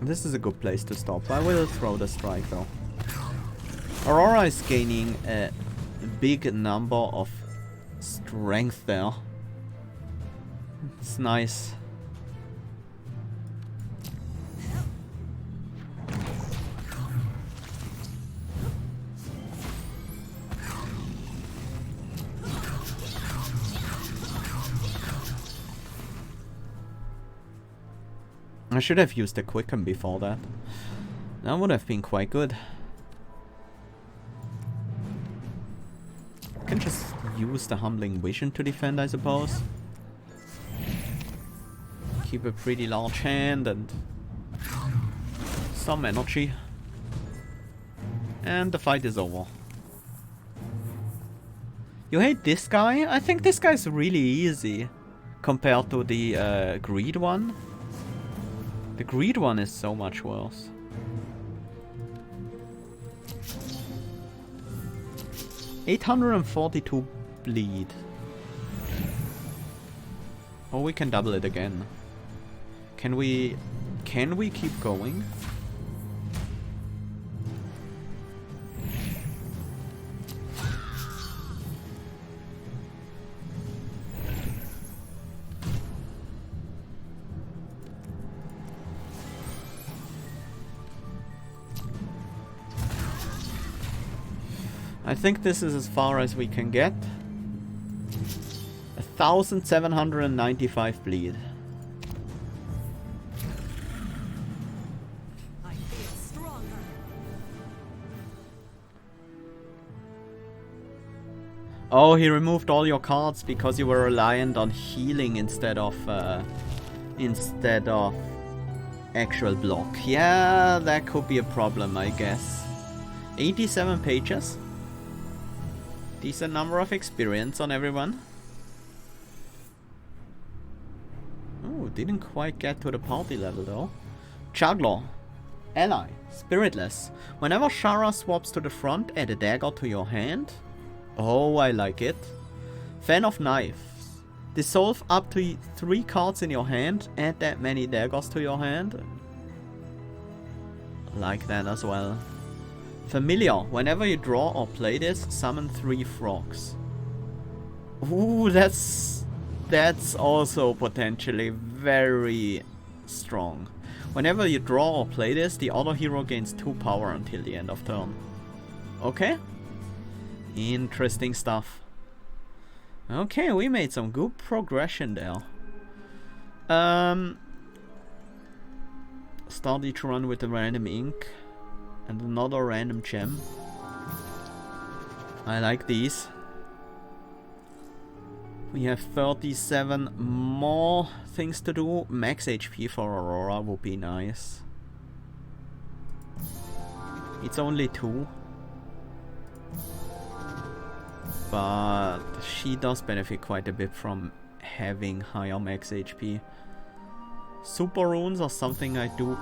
This is a good place to stop. I will throw the strike though. Aurora is gaining a big number of strength there. It's nice. I should have used the Quicken before that. That would have been quite good. I can just use the Humbling Vision to defend, I suppose. Keep a pretty large hand and some energy. And the fight is over. You hate this guy? I think this guy's really easy compared to the Greed one. The Greed one is so much worse. $842 bleed. Oh, we can double it again. Can we keep going? I think this is as far as we can get. 1,795 bleed. I feel stronger. Oh, he removed all your cards because you were reliant on healing instead of actual block. Yeah, that could be a problem, I guess. 87 pages. Decent number of experience on everyone. Oh, didn't quite get to the party level though. Juggler. Ally. Spiritless. Whenever Sharra swaps to the front, add a dagger to your hand. Oh, I like it. Fan of Knives. Dissolve up to 3 cards in your hand. Add that many daggers to your hand. Like that as well. Familiar. Whenever you draw or play this, summon 3 frogs. Ooh, that's also potentially very strong. Whenever you draw or play this, the other hero gains 2 power until the end of turn. Okay. Interesting stuff. Okay, we made some good progression there. Start each run with a random ink. And another random gem. I like these. We have 37 more things to do. Max HP for Aurora would be nice. It's only 2. But she does benefit quite a bit from having higher max HP. Super runes are something I do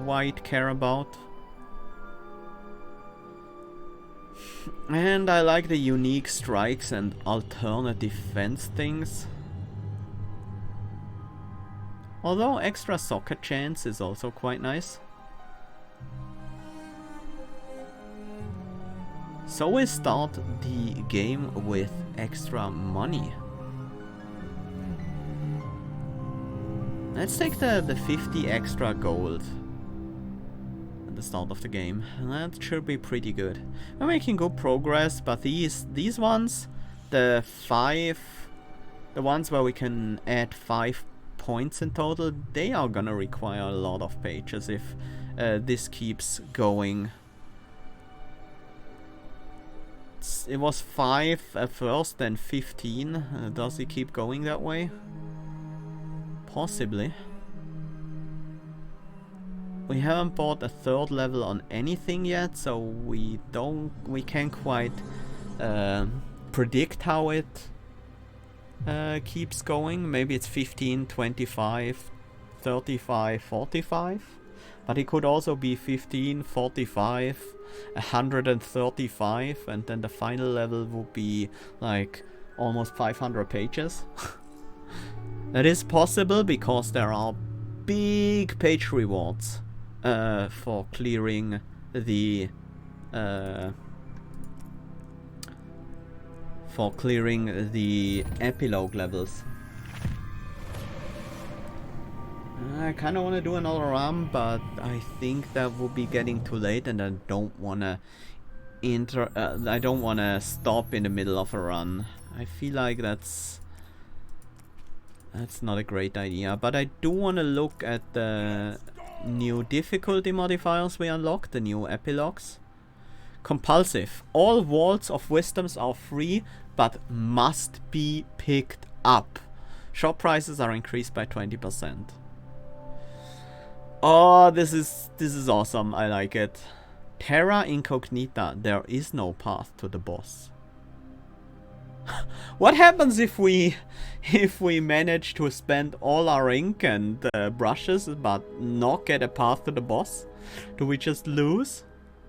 quite care about. And I like the unique strikes and alternate defense things. Although extra socket chance is also quite nice. So we start the game with extra money. Let's take the 50 extra gold at the start of the game. That should be pretty good. We're making good progress, but these ones, the ones where we can add 5 points in total, they are gonna require a lot of pages if this keeps going. It was 5 at first, then 15. Does it keep going that way? Possibly. We haven't bought a 3rd level on anything yet, so we can't quite predict how it keeps going. Maybe it's 15, 25, 35, 45. But it could also be 15, 45, 135, and then the final level would be like almost 500 pages. That is possible because there are big page rewards for clearing the epilogue levels. I kind of want to do another run, but I think that would be getting too late, and I don't want to I don't want to stop in the middle of a run. I feel like that's not a great idea, but I do want to look at the new difficulty modifiers we unlocked, the new epilogues. Compulsive. All vaults of wisdoms are free, but must be picked up. Shop prices are increased by 20%. Oh, this is awesome. I like it. Terra Incognita. There is no path to the boss. What happens if we manage to spend all our ink and brushes but not get a path to the boss? Do we just lose?